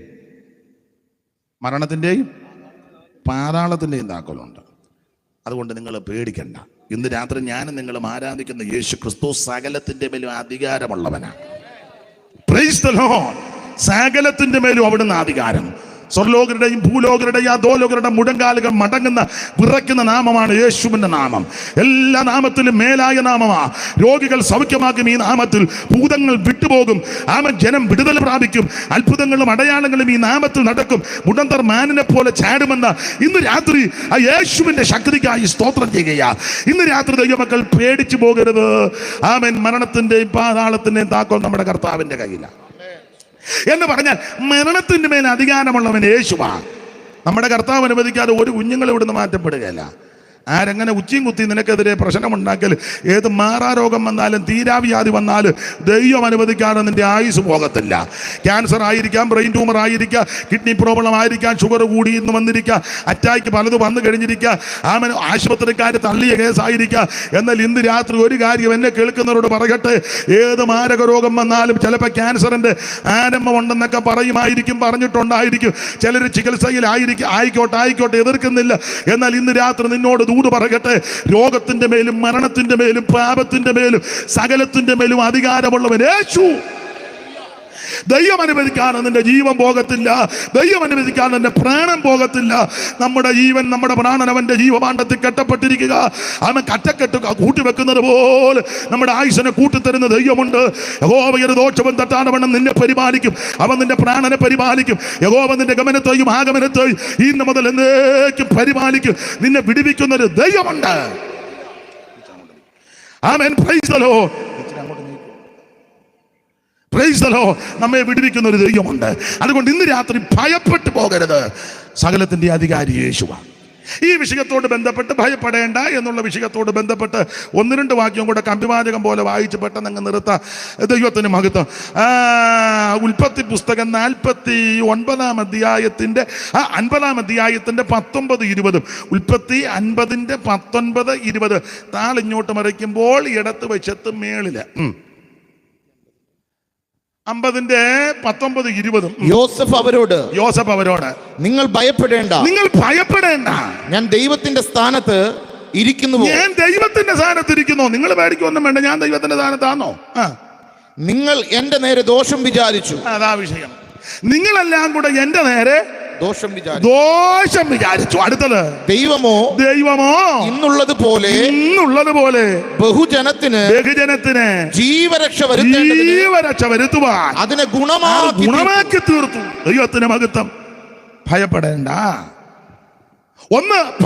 മരണത്തിൻ്റെയും പാതാളത്തിൻ്റെയും താക്കോലുണ്ട്. അതുകൊണ്ട് നിങ്ങൾ പേടിക്കണ്ട. ഇന്ന് രാത്രി ഞാനും നിങ്ങളും ആരാധിക്കുന്ന യേശു ക്രിസ്തു സകലത്തിൻ്റെ മേലും അധികാരമുള്ളവനാണ്. Praise the Lord. സകലത്തിൻ്റെ മേലും അവിടുന്ന് അധികാരം. സ്വർലോകരുടെയും ഭൂലോകരുടെയും അധോലോകരുടെ മുഴങ്കാലുകൾ മടങ്ങുന്ന വിറയ്ക്കുന്ന നാമമാണ് യേശുവിൻ്റെ നാമം. എല്ലാ നാമത്തിലും മേലായ നാമമാ. രോഗികൾ സൗഖ്യമാക്കും ഈ നാമത്തിൽ, ഭൂതങ്ങൾ വിട്ടുപോകും. ജനം വിടുതൽ പ്രാപിക്കും. അത്ഭുതങ്ങളും അടയാളങ്ങളും ഈ നാമത്തിൽ നടക്കും. മുടന്തർ മാനിനെ പോലെ ചാടുമെന്ന ഇന്ന് രാത്രി ആ യേശുവിൻ്റെ ശക്തിക്കായി സ്തോത്രം ചെയ്യുക. ഇന്ന് രാത്രി ദൈവമക്കൾ പേടിച്ചു പോകരുത്. ആമേൻ. മരണത്തിൻ്റെയും പാതാളത്തിൻ്റെയും താക്കോൽ നമ്മുടെ കർത്താവിൻ്റെ കയ്യിലാണ് എന്ന് പറഞ്ഞാൽ മരണത്തിൻ്റെ മേൽ അധികാരമുള്ളവൻ യേശുവാ. നമ്മുടെ കർത്താവ് അനുവദിക്കാതെ ഒരു കുഞ്ഞുങ്ങൾ ഇവിടുന്ന് മാറ്റപ്പെടുകയല്ല. ആരെങ്ങനെ ഉച്ചയും കുത്തി നിനക്കെതിരെ പ്രശ്നമുണ്ടാക്കൽ, ഏത് മാറാരോഗം വന്നാലും തീരാവ്യാധി വന്നാലും ദൈവം അനുവദിക്കാതെ നിന്റെ ആയുസ് പോകത്തില്ല. ക്യാൻസർ ആയിരിക്കാം, ബ്രെയിൻ ട്യൂമർ ആയിരിക്കാം, കിഡ്നി പ്രോബ്ലം ആയിരിക്കാം, ഷുഗർ കൂടി ഇന്ന് വന്നിരിക്കുക, അറ്റാക്ക് പലത് വന്നു കഴിഞ്ഞിരിക്കുക, ആശുപത്രിക്കാർ തള്ളിയ കേസായിരിക്കാം. എന്നാൽ ഇന്ന് രാത്രി ഒരു കാര്യം എന്നെ കേൾക്കുന്നവരോട് പറയട്ടെ, ഏത് മാരക രോഗം വന്നാലും, ചിലപ്പോൾ ക്യാൻസറിന്റെ ആരംഭമുണ്ടെന്നൊക്കെ പറഞ്ഞിട്ടുണ്ടായിരിക്കും, ചിലർ ചികിത്സയിലായിരിക്കും, ആയിക്കോട്ടെ എതിർക്കുന്നില്ല. എന്നാൽ ഇന്ന് രാത്രി നിന്നോട് ദൂത് പറയട്ടെ, രോഗത്തിന്റെ മേലും മരണത്തിന്റെ മേലും പാപത്തിന്റെ മേലും സകലത്തിന്റെ മേലും അധികാരമുള്ളവൻ യേശു. ദൈവം അനുവദിക്കാതെ നിന്റെ ജീവൻ പോകത്തില്ല, ദൈവം അനുവദിക്കാതെ നിന്റെ പ്രാണൻ പോകത്തില്ല. നമ്മുടെ ജീവൻ, നമ്മുടെ പ്രാണൻ അവന്റെ ജീവഭാണ്ഡത്തിൽ കെട്ടപ്പെട്ടിരിക്കുക. അവൻ കറ്റക്കെട്ട് കൂട്ടിവെക്കുന്നത് പോലെ നമ്മുടെ ആയുസ്സിനെ കൂട്ടിത്തരുന്ന ദൈവമുണ്ട്. യഹോവയുടെ ദോഷവും തട്ടാനവണ്ണം നിന്നെ പരിപാലിക്കും, അവൻ നിന്റെ പ്രാണനെ പരിപാലിക്കും. യഹോവ നിന്റെ ഗമനത്തെയും ആഗമനത്തെയും ഇന്ന് മുതൽ എന്നേക്കും പരിപാലിക്കും. നിന്നെ വിടുവിക്കുന്ന ഒരു ദൈവമുണ്ട്. ആമേൻ, praise the Lord. Praise the Lord. നമ്മെ വിടുവിക്കുന്ന ഒരു ദൈവമുണ്ട്. അതുകൊണ്ട് ഇന്ന് രാത്രി ഭയപ്പെട്ടു പോകരുത്. സകലത്തിന്റെ അധികാരി യേശുവാണ്. ഈ വിഷയത്തോട് ബന്ധപ്പെട്ട് ഭയപ്പെടേണ്ട എന്നുള്ള വിഷയത്തോട് ബന്ധപ്പെട്ട് 1-2 വാക്യം കൂടെ കമ്പിവാചകം പോലെ വായിച്ച് പെട്ടെന്ന് അങ്ങ് നിർത്താം. ദൈവത്തിന് മഹത്വം. ഉൽപ്പത്തി പുസ്തകം 49-ാം അധ്യായത്തിന്റെ 50-ാം അധ്യായത്തിന്റെ 19-20. ഉൽപ്പത്തി 50-ന്റെ 19-20. താളിങ്ങോട്ട് മറിക്കുമ്പോൾ ഇടത്ത് വശത്ത് മേളില് 50-ന്റെ 19-20. യോസഫ് അവരോട് നിങ്ങൾ ഭയപ്പെടേണ്ട, ഞാൻ ദൈവത്തിന്റെ സ്ഥാനത്ത് ഇരിക്കുന്നു. നിങ്ങൾ പേടിക്കൊന്നും വേണ്ട, ഞാൻ ദൈവത്തിന്റെ സ്ഥാനത്താണോ? നിങ്ങൾ എന്റെ നേരെ ദോഷം വിചാരിച്ചു. അതാ വിഷയം. നിങ്ങളെല്ലാം കൂടെ എന്റെ നേരെ ദോഷം വിചാരിച്ചു. അടുത്തത് ദൈവമോ ഇന്നുള്ളത് പോലെ ബഹുജനത്തിന് ജീവരക്ഷ വരുത്തുവാൻ അതിനെ ഗുണമാക്കി തീർത്തു. ദൈവത്തിന് മഹത്വം. ഭയപ്പെടേണ്ട.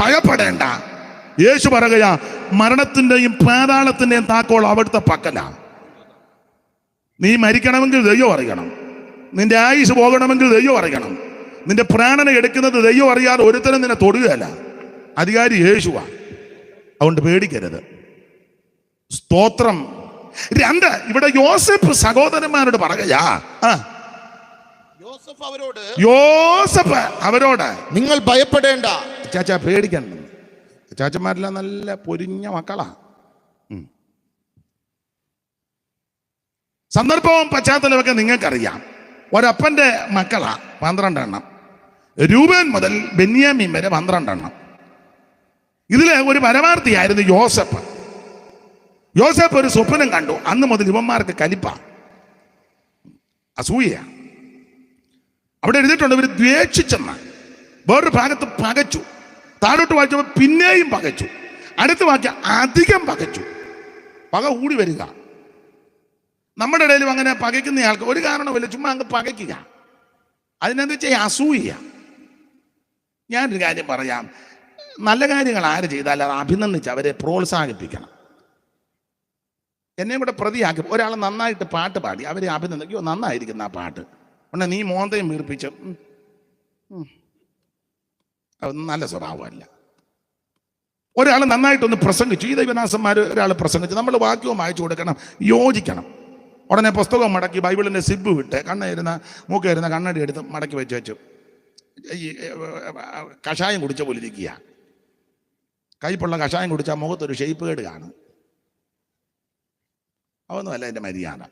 ഭയപ്പെടേണ്ട. യേശു പറയുകയാ, മരണത്തിന്റെയും പാതാളത്തിന്റെയും താക്കോൽ അവിടുത്തെ പക്കല. നീ മരിക്കണമെങ്കിൽ ദൈവം അറിയണം, നിന്റെ ആയുസ് പോകണമെങ്കിൽ ദൈവം അറിയണം, നിന്റെ പ്രാണനെ എടുക്കുന്നത് ദൈവം അറിയാതെ ഒരുത്തരം നിന്നെ തൊടുകയല്ല. അധികാരി യേശുവാ. അതുകൊണ്ട് പേടിക്കരുത്. സ്തോത്രം. 2, ഇവിടെ യോസഫ് സഹോദരന്മാരോട് പറയുകയാ, യോസഫ് അവരോട് നിങ്ങൾ ഭയപ്പെടേണ്ട. ചാച്ചാ പേടിക്കണ്ട. ചാച്ചന്മാരെല്ലാം നല്ല പൊരിഞ്ഞ മക്കളാ. സന്ദർഭവും പശ്ചാത്തലമൊക്കെ നിങ്ങൾക്കറിയാം. ഒരപ്പന്റെ മക്കളാ 12 എണ്ണം. രൂബേൻ മുതൽ ബെന്യാമീൻ വരെ 12 എണ്ണം. ഇതിലെ ഒരു പരമാർത്ഥിയായിരുന്നു യോസഫ്. ഒരു സ്വപ്നം കണ്ടു. അന്ന് മുതൽ ഇവന്മാർക്ക് കലിപ്പ, അസൂയ. അവിടെ എഴുതിയിട്ടുണ്ട്, ഇവർ ദ്വേഷിച്ചെന്ന്. വേറൊരു ഭാഗത്ത് പകച്ചു. താഴോട്ട് വായിച്ചപ്പോൾ പിന്നെയും പകച്ചു. അടുത്ത വാക്യം അധികം പകച്ചു. പക കൂടി വരിക. നമ്മുടെ ഇടയിലും അങ്ങനെ പകയ്ക്കുന്ന ആൾക്ക് ഒരു കാരണമില്ല, ചുമ്മാ അങ്ങ് പകയ്ക്കുക. അതിനെന്ത് ചെയ്യാം? അസൂയ. ഞാനൊരു കാര്യം പറയാം, നല്ല കാര്യങ്ങൾ ആര് ചെയ്താലും അത് അഭിനന്ദിച്ച് അവരെ പ്രോത്സാഹിപ്പിക്കണം. എന്നെ കൂടെ പ്രതിയാക്കി ഒരാൾ നന്നായിട്ട് പാട്ട് പാടി അവരെ അഭിനന്ദിക്കോ, നന്നായിരിക്കുന്ന ആ പാട്ട് ഉണ്ടെ നീ മോന്തയും വീർപ്പിച്ച് അതൊന്നും നല്ല സ്വഭാവമല്ല. ഒരാൾ നന്നായിട്ടൊന്ന് പ്രസംഗിച്ചു, ഈ ദൈവദാസന്മാർ ഒരാൾ പ്രസംഗിച്ചു, നമ്മൾ വാക്യവും വായിച്ചു കൊടുക്കണം, യോജിക്കണം. ഉടനെ പുസ്തകം മടക്കി ബൈബിളിൻ്റെ സിബ് വിട്ട് മൂക്കേരുന്ന കണ്ണടി എടുത്ത് മടക്കി വെച്ചു ഈ കഷായം കുടിച്ച പോലെ ഇരിക്കുക. കയ്പുള്ള കഷായം കുടിച്ചാൽ മുഖത്തൊരു ഷെയ്പ്പ് കേട് കാണും. അതൊന്നുമല്ല എൻ്റെ മര്യാദ.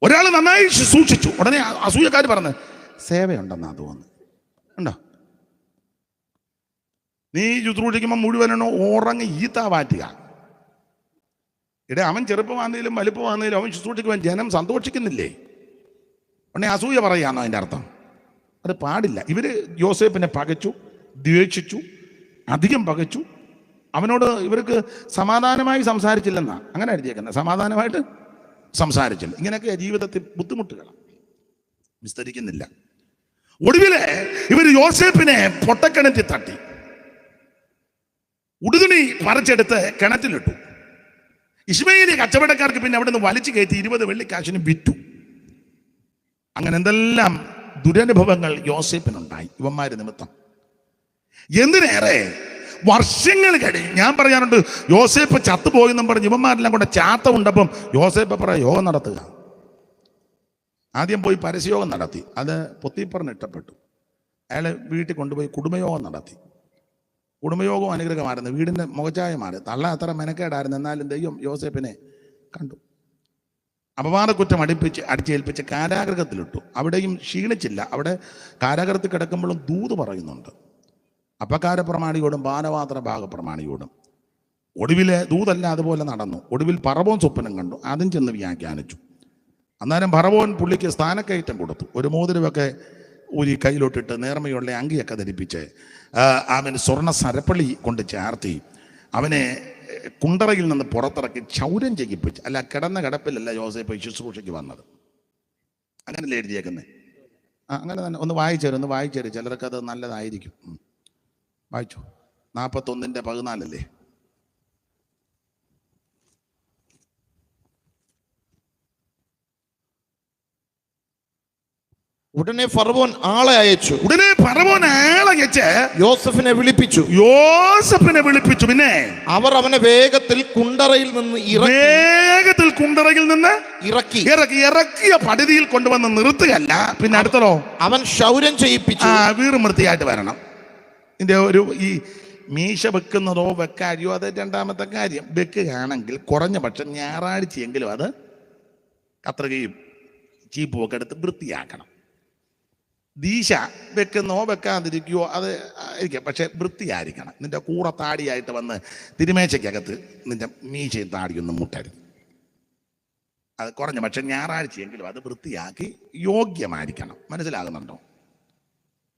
ഒരാൾ നന്നായി സൂക്ഷിച്ചു, ഉടനെ അസൂയക്കാർ പറഞ്ഞ് സേവയുണ്ടെന്നാ തോന്നുന്നു. ഉണ്ടോ? നീ ശുശ്രൂഷിക്കുമ്പോൾ മുഴുവനെണ്ണോ ഉറങ്ങി ഈത്താ മാറ്റുക. അവൻ ചെറുപ്പമാണെങ്കിലും വലുപ്പമാണെങ്കിലും അവൻ ശുശ്രൂഷിക്കുവാൻ ജനം സന്തോഷിക്കുന്നില്ലേ? ഉടനെ അസൂയ പറയാന്നോ അതിൻ്റെ അർത്ഥം? അത് പാടില്ല. ഇവര് യോസേപ്പിനെ പകച്ചു, ദ്വേഷിച്ചു, അധികം പകച്ചു. അവനോട് ഇവർക്ക് സമാധാനമായി സംസാരിച്ചില്ലെന്നാ അങ്ങനെ എഴുതിയേക്കുന്നത്. സമാധാനമായിട്ട് സംസാരിച്ചില്ല. ഇങ്ങനെയൊക്കെ ജീവിതത്തിൽ ബുദ്ധിമുട്ടുകളാണ്, വിസ്തരിക്കുന്നില്ല. ഒടുവില് ഇവർ യോസേപ്പിനെ പൊട്ടക്കിണറ്റിൽ തട്ടി ഉടുതുണി പറിച്ചെടുത്ത് കിണറ്റിലിട്ടു. ഇശ്മയേലി കച്ചവടക്കാർക്ക് പിന്നെ അവിടെ നിന്ന് വലിച്ചു കയറ്റി 20 വെള്ളിക്കാശിന് വിറ്റു. അങ്ങനെ എന്തെല്ലാം ദുരനുഭവങ്ങൾ യോസേപ്പിനുണ്ടായി ഇവന്മാര് നിമിത്തം. എന്തിനേറെ വർഷങ്ങൾ കഴിയും. ഞാൻ പറയാറുണ്ട്, യോസേപ്പ് ചത്തുപോയെന്നും പറഞ്ഞ് ഇവന്മാരെല്ലാം കൂടെ ചാത്ത ഉണ്ടപ്പം യോസേപ്പ് പറയാം യോഗം നടത്തുക. ആദ്യം പോയി പരസ്യയോഗം നടത്തി, അത് പൊത്തിപ്പറിന് ഇഷ്ടപ്പെട്ടു. അയാളെ വീട്ടിൽ കൊണ്ടുപോയി കുടുംബയോഗം നടത്തി. കുടുംബയോഗവും അനുഗ്രഹമായിരുന്നു, വീടിൻ്റെ മുഖച്ചായ മാറി. തള്ള അത്ര മെനക്കേടായിരുന്നു, എന്നാലും ദൈവം യോസേപ്പിനെ കണ്ടു. അപവാദക്കുറ്റം അടിച്ചേൽപ്പിച്ച് കാരാഗ്രഹത്തിലിട്ടു. അവിടെയും ക്ഷീണിച്ചില്ല. അവിടെ കാരാഗ്രഹത്തിൽ കിടക്കുമ്പോഴും ദൂത് പറയുന്നുണ്ട്, അപ്പക്കാര പ്രമാണിയോടും പാനപാത്ര ഭാഗപ്രമാണിയോടും. ഒടുവിലെ ദൂതല്ല അതുപോലെ നടന്നു. ഒടുവിൽ ഫറവോൻ സ്വപ്നം കണ്ടു, അതും ചെന്ന് വ്യാഖ്യാനിച്ചു. അന്നേരം ഫറവോൻ പുള്ളിക്ക് സ്ഥാനക്കയറ്റം കൊടുത്തു. ഒരു മോതിരമൊക്കെ ഊരി കയ്യിലോട്ടിട്ട് നേർമയുള്ള അങ്കിയൊക്കെ ധരിപ്പിച്ച് അവന് സ്വർണ്ണ സരപ്പളി കൊണ്ട് ചേർത്തി അവനെ കുണ്ടറയിൽ നിന്ന് പുറത്തിറക്കി ക്ഷൗരം ചെയ്യിപ്പിച്ച്. അല്ല, കിടന്ന കിടപ്പിലല്ല യോസേപ്പ് ശുശ്രൂഷയ്ക്ക് വന്നത്. അങ്ങനല്ലേ എഴുതിയേക്കുന്നത്? അങ്ങനെ തന്നെ. ഒന്ന് വായിച്ചേരും, ചിലർക്കത് നല്ലതായിരിക്കും. വായിച്ചു. 41:14 ഉടനെ ഫറവോൻ ആളെ അയച്ചു. യോസഫിനെ വിളിപ്പിച്ചു. പിന്നെ അവർ അവനെ വേഗത്തിൽ കുണ്ടറയിൽ നിന്ന് ഇറക്കിയ പടുതിയിൽ കൊണ്ടുവന്ന് നിർത്തുകയല്ല, പിന്നെ അടുത്തോ അവൻ ക്ഷൗരം ചെയ്യിപ്പിച്ചു. വീറുമൃത്തിയായിട്ട് വരണം. ഇതിന്റെ ഒരു ഈ മീശ വെക്കുന്നതോ വെക്കാരിയോ അത് രണ്ടാമത്തെ കാര്യം. വെക്കുകയാണെങ്കിൽ കുറഞ്ഞ പക്ഷം ഞായറാഴ്ചയെങ്കിലും അത് കത്രികയും ചീപ്പും ഒക്കെ എടുത്ത് വൃത്തിയാക്കണം. ദീശ വെക്കുന്നോ വെക്കാതിരിക്കുകയോ അത് ആയിരിക്കാം, പക്ഷെ വൃത്തിയായിരിക്കണം. നിന്റെ കൂറ താടിയായിട്ട് വന്ന് തിരുമേശയ്ക്കകത്ത് നിന്റെ മീശയും താടിയൊന്നും മുട്ടരുത്. അത് കുറഞ്ഞ പക്ഷെ ഞായറാഴ്ചയെങ്കിലും അത് വൃത്തിയാക്കി യോഗ്യമായിരിക്കണം. മനസ്സിലാകുന്നുണ്ടോ?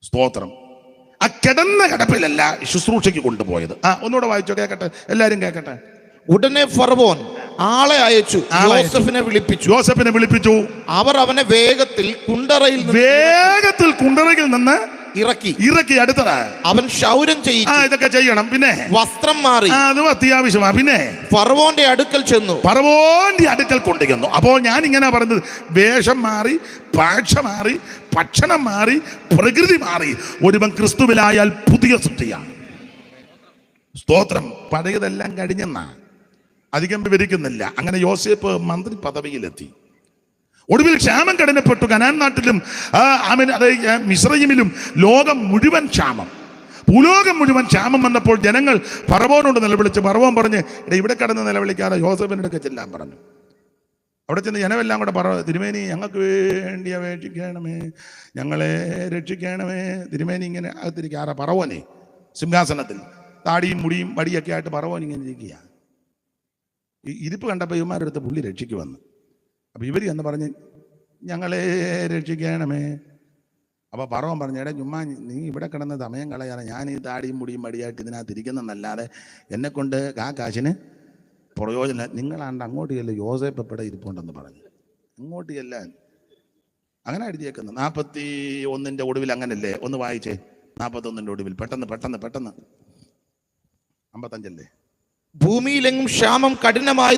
സ്തോത്രം. ആ കിടന്ന കിടപ്പിലല്ല ശുശ്രൂഷയ്ക്ക് കൊണ്ടുപോയത്. ഒന്നുകൂടെ വായിച്ചോ, കേൾക്കട്ടെ, എല്ലാവരും കേൾക്കട്ടെ. ഉടനെ ഫറവോൻ ആളെ അയച്ചു, യോസഫിനെ വിളിപ്പിച്ചു. അവർ അവനെ വേഗത്തിൽ കുണ്ടറയിൽ നിന്ന് ഇറക്കി. അടുത്തത് അവൻ ക്ഷൗരം ചെയ്യിച്ചു. ഇതൊക്കെ ചെയ്യണം. പിന്നെ വസ്ത്രം മാറി, അതും അത്യാവശ്യമാണ്. പിന്നെ ഫറവോന്റെ അടുക്കൽ കൊണ്ടുചെന്നു. അപ്പോൾ ഞാൻ ഇങ്ങനെ പറഞ്ഞത്, വേഷം മാറി, ഭാഷ മാറി, ഭക്ഷണം മാറി, പ്രകൃതി മാറി. ഒരുവൻ ക്രിസ്തുവിലായാൽ പുതിയ സൃഷ്ടിയാണ്. സ്തോത്രം. പഴയതെല്ലാം കഴിഞ്ഞെന്നാ, അധികം വിവരിക്കുന്നില്ല. അങ്ങനെ യോസേപ്പ് മന്ത്രി പദവിയിലെത്തി. ഒടുവിൽ ക്ഷാമം കഠിനപ്പെട്ടു. കനാൻ നാട്ടിലും മിസ്രയീമിലും ലോകം മുഴുവൻ ക്ഷാമം, ഭൂലോകം മുഴുവൻ ക്ഷാമം വന്നപ്പോൾ ജനങ്ങൾ ഫറവോനോട് നിലവിളിച്ച്. ഫറവോൻ പറഞ്ഞ്, ഇവിടെ കിടന്ന് നിലവിളിക്കാതെ യോസേപ്പിൻ്റെ അടുക്കൽ ചെല്ലാൻ പറഞ്ഞു. അവിടെ ചെന്ന് ജനമെല്ലാം കൂടെ തിരുമേനി ഞങ്ങൾക്ക് വേണ്ടി അപേക്ഷിക്കണമേ, ഞങ്ങളെ രക്ഷിക്കണമേ. തിരുമേനി ഇങ്ങനെ അകത്തിരിക്കുക. ഫറവോനെ സിംഹാസനത്തിൽ താടിയും മുടിയും വടിയൊക്കെ ആയിട്ട് ഫറവോൻ ഇങ്ങനെ ഇരിക്കുക. ഈ ഇരിപ്പ് കണ്ടപ്പോൾ ഇവന്മാരെടുത്ത് പുള്ളി രക്ഷിക്ക് വന്നു. അപ്പോൾ ഇവർ എന്ന് പറഞ്ഞ് ഞങ്ങളെ രക്ഷിക്കണമേ. അപ്പോൾ ഫറവോൻ പറഞ്ഞു, ചുമ്മാ നീ ഇവിടെ കിടന്ന് സമയം കളയാതെ, ഞാൻ ഈ താടിയും മുടിയും വടിയായിട്ട് ഇതിനകത്ത് ഇരിക്കുന്നതെന്നല്ലാതെ എന്നെക്കൊണ്ട് കാശിന് പ്രയോജനം. നിങ്ങളാണ്ട് അങ്ങോട്ട് ചെല്ല, യോസേപ്പ് എവിടെ ഇരിപ്പുണ്ടെന്ന് പറഞ്ഞു. അങ്ങോട്ട് ചെല്ലാൻ അങ്ങനെ എഴുതിയേക്കുന്നു. 41 ഒടുവിൽ അങ്ങനല്ലേ? ഒന്ന് വായിച്ചേ. 41 ഒടുവിൽ പെട്ടെന്ന് 55 ഭൂമിയിലെങ്ങും ക്ഷാമം കഠിനമായി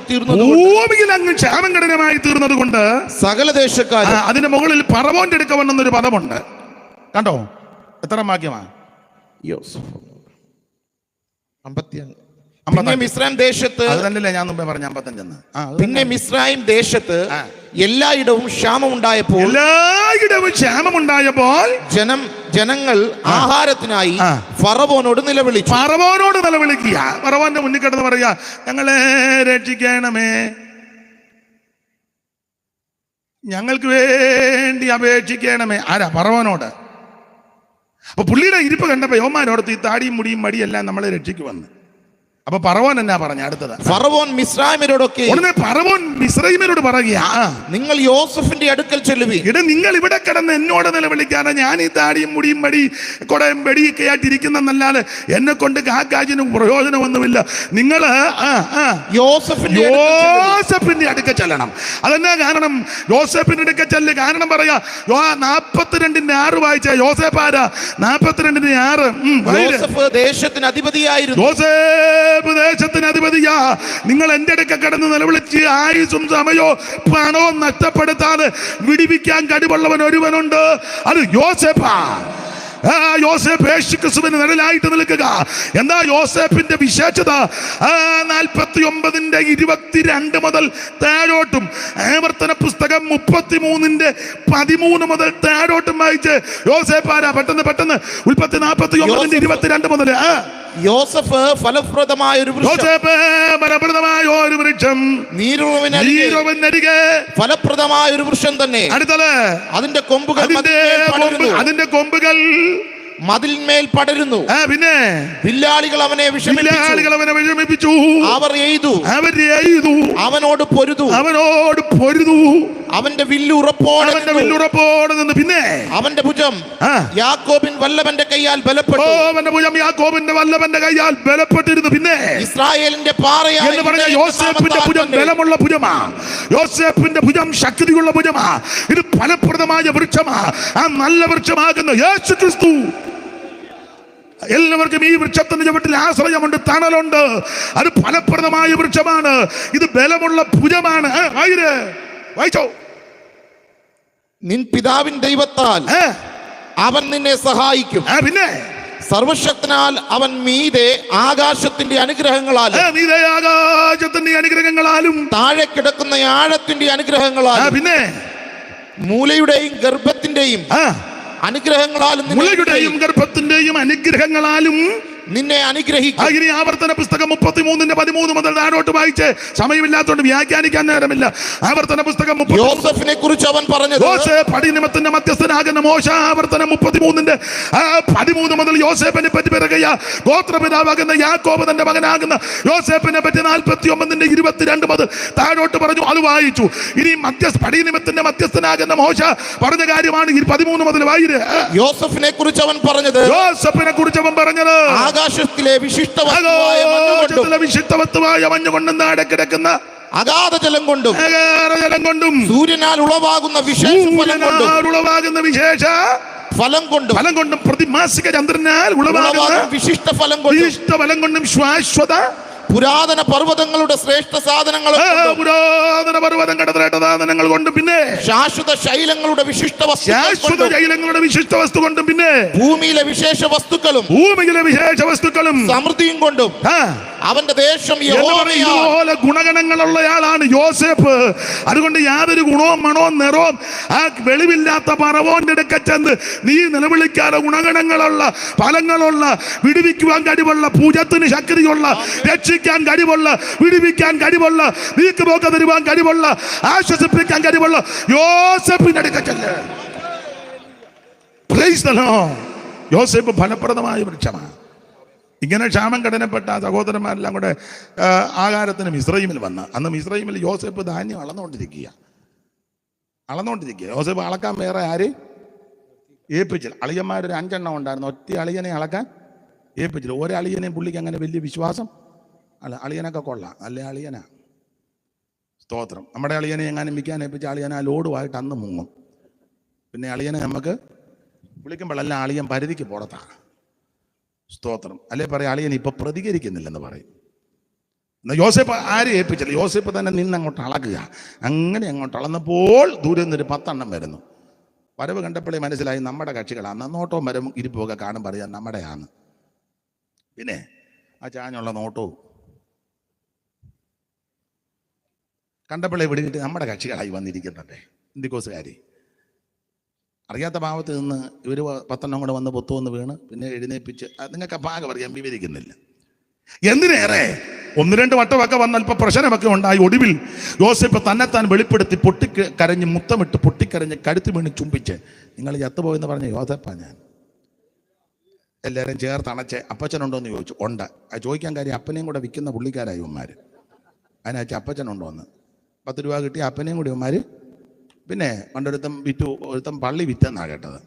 തീർന്നത് കൊണ്ട് സകല ദേശക്കാരും. അതിന്റെ മുകളിൽ ഫറവോന്റെ അടുക്ക വന്നൊരു പദമുണ്ട്. കണ്ടോ? എത്ര വാക്യമാ? പിന്നെ മിസ്രൈം ദേശത്ത്, അതല്ലേ ഞാൻ മുമ്പേ പറഞ്ഞ 55. പിന്നെ മിസ്രൈം ദേശത്ത് എല്ലായിടവും ക്ഷാമമുണ്ടായപ്പോൾ ജനങ്ങൾ ആഹാരത്തിനായി ഫറവോനോട് നിലവിളിക്കുക. ഫറവോന്റെ മുന്നിൽ കിടന്ന് പറയാ, ഞങ്ങളെ രക്ഷിക്കണമേ, ഞങ്ങൾക്ക് വേണ്ടി അപേക്ഷിക്കണമേ. ആരാ? ഫറവോനോട്. അപ്പൊ പുള്ളിയുടെ ഇരിപ്പ് കണ്ടപ്പോ യോമാനോടത്ത് ഈ താടിയും മുടിയും മടിയെല്ലാം നമ്മളെ രക്ഷിക്കുവന്ന്. അപ്പൊ ഫറവോൻ എന്നാ പറഞ്ഞ? അടുത്തത് ഫറവോൻ മിസ്രയീമ്യരോട് പറയുക, നിങ്ങൾ യോസഫിന്റെ അടുക്കൽ ചെല്ലുവിൻ. നിങ്ങൾ ഇവിടെ കിടന്ന് എന്നോട് നിലവിളിക്കാതെ, ഞാൻ ഈ താടിയും മുടിയും മടി കൊടയും വെടിയൊക്കെ ആയിട്ടിരിക്കുന്നല്ലാതെ എന്നെ കൊണ്ട് കാക്കാജിനും പ്രയോജനമൊന്നുമില്ല. നിങ്ങൾ യോസഫിന്റെ അടുക്കൽ ചെല്ലണം. അതെന്നാ കാരണം? യോസഫിന്റെ അടുക്കൽ ചെല്ല്. കാരണം പറയാ, 42:6 വായിച്ച യോസേപ്പ് ആരാ? 42:6. യോസേഫ് ദേശത്തിന് അധിപതിയായിരുന്നു. ദേശത്തിന് അധിപതിയാ. നിങ്ങൾ എന്റെ അടുക്ക കിടന്ന് നിലവിളിച്ച് ആയുസും സമയോ പണവും നഷ്ടപ്പെടുത്താതെ വിടിവിക്കാൻ കഴിവുള്ളവൻ ഒരുവനുണ്ട്, അത് യോസേപ്പാ. യോസേപ്പ് യേശുക്രിസ്തുവിന് നിഴലായിട്ട് നിൽക്കുക. എന്താ യോസേപ്പിന്റെ വിശേഷത? 49:22 മുതൽ താഴോട്ടും, ആവർത്തന പുസ്തകം 33:13 മുതൽ താഴോട്ടും വായിച്ച് യോസേപ്പ് ആരാ? പെട്ടെന്ന് ഉൽപ്പത്തി 49:22 മുതൽ. യോസഫ് ഫലപ്രദമായ ഒരു വൃക്ഷം, നീരുറവിനരികെ ഫലപ്രദമായ ഒരു വൃക്ഷം തന്നെ. അടുത്തത്, അതിന്റെ കൊമ്പുകൾ മതിലിന്മേൽ പടരുന്നു. പിന്നെ വില്ലാളികൾ അവനെ വിഷമിപ്പിച്ചു. അവർ എയ്തു, അവനോട് പൊരുതു. അവന്റെ വില്ല് ഉറപ്പോടെ നിന്ന്. പിന്നെ അവന്റെ ഭുജം യാക്കോബിൻ വല്ലഭന്റെ കൈയാൽ ബലപ്പെട്ടു. യാക്കോബിന്റെ വല്ലഭന്റെ കൈയാൽ ബലപ്പെട്ടിരുന്നു. പിന്നെ ഇസ്രായേലിന്റെ പാറയായി എന്ന് പറഞ്ഞ യോസേപ്പിന്റെ ഭുജം ബലമുള്ള ഭുജമാ. യോസേപ്പിന്റെ ഭുജം ശക്തിയുള്ള ഭുജമാ. ഇത് ഫലപ്രദമായ വൃക്ഷമാ. ആ നല്ല വൃക്ഷമാകുന്ന യേശുക്രിസ്തു. എല്ലാവർക്കും ഈ വൃക്ഷത്തിന്റെ ചുവട്ടിൽ ആശ്രയമുണ്ട്, തണലുണ്ട്. അത് ഫലപ്രദമായ വൃക്ഷമാണ്. ഇത് ബലമുള്ള ഭുജമാണ്. വായിച്ചോ. നിൻ പിതാവിൻ ദൈവത്താൽ അവൻ നിന്നെ സഹായിക്കും. പിന്നെ സർവശക്തനാൽ അവൻ മീതെ ആകാശത്തിന്റെ അനുഗ്രഹങ്ങളാലും താഴെ കിടക്കുന്ന ആഴത്തിന്റെ അനുഗ്രഹങ്ങളാലും പിന്നെ മൂലയുടെയും ഗർഭത്തിന്റെയും അനുഗ്രഹങ്ങളാലും നിന്നെ അനുഗ്രഹിക്കും. ആവർത്തന പുസ്തകം 33:13 മുതൽ താഴോട്ട് വായിച്ച് സമയമില്ലാത്തതുകൊണ്ട് വ്യാഖ്യാനിക്കാൻ നേരമില്ല. ആവർത്തന പുസ്തകം യോസേഫിനെ കുറിച്ച് അവൻ പറഞ്ഞത്, പടിനിമിത്തത്തിന്റെ മധ്യസ്ഥനാകുന്ന മോശ. ആവർത്തനം 33:13 മുതൽ യോസേഫിനെ പറ്റി പറയുക. ഗോത്രപിതാവാകുന്ന യാക്കോബ് തന്റെ മകനാകുന്ന യോസേഫിനെ പറ്റി 49:22 മുതൽ താഴോട്ട് പറഞ്ഞു. അത് വായിച്ചു. ഇനി പടിനിമിത്തത്തിന്റെ മധ്യസ്ഥനാകുന്ന മോശ പറഞ്ഞ കാര്യമാണ് 13 മുതൽ വായിര്. യോസേഫിനെ കുറിച്ച് അവൻ പറഞ്ഞത്, ആകാശത്തിലെ വിശിഷ്ടവസ്തുവായ മഞ്ഞുകൊണ്ടും താഴെ കിടക്കുന്ന അഗാധ ജലം കൊണ്ടും സൂര്യനാൽ ഉളവാകുന്ന വിശേഷ ഫലം കൊണ്ടും പ്രതിമാസിക ചന്ദ്രനാൽ ഉളവാകുന്ന വിശിഷ്ട ഫലം കൊണ്ടും ശാശ്വത പുരാതന പർവ്വതങ്ങളുടെ ശ്രേഷ്ഠ സാധനങ്ങൾ കൊണ്ടും പിന്നെ ശാശ്വത ശൈലങ്ങളുടെ വിശിഷ്ട വസ്തു കൊണ്ടും പിന്നെ ഭൂമിയിലെ വിശേഷ വസ്തുക്കളും സമൃദ്ധിയും കൊണ്ടും അവന്റെ ദേശം ഇതുപോലെ ഗുണഗണങ്ങളുള്ളയാളാണ് യോസേഫ്. അതുകൊണ്ട് യാതൊരു ഗുണവും മണവും നിറവും ആ വെളിവില്ലാത്ത പറവോന്റെ അടുക്ക ചെന്ന് നീ നിലവിളിക്കാതെ ഗുണഗണങ്ങളുള്ള ഫലങ്ങളുള്ള വിടുവിക്കുവാൻ കഴിവുള്ള പൂജത്തിന് ശക്തിയുള്ള രക്ഷിക്കാൻ കഴിവുള്ള വിടുവിക്കാൻ കഴിവുള്ള നീക്കുപോക്ക തരുവാൻ കഴിവുള്ള ആശ്വസിപ്പിക്കാൻ കഴിവുള്ള യോസേഫിന്റെ അടുക്ക ചെല്ല്. Price the Lord. യോസേഫ് ഫലപ്രദമായ വൃക്ഷമാണ്. ഇങ്ങനെ ക്ഷാമം കടനപ്പെട്ട സഹോദരന്മാരെല്ലാം കൂടെ ആഹാരത്തിന് മിസ്രൈമിൽ വന്ന്, അന്ന് മിസ്രൈമിൽ യോസേഫ് ധാന്യം അളന്നുകൊണ്ടിരിക്കുക. യോസേഫ് അളക്കാൻ വേറെ ആര് ഏൽപ്പിച്ചില്ല. അളിയന്മാരൊരു 5 എണ്ണം ഉണ്ടായിരുന്നു. ഒറ്റ അളിയനെ അളക്കാൻ ഏൽപ്പിച്ചില്ല. ഒരളിയനെയും പുള്ളിക്ക് അങ്ങനെ വലിയ വിശ്വാസം അല്ല. അളിയനൊക്കെ കൊള്ളാം, അല്ലേ അളിയനാ. സ്തോത്രം. നമ്മുടെ അളിയനെ എങ്ങാനും വിൽക്കാൻ ഏൽപ്പിച്ച അളിയനെ ആ ലോഡുമായിട്ട് അന്ന് മുങ്ങും. പിന്നെ അളിയനെ നമുക്ക് വിളിക്കുമ്പോഴല്ല അളിയൻ പരിധിക്ക് പുറത്താണ്. സ്തോത്രം. അല്ലേ പറയാം അളിയൻ ഇപ്പൊ പ്രതികരിക്കുന്നില്ലെന്ന് പറയും. എന്നാൽ യോസേഫ് ആരെ ഏൽപ്പിച്ചില്ല. യോസേഫ് തന്നെ നിന്ന് അങ്ങോട്ട് അളക്കുക. അങ്ങനെ അങ്ങോട്ട് അളന്നപ്പോൾ ദൂരെ നിന്നൊരു 10 എണ്ണം വരുന്നു. വരവ് കണ്ടപ്പോഴേ മനസ്സിലായി നമ്മുടെ കക്ഷികളാണ്. നോട്ടവും വരവും ഇരിപ്പൊക്കെ കാണും പറയാൻ നമ്മുടെയാണ്. പിന്നെ ആ ചാഞ്ഞുള്ള നോട്ടവും കണ്ടപ്പോഴേ വിടുകിട്ട് നമ്മുടെ കക്ഷികളായി വന്നിരിക്കുന്നുണ്ട്. ഇന്ത്യക്കോസുകാരി അറിയാത്ത ഭാവത്തിൽ നിന്ന് ഇവർ 10 എണ്ണം കൂടെ വന്ന് പൊത്തുവന്ന് വീണ് പിന്നെ എഴുന്നേപ്പിച്ച് നിങ്ങൾക്ക് ഭാഗം പറയാൻ വിവരിക്കുന്നില്ല. എന്തിനേറെ 1-2 വട്ടമൊക്കെ വന്ന് അല്പ പ്രശ്നമൊക്കെ ഉണ്ടായി. ഒടുവിൽ യോസേഫ് തന്നെത്താൻ വെളിപ്പെടുത്തി പൊട്ടിക്കരഞ്ഞ് മുത്തമിട്ട് പൊട്ടിക്കരഞ്ഞ് കഴുത്ത് വീണ് ചുംബിച്ച് നിങ്ങൾ ചത്തുപോയെന്ന് പറഞ്ഞ യോസേപ്പാ ഞാൻ. എല്ലാവരും ചേർത്തണച്ച് അപ്പച്ചനുണ്ടോ എന്ന് ചോദിച്ചു. ഉണ്ട്. ആ ചോദിക്കാൻ കാര്യം അപ്പനെയും കൂടെ വിൽക്കുന്ന പുള്ളിക്കാരായി ഇവന്മാർ. അതിനകത്ത് അപ്പച്ചനുണ്ടോ എന്ന് 10 രൂപ കിട്ടി അപ്പനെയും കൂടി ഇവന്മാർ. പിന്നെ ഒരുത്തം പള്ളി വിറ്റെന്നാണ് കേട്ടത്.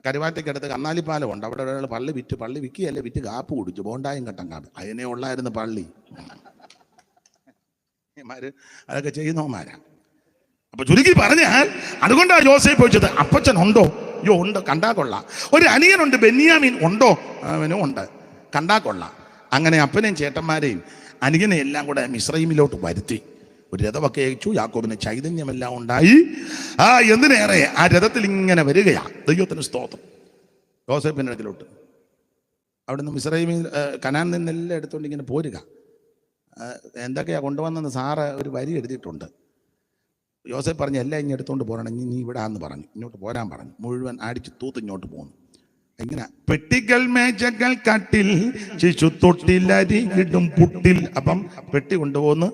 കരുവാറ്റയ്ക്കടുത്ത് കന്നാലിപ്പാലം ഉണ്ട്. അവിടെ ഒരാൾ പള്ളി വിൽക്കുകയല്ലേ, വിറ്റ് കാപ്പ് കുടിച്ചു. ബോണ്ടായും കട്ടൻ കാപ്പ്. അതിനെ ഉള്ളായിരുന്നു പള്ളി. അതൊക്കെ ചെയ്യുന്നവന്മാരാ. അപ്പൊ ചുരുക്കി പറഞ്ഞാൽ അതുകൊണ്ടാണ് യോസേഫ് ചോദിച്ചത് അപ്പച്ചൻ ഉണ്ടോ? അയ്യോ ഉണ്ട്, കണ്ടാ കൊള്ളാം. ഒരു അനിയനുണ്ട് ബെന്യാമീൻ, ഉണ്ടോ? അവനും ഉണ്ട്, കണ്ടാ കൊള്ളാം. അങ്ങനെ അപ്പനെയും ചേട്ടന്മാരെയും അനിയനെ എല്ലാം കൂടെ മിസ്രൈമിലോട്ട് വരുത്തി. ഒരു രഥമൊക്കെ അയച്ചു. യാക്കോബിന് ചൈതന്യമെല്ലാം ഉണ്ടായി. എന്തിനേറെ ആ രഥത്തിൽ ഇങ്ങനെ വരികയാണ്. ദൈവത്തിന് സ്തോത്രം. യോസേപ്പിൻ്റെ അടുക്കലോട്ട്. അവിടെ നിന്ന് മിസ്രൈമിൽ കനാൻ നിന്നെല്ലാം എടുത്തുകൊണ്ട് ഇങ്ങനെ പോരുക. എന്തൊക്കെയാണ് കൊണ്ടുവന്നെന്ന് സാറ് ഒരു വരി എഴുതിയിട്ടുണ്ട്. യോസേപ്പ് പറഞ്ഞു എല്ലാം ഇങ്ങനെ എടുത്തുകൊണ്ട് പോരണമെങ്കിൽ നീ ഇവിടെ ആന്ന് പറഞ്ഞു, ഇങ്ങോട്ട് പോരാൻ പറഞ്ഞു. മുഴുവൻ അടിച്ച് തൂത്ത് ഇങ്ങോട്ട് പോന്നു. എങ്ങനെ? പെട്ടികൾ മേശകൾ കട്ടിൽ ശിശു തൊട്ടിലരികിടും പുട്ടിൽ. അപ്പം പെട്ടി കൊണ്ടുപോകുന്നു,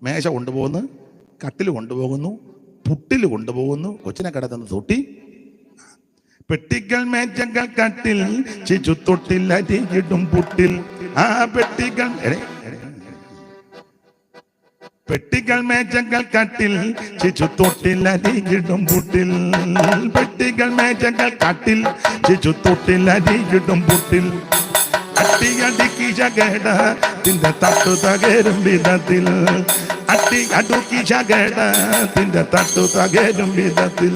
മേശ കൊണ്ടുപോകുന്നു, കട്ടിൽ കൊണ്ടുപോകുന്നു, പുട്ടിൽ കൊണ്ടുപോകുന്നു, കൊച്ചിനെ കിടത്തുന്ന തൊട്ടി. പെട്ടികൾ മേശകൾ കട്ടിൽ ശിശു തൊട്ടിലരികിടും പുട്ടിൽ. ആ പെട്ടികൾ പെട്ടികൾ മേശകൾ കട്ടിൽ ശിശു തൊട്ടിലരികിടും പുട്ടിൽ. പെട്ടികൾ മേശകൾ കട്ടിൽ ശിശു തൊട്ടിലരികിടും പുട്ടിൽ. അട്ടിയടുക്കി ശകടത്തിന്റെ തട്ടു തകരും വിധത്തിൽ. അട്ടിയടുക്കി ശകടത്തിന്റെ തട്ടു തകരും വിധത്തിൽ.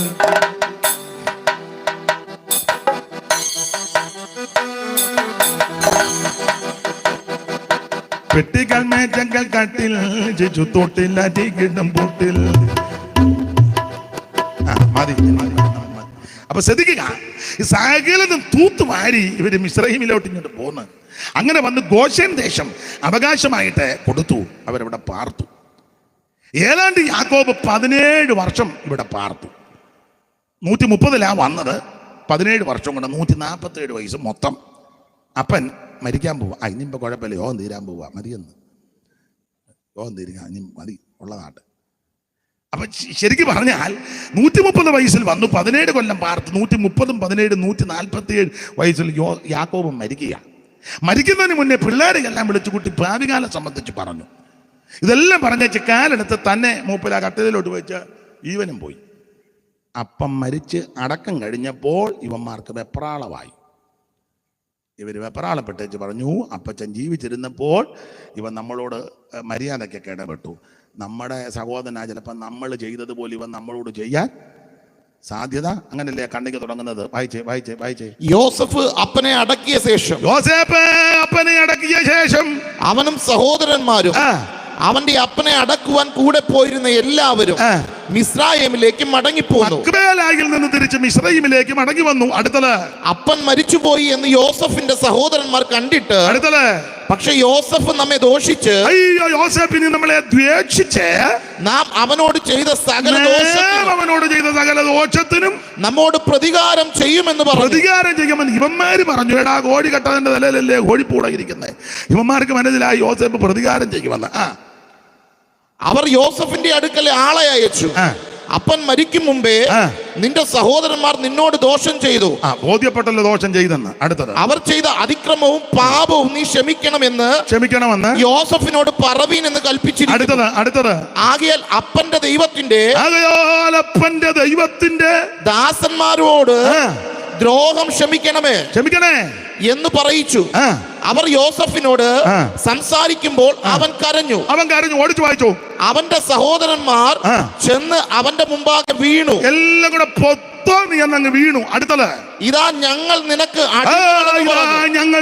പെട്ടികൾ മേശകൾ കട്ടിൽ ശിശു തൊട്ടിലരികിടും പുട്ടിൽ. മതി. അപ്പൊ ശ്രദ്ധിക്കുക, ഈ സകലതും തൂത്തുവാരി ഇവര് മിസ്രയീമിലോട്ട് ഇങ്ങോട്ട് പോന്ന്. അങ്ങനെ വന്ന് ഗോശേൻ ദേശം അവകാശമായിട്ട് കൊടുത്തു. അവരവിടെ പാർത്തു. ഏതാണ്ട് യാക്കോബ് 17 വർഷം ഇവിടെ പാർത്തു. 130 വന്നത്. 17 വർഷം കൊണ്ട് 147 വയസ്സ് മൊത്തം. അപ്പൻ മരിക്കാൻ പോവാ. ഇനിയിപ്പോൾ കുഴപ്പമില്ല, യോഗം തീരാൻ പോവാ, മതിയെന്ന്. യോഗം തീരുക, ഇനി മതി ഉള്ളതാട്ട്. അപ്പൊ ശരിക്കും പറഞ്ഞാൽ 130 വയസ്സിൽ വന്നു, 17 കൊല്ലം പാർത്ത്. 130, 17, 147 വയസ്സിൽ യാക്കോബ് മരിക്കുക. മരിക്കുന്നതിന് മുന്നേ പിള്ളേരെല്ലാം വിളിച്ചുകൂട്ടി ഭാവികാലം സംബന്ധിച്ച് പറഞ്ഞു. ഇതെല്ലാം പറഞ്ഞേച്ച് കാലെടുത്ത് തന്നെ മൂപ്പര കട്ടിലോട്ട് വെച്ച് ഈവനും പോയി. അപ്പം മരിച്ച് അടക്കം കഴിഞ്ഞപ്പോൾ ഇവന്മാർക്ക് വെപ്രാളമായി. ഇവർ വെപ്രാളപ്പെട്ടേച്ച് പറഞ്ഞു, അപ്പച്ചൻ ജീവിച്ചിരുന്നപ്പോൾ ഇവൻ നമ്മളോട് മര്യാദയ്ക്കൊക്കെ ഇടപെട്ടു. നമ്മുടെ സഹോദരനാ ചിലപ്പോൾ നമ്മൾ ചെയ്തതുപോലെ ഇവൻ നമ്മളോട് ചെയ്യാൻ സാധ്യത. അങ്ങനല്ലേ കണ്ണിക്ക് തുടങ്ങുന്നത്. വായിച്ചേ. യോസഫ് അപ്പനെ അടക്കിയ ശേഷം അവനും സഹോദരന്മാരും അവന്റെ അപ്പനെ അടക്കുവാൻ കൂടെ പോയിരുന്ന എല്ലാവരും മിസ്രയീമിലേക്ക് മടങ്ങിപ്പോന്നു. മക്ബേലായിൽ നിന്ന് തിരിച്ച് മിസ്രയീമിലേക്ക് മടങ്ങി വന്നു. അടുത്തത്, അപ്പൻ മരിച്ചുപോയി എന്ന് യോസഫിന്റെ സഹോദരന്മാർ കണ്ടിട്ട്, അടുത്തത്, പക്ഷെ യോസഫ് നമ്മെ ദോഷിച്ച്, അയ്യോ യോസേപ്പിനെ നമ്മളെ ദ്വേഷിച്ച്, നാം അവനോട് ചെയ്ത സകല ദോഷത്തിനും നമ്മോട് പ്രതികാരം ചെയ്യുമെന്ന് പറഞ്ഞു. പ്രതികാരം ചെയ്യുമെന്ന് ഇവന്മാര് പറഞ്ഞു. എടാ, കോഴി കെട്ടതിന്റെ തലയിലല്ലേ കോഴിപ്പൂടായിരിക്കുന്നത്. ഇവന്മാർക്ക് മനസ്സിലായി യോസേപ്പ് പ്രതികാരം ചെയ്യുമെന്ന്. അവർ യോസഫിന്റെ അടുക്കൽ ആളെ അയച്ചു. അപ്പൻ മരിക്കും മുമ്പേ നിന്റെ സഹോദരന്മാർ നിന്നോട് ദോഷം ചെയ്തു. ബോധ്യപ്പെട്ടല്ലോ ദോഷം ചെയ്തെന്ന്. അടുത്തത്, അവർ ചെയ്ത അതിക്രമവും പാപവും നീ ക്ഷമിക്കണമെന്ന് യോസഫിനോട് പറവീൻ എന്ന് കൽപ്പിച്ചിരിക്കുന്നു. അടുത്തത്, ആകയാൽ അപ്പന്റെ ദൈവത്തിന്റെ ദാസന്മാരോട് ദ്രോഹം ക്ഷമിക്കണമേ എന്ന് പറയിച്ചു. അവർ യോസഫിനോട് സംസാരിക്കുമ്പോൾ അവൻ കരഞ്ഞു. ഓടിച്ചു വായിച്ചു. അവന്റെ സഹോദരന്മാർ ചെന്ന് അവന്റെ മുമ്പാകെ വീണു. എല്ലാം കൂടെ നീ എന്നങ്ങ് വീണു. അടുത്തത്, ഇതാ ഞങ്ങൾ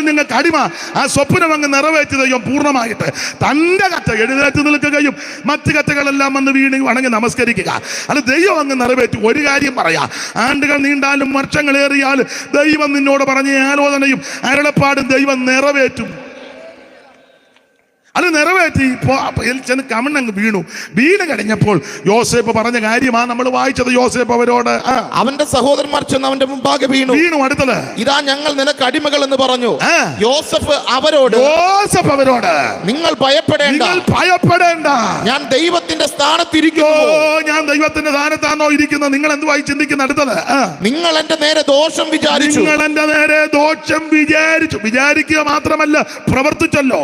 നിങ്ങൾക്ക് അടിമ. ആ സ്വപ്നം അങ്ങ് നിറവേറ്റി ദൈവം പൂർണ്ണമായിട്ട്. തന്റെ കറ്റ എഴുന്നേറ്റ് നിൽക്കുകയും മറ്റു കറ്റകളെല്ലാം വന്ന് വീണ് വണങ്ങി നമസ്കരിക്കുക. അത് ദൈവം അങ്ങ് നിറവേറ്റി. ഒരു കാര്യം പറയാ, ആണ്ടുകൾ നീണ്ടാലും വർഷങ്ങളേറിയാലും ദൈവം നിന്നോട് പറഞ്ഞ ആലോചനയും അരുളപ്പാടും ദൈവം നിറവേറ്റും. അത് നിറവേറ്റി ചെന്ന് കമണ്ണങ്ങ് വീണ് കഴിഞ്ഞപ്പോൾ യോസേപ്പ് പറഞ്ഞ കാര്യമാ നമ്മൾ വായിച്ചത്. യോസേപ്പ് അവരോട്, അവന്റെ സഹോദരന്മാർ ചെന്ന് അവന്റെ മുമ്പാകെ വീണു. അടുത്തത്, ഇതാ ഞങ്ങൾ നിനക്ക് അടിമകൾ എന്ന് പറഞ്ഞു. യോസഫ് അവരോട് നിങ്ങൾ ഭയപ്പെടേണ്ട, ഞാൻ ദൈവത്തിന്റെ സ്ഥാനത്തിരിക്കുന്നു. ഞാൻ ദൈവത്തിന്റെ സ്ഥാനത്താണോ ഇരിക്കുന്നത്? നിങ്ങൾ എന്തുവായി ചിന്തിക്കുന്ന? അടുത്തത്, നിങ്ങൾ എന്റെ നേരെ ദോഷം വിചാരിച്ചു. വിചാരിക്കുക മാത്രമല്ല, പ്രവർത്തിച്ചല്ലോ.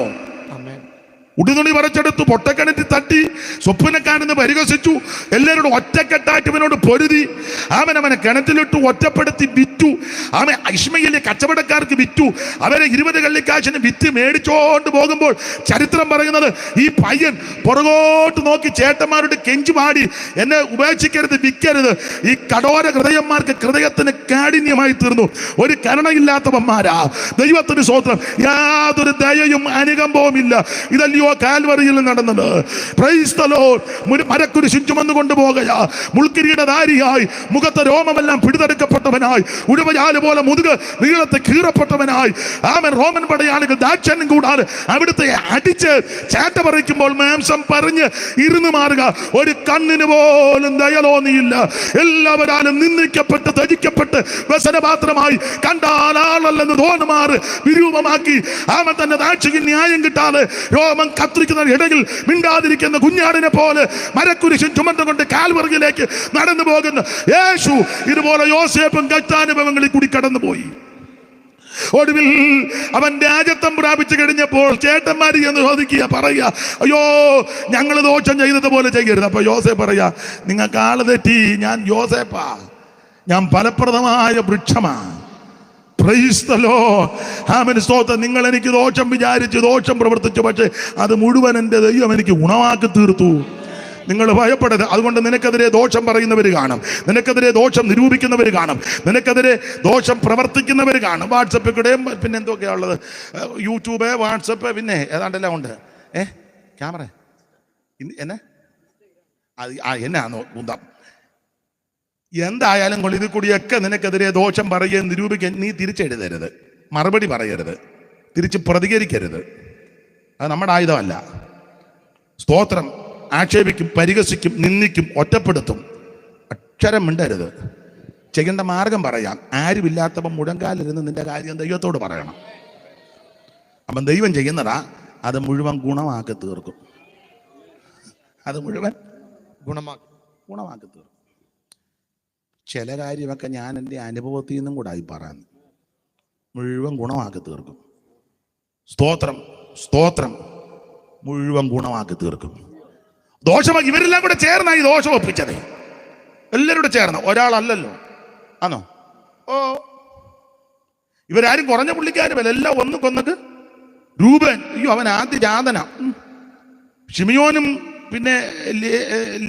ഉടുതുണി പറിച്ചെടുത്തു, പൊട്ടക്കിണറ്റിൽ തട്ടി, സ്വപ്നക്കാരെന്ന് പരിഹസിച്ചു. എല്ലാവരോടും ഒറ്റക്കെട്ടായിട്ട് ഇവനോട് പൊരുതി. അവനെ കിണറ്റിലിട്ടു, ഒറ്റപ്പെടുത്തി വിറ്റു. അവൻ ഇശ്മയേലിലെ കച്ചവടക്കാർക്ക് വിറ്റു. അവരെ 20 കള്ളിക്കാശിന് വിറ്റ് മേടിച്ചോണ്ട് പോകുമ്പോൾ ചരിത്രം പറയുന്നത്, ഈ പയ്യൻ പുറകോട്ട് നോക്കി ചേട്ടന്മാരോട് കെഞ്ചുപാടി, എന്നെ ഉപേക്ഷിക്കരുത്, വിൽക്കരുത്. ഈ കടോര ഹൃദയന്മാർക്ക് ഹൃദയത്തിന് കാഠിന്യമായി തീർന്നു. ഒരു കരുണയില്ലാത്തവന്മാരാ. ദൈവത്തിന് സ്തോത്രം. യാതൊരു ദയയും അനുകമ്പവും ഇല്ല. ഇതല്ലയോ അല്ലയോ കാൽവറിയിൽ നടന്നത്. Price the Lord. മരക്കുരിശിൽ ചുമന്നുകൊണ്ട് പോകുകയാ. മുൾക്കിരീടധാരിയായി, മുഖത്തെ രോമമെല്ലാം പിടിതെടുക്കപ്പെട്ടവനായി, ഉഴവയാല് പോലെ മുതുക് നീളത്തെ കീറപ്പെട്ടവനായി, ആമൻ റോമൻ പടയാളികൾ ദാക്ഷണ്യം കൂടാതെ അവിടുത്തെ അടിച്ച് ചാറ്റ പറിക്കുമ്പോൾ മാംസം പറഞ്ഞ് ഇരുന്ന് മാറുക. ഒരു കണ്ണിന് പോലും ദയലോന്നിയില്ല. എല്ലാവരാലും നിന്ദിക്കപ്പെട്ട് ത്യജിക്കപ്പെട്ട് വ്യസനപാത്രമായി, കണ്ടാൽ ആളല്ലെന്ന് തോന്നുമാറ് വിരൂപമാക്കി, ആമൻ തന്നെ ദാക്ഷിക്ക് ന്യായം കിട്ടാതെ രോമം കത്തിരിക്കുന്ന ഇടയിൽ മിണ്ടാതിരിക്കുന്ന കുഞ്ഞാടിനെ പോലെ മരക്കുരിശും ചുമന്നുകൊണ്ട് കാൽവറിയിലേക്ക് നടന്നു പോകുന്ന യേശു ഇതുപോലെ യോസേഫും കഷ്ടാനുഭവങ്ങളിൽ കൂടി കടന്നുപോയി. ഒടുവിൽ അവൻ രാജത്വം പ്രാപിച്ചു കഴിഞ്ഞപ്പോൾ ചേട്ടന്മാര് എന്ന് ചോദിക്കുക, പറയുക, അയ്യോ ഞങ്ങൾ ദോഷം ചെയ്തതുപോലെ ചെയ്യരുത്. അപ്പൊ യോസേഫ് പറയാ, നിങ്ങൾക്ക് ആള് തെറ്റി, ഞാൻ യോസേപ്പാ, ഞാൻ ഫലപ്രദമായ വൃക്ഷമാ. Praise the Lord. ആമേൻ. സ്തോത്രം. നിങ്ങൾ എനിക്ക് ദോഷം വിചാരിച്ച് ദോഷം പ്രവർത്തിച്ചു, പക്ഷെ അത് മുഴുവൻ എൻ്റെ ദൈവം എനിക്ക് ഗുണമാക്കി തീർത്തു. നിങ്ങൾ ഭയപ്പെടരുത്. അതുകൊണ്ട് നിനക്കെതിരെ ദോഷം പറയുന്നവർ കാണും, നിനക്കെതിരെ ദോഷം നിരൂപിക്കുന്നവർ കാണും, നിനക്കെതിരെ ദോഷം പ്രവർത്തിക്കുന്നവർ കാണും. വാട്സപ്പിൽ കൂടെയും പിന്നെ എന്തൊക്കെയാ ഉള്ളത്, യൂട്യൂബ്, വാട്സപ്പ്, പിന്നെ ഏതാണ്ടെല്ലാം ഉണ്ട്. ക്യാമറ എന്നെ എന്നാന്നോ ഉന്താം. എന്തായാലും കൊള്ളി ഇതിൽ കൂടിയൊക്കെ നിനക്കെതിരെ ദോഷം പറയുകയും നിരൂപിക്കുകയും നീ തിരിച്ചെഴുതരുത്, മറുപടി പറയരുത്, തിരിച്ച് പ്രതികരിക്കരുത്. അത് നമ്മുടെ ആയുധമല്ല. സ്തോത്രം. ആക്ഷേപിക്കും, പരിഹസിക്കും, നിന്ദിക്കും, ഒറ്റപ്പെടുത്തും. അക്ഷരം മിണ്ടരുത്. ചെയ്യേണ്ട മാർഗം പറയാം. ആരുമില്ലാത്തപ്പം മുഴങ്കാലിരുന്ന് നിന്റെ കാര്യം ദൈവത്തോട് പറയണം. അപ്പം ദൈവം ചെയ്യുന്നതാ, അത് മുഴുവൻ ഗുണമാക്കി തീർക്കും. അത് മുഴുവൻ ഗുണമാക്കി തീർക്കും. ചില കാര്യമൊക്കെ ഞാൻ എൻ്റെ അനുഭവത്തിൽ നിന്നും കൂടെ ആയി പറയാന്ന്, മുഴുവൻ ഗുണമാക്കി തീർക്കും. സ്തോത്രം, സ്തോത്രം. മുഴുവൻ ഗുണമാക്കി തീർക്കും. ദോഷമാക്കി ഇവരെല്ലാം കൂടെ ചേർന്നായി ദോഷം ഒപ്പിച്ചത്. എല്ലാവരും കൂടെ ചേർന്ന്, ഒരാളല്ലല്ലോ. ആണോ? ഓ, ഇവരാരും കുറഞ്ഞ പുള്ളിക്കാരുമല്ല, എല്ലാം ഒന്ന് കൊന്നിട്ട്. രൂപൻ, അയ്യോ അവൻ ആദ്യ ജാതന. ഷിമിയോനും പിന്നെ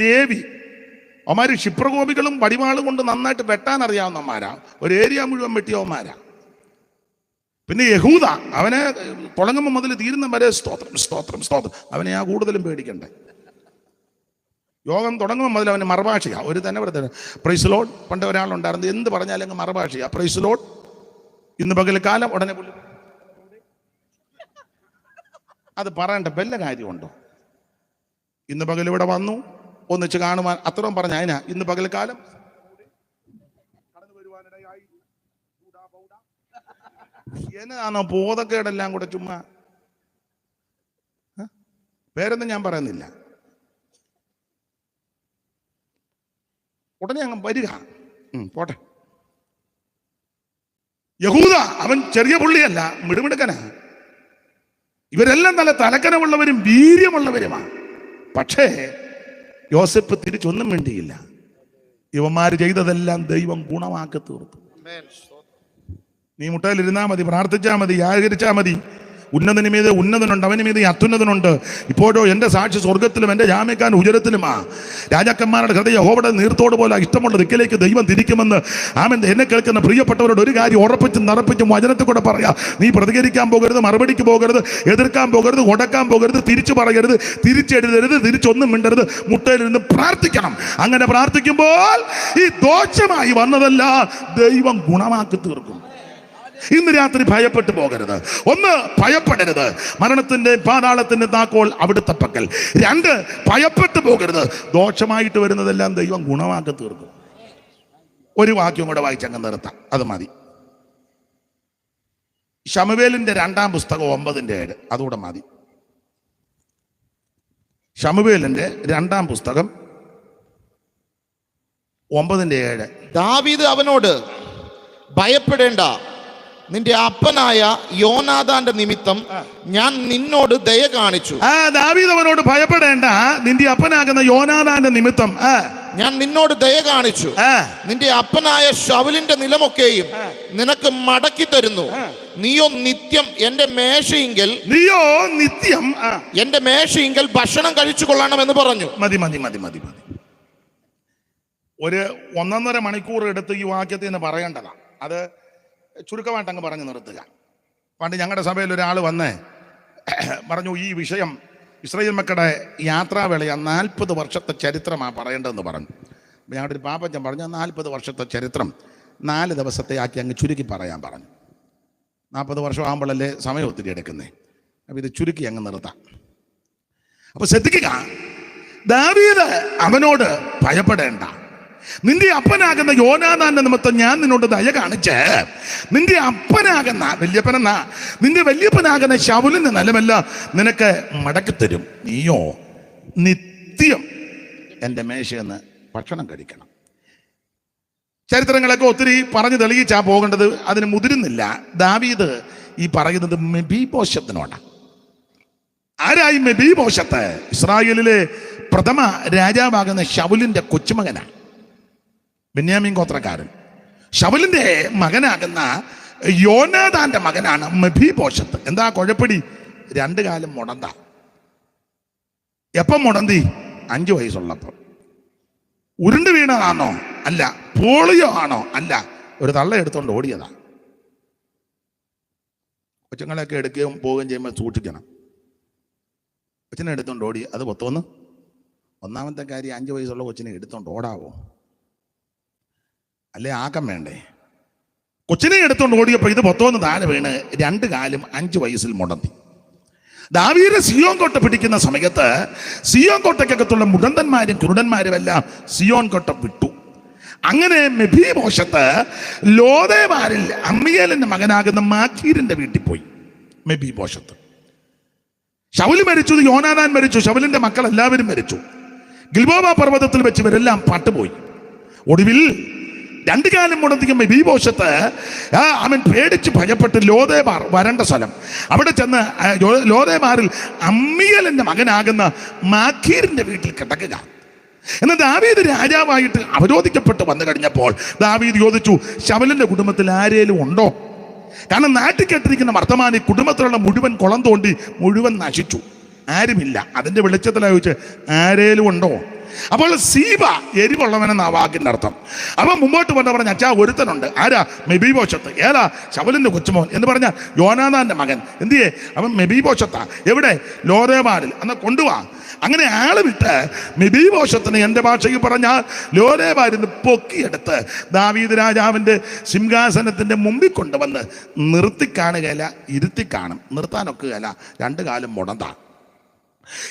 ലേവി, അവന്മാര് ക്ഷിപ്രകോപികളും വടിവാളും കൊണ്ട് നന്നായിട്ട് വെട്ടാൻ അറിയാവുന്നവന്മാരാ. ഒരു ഏരിയ മുഴുവൻ വെട്ടിയവന്മാരാ. പിന്നെ യഹൂദ, അവനെ തുടങ്ങുമ്പോൾ മുതൽ തീരുന്ന വരെ സ്തോത്രം, സ്തോത്രം, സ്തോത്രം. അവനെ ആ കൂടുതലും പേടിക്കണ്ടേ. യോഗം തുടങ്ങുമ്പോൾ മുതൽ അവന് മറുഭാഷയാ. ഒരു തന്നെ പറയുന്നത് പ്രൈസ് ലോർഡ്. പണ്ട് ഒരാളുണ്ടായിരുന്നു, എന്ത് പറഞ്ഞാലും അങ്ങ് മറുഭാഷയാ. Praise Lord. ഇന്ന് പകൽക്കാലം ഉടനെ പുള്ളി അത് പറയണ്ട വല്ല കാര്യമുണ്ടോ? ഇന്ന് പകൽ ഇവിടെ വന്നു ഒന്നിച്ച് കാണുവാൻ അത്രയും പറഞ്ഞ അതിനാ. ഇന്ന് പകൽക്കാലം എന്നാണോ ബോധക്കേടെല്ലാം കൂടെ ചുമ്മാ. പേരൊന്നും ഞാൻ പറയുന്നില്ല. ഉടനെ അങ്ങ് വരിക. പോട്ടെ. യഹൂദ അവൻ ചെറിയ പുള്ളിയല്ല, മിടുമിടുക്കനാ. ഇവരെല്ലാം നല്ല തലക്കനമുള്ളവരും വീര്യമുള്ളവരുമാണ്. പക്ഷേ യോസേഫ് തിരിച്ചൊന്നും വേണ്ടിയില്ല. ഇവന്മാര് ചെയ്തതെല്ലാം ദൈവം ഗുണമാക്കി തീർത്തു. നീ മുട്ടയിലിരുന്നാ മതി, പ്രാർത്ഥിച്ചാ മതി, യാചരിച്ചാ മതി. ഉന്നതന് മീതെ ഉന്നതനുണ്ട്, അവന് മീതെ അത്യുന്നതനുണ്ട്. ഇപ്പോഴോ എൻ്റെ സാക്ഷി സ്വർഗത്തിലും എൻ്റെ ജാമ്യക്കാൻ ഉയരത്തിലുമാ. രാജാക്കന്മാരുടെ ഹൃദയ യഹോവയുടെ നീർത്തോട് പോലെ ഇഷ്ടമുള്ള ദിക്കിലേക്ക് ദൈവം തിരിക്കുമെന്ന് ആമേൻ. എന്നെ കേൾക്കുന്ന പ്രിയപ്പെട്ടവരോട് ഒരു കാര്യം ഉറപ്പിച്ചും നടപ്പിച്ചും വചനത്തിൽ കൂടെ പറയാം. നീ പ്രതികരിക്കാൻ പോകരുത്, മറുപടിക്ക് പോകരുത്, എതിർക്കാൻ പോകരുത്, ഉടക്കാൻ പോകരുത്, തിരിച്ചു പറയരുത്, തിരിച്ചെഴുതരുത്, തിരിച്ചൊന്നും മിണ്ടരുത്. മുട്ടയിലിരുന്ന് പ്രാർത്ഥിക്കണം. അങ്ങനെ പ്രാർത്ഥിക്കുമ്പോൾ ഈ ദോഷമായി വന്നതല്ല ദൈവം ഗുണമാക്കി തീർക്കും. ഇന്ന് രാത്രി ഭയപ്പെട്ടു പോകരുത്. ഒന്ന്, ഭയപ്പെടരുത്. മരണത്തിന്റെ പാതാളത്തിന്റെ താക്കോൽ അവിടുത്തെ പക്കൽ. രണ്ട്, ഭയപ്പെട്ടു പോകരുത്. ദോഷമായിട്ട് വരുന്നതെല്ലാം ദൈവം ഗുണമാക്കി തീർക്കും. ഒരു വാക്യം കൂടെ വായിച്ചങ്ങ് നിർത്താം, അത് മതി. ശമൂവേലിന്റെ 2-ാം പുസ്തകം 9:7, അതുകൂടെ മതി. ശമൂവേലിന്റെ 2-ാം പുസ്തകം 9:7. ദാവീദ് അവനോട്, ഭയപ്പെടേണ്ട, നിന്റെ അപ്പനായ യോനാഥാന്റെ നിമിത്തം ഞാൻ നിന്നോട് ദയ കാണിച്ചു. ദാവീദ് അവനോട്, ഭയപ്പെടേണ്ട, നിന്റെ അപ്പനാകുന്ന യോനാഥാന്റെ നിമിത്തം ഞാൻ നിന്നോട് ദയ കാണിച്ചു. നിന്റെ അപ്പനായ ശൗലിന്റെ നിലമൊക്കെയും നിനക്ക് മടക്കി തരുന്നു. നീയോ നിത്യം എന്റെ മേശയിങ്കൽ എന്റെ മേശയിങ്കൽ ഭക്ഷണം കഴിച്ചു കൊള്ളണമെന്ന് പറഞ്ഞു. മതി മതി മതി മതി മതി. ഒരു 1.5 മണിക്കൂർ എടുത്ത് ഈ വാക്യത്തിൽ നിന്ന് പറയേണ്ടതാ. അത് ചുരുക്കമായിട്ട് അങ്ങ് പറഞ്ഞു നിർത്തുക. പണ്ട് ഞങ്ങളുടെ സഭയിൽ ഒരാൾ വന്ന് പറഞ്ഞു, ഈ വിഷയം ഇസ്രായേൽ മക്കളുടെ യാത്രാവേളയ 40 വർഷത്തെ ചരിത്രമാണ് പറയേണ്ടതെന്ന് പറഞ്ഞു. അപ്പോൾ ഞങ്ങളുടെ ഒരു പാപ്പച്ചൻ പറഞ്ഞു 40 വർഷത്തെ ചരിത്രം 4 ദിവസത്തെ ആക്കി അങ്ങ് ചുരുക്കി പറയാൻ പറഞ്ഞു. 40 വർഷം ആകുമ്പോഴല്ലേ സമയം ഒത്തിരി എടുക്കുന്നേ. അപ്പോൾ ഇത് ചുരുക്കി അങ്ങ് നിർത്താം. അപ്പോൾ ശ്രദ്ധിക്കുക, ദാവീദ് അവനോട് ഭയപ്പെടേണ്ട, നിന്റെ അപ്പനാകുന്ന യോനാഥാന്റെ നിമിത്തം ഞാൻ നിന്നോട് ദയ കാണിച്ച് നിന്റെ അപ്പനാകുന്ന വല്യപ്പനെന്ന നിന്റെ വല്യപ്പനാകുന്ന ശൗലിന്റെ നിലമല്ല നിനക്ക് മടക്കിത്തരും. നീയോ നിത്യം എൻ്റെ മേശയെന്ന് ഭക്ഷണം കഴിക്കണം. ചരിത്രങ്ങളൊക്കെ ഒത്തിരി പറഞ്ഞു തെളിയിച്ചാ പോകേണ്ടത്, അതിന് മുതിരുന്നില്ല. ദാവീദ് ഈ പറയുന്നത് മെഫീബോശത്തിനോടാണ്. ആരായി മെഫീബോശത്ത്? ഇസ്രായേലിലെ പ്രഥമ രാജാവാകുന്ന ശൗലിന്റെ കൊച്ചുമകനാണ്, ബെന്യാമീൻ ഗോത്രക്കാരൻ. ശൗലിന്റെ മകനാകുന്ന യോനാഥാന്റെ മകനാണ് മെഫീബോശത്ത്. എന്താ കുഴപ്പടി? 2 കാലം മുടന്ത. എപ്പം മുടന്തി? 5 വയസ്സുള്ളപ്പോൾ. ഉരുണ്ട് വീണതാണോ? അല്ല. പോളിയോ ആണോ? അല്ല. ഒരു തള്ള എടുത്തോണ്ട് ഓടിയതാ. കൊച്ചുങ്ങളെയൊക്കെ എടുക്കുകയും പോവുകയും ചെയ്യുമ്പോൾ സൂക്ഷിക്കണം. കൊച്ചിനെ എടുത്തോണ്ട് ഓടി, അത് പൊത്തോന്ന്. ഒന്നാമത്തെ കാര്യം, 5 വയസ്സുള്ള കൊച്ചിനെ എടുത്തോണ്ട് ഓടാവോ? അല്ലേ ആക്കം വേണ്ടേ? കൊച്ചിനെ എടുത്തോണ്ട് ഓടിയപ്പോൾ ഇത് പൊത്തോന്ന് താഴെ വീണ് 2 കാലും 5 വയസ്സിൽ മുടന്തി. ദാവീദ് സിയോൻ കോട്ട പിടിക്കുന്ന സമയത്ത് സിയോൻ കോട്ടയ്ക്കകത്തുള്ള മുടന്തന്മാരും കുരുടന്മാരും എല്ലാം സിയോൻ കോട്ട വിട്ടു. അങ്ങനെ മെഫീബോശത്ത് ലോദേബാരിൽ അമ്മിയേലിന്റെ മകനാകുന്ന മാഖീരിന്റെ വീട്ടിൽ പോയി. മെഫീബോശത്ത്. ശൗല് മരിച്ചു, യോനാഥാൻ മരിച്ചു, ശൗലിന്റെ മക്കൾ എല്ലാവരും മരിച്ചു. ഗിൽബോവ പർവ്വതത്തിൽ വെച്ച് ഇവരെല്ലാം പാട്ടുപോയി. ഒടുവിൽ 2 കാലം മുടന്തിക്കും മെഫീബോശത്ത് അവൻ പേടിച്ച് ഭയപ്പെട്ട് ലോദേബാർ വരണ്ട സ്ഥലം അവിടെ ചെന്ന് ലോദേബാറിൽ അമ്മിയേലിന്റെ മകനാകുന്ന മാഖീരിന്റെ വീട്ടിൽ കിടക്കുക. എന്നാൽ ദാവീദ് രാജാവായിട്ട് അവരോധിക്കപ്പെട്ട് വന്നു കഴിഞ്ഞപ്പോൾ ദാവീദ് ചോദിച്ചു, ശൗലിന്റെ കുടുംബത്തിൽ ആരേലും ഉണ്ടോ? കാരണം നാട്ടിൽ കേട്ടിരിക്കുന്ന വർത്തമാനം കുടുംബത്തിലുള്ള മുഴുവൻ കുളം തോണ്ടി മുഴുവൻ നശിച്ചു. ആരുമില്ല. അതിന്റെ വെളിച്ചത്തിലാ ചോദിച്ച് ആരേലും ഉണ്ടോ? അപ്പോൾ സീബ എരിവുള്ളവനെന്ന വാക്കിന്റെ അർത്ഥം. അവൻ മുമ്പോട്ട് പറഞ്ഞ അച്ഛാ ഒരുത്തനുണ്ട്. ആരാ? മെഫീബോശത്ത്. ഏതാ? ശൗലിന്റെ കൊച്ചുമോൻ എന്ന് പറഞ്ഞ യോനാഥാന്റെ മകൻ. എന്തിയേ? അവൻ മെഫീബോശത്താ. എവിടെ? ലോദേബാരിൽ. എന്നാ കൊണ്ടുവാ. അങ്ങനെ ആള് വിട്ട് മെഫീബോശത്തിനെ എൻ്റെ ഭാഷയിൽ പറഞ്ഞാൽ ലോദേബാരിന്ന് പൊക്കിയെടുത്ത് ദാവീദ് രാജാവിൻ്റെ സിംഹാസനത്തിൻ്റെ മുമ്പിൽ കൊണ്ടുവന്ന് നിർത്തി കാണുകയില്ല, ഇരുത്തി കാണും. നിർത്താനൊക്കുകയില്ല. 2 കാലം മുടന്താ.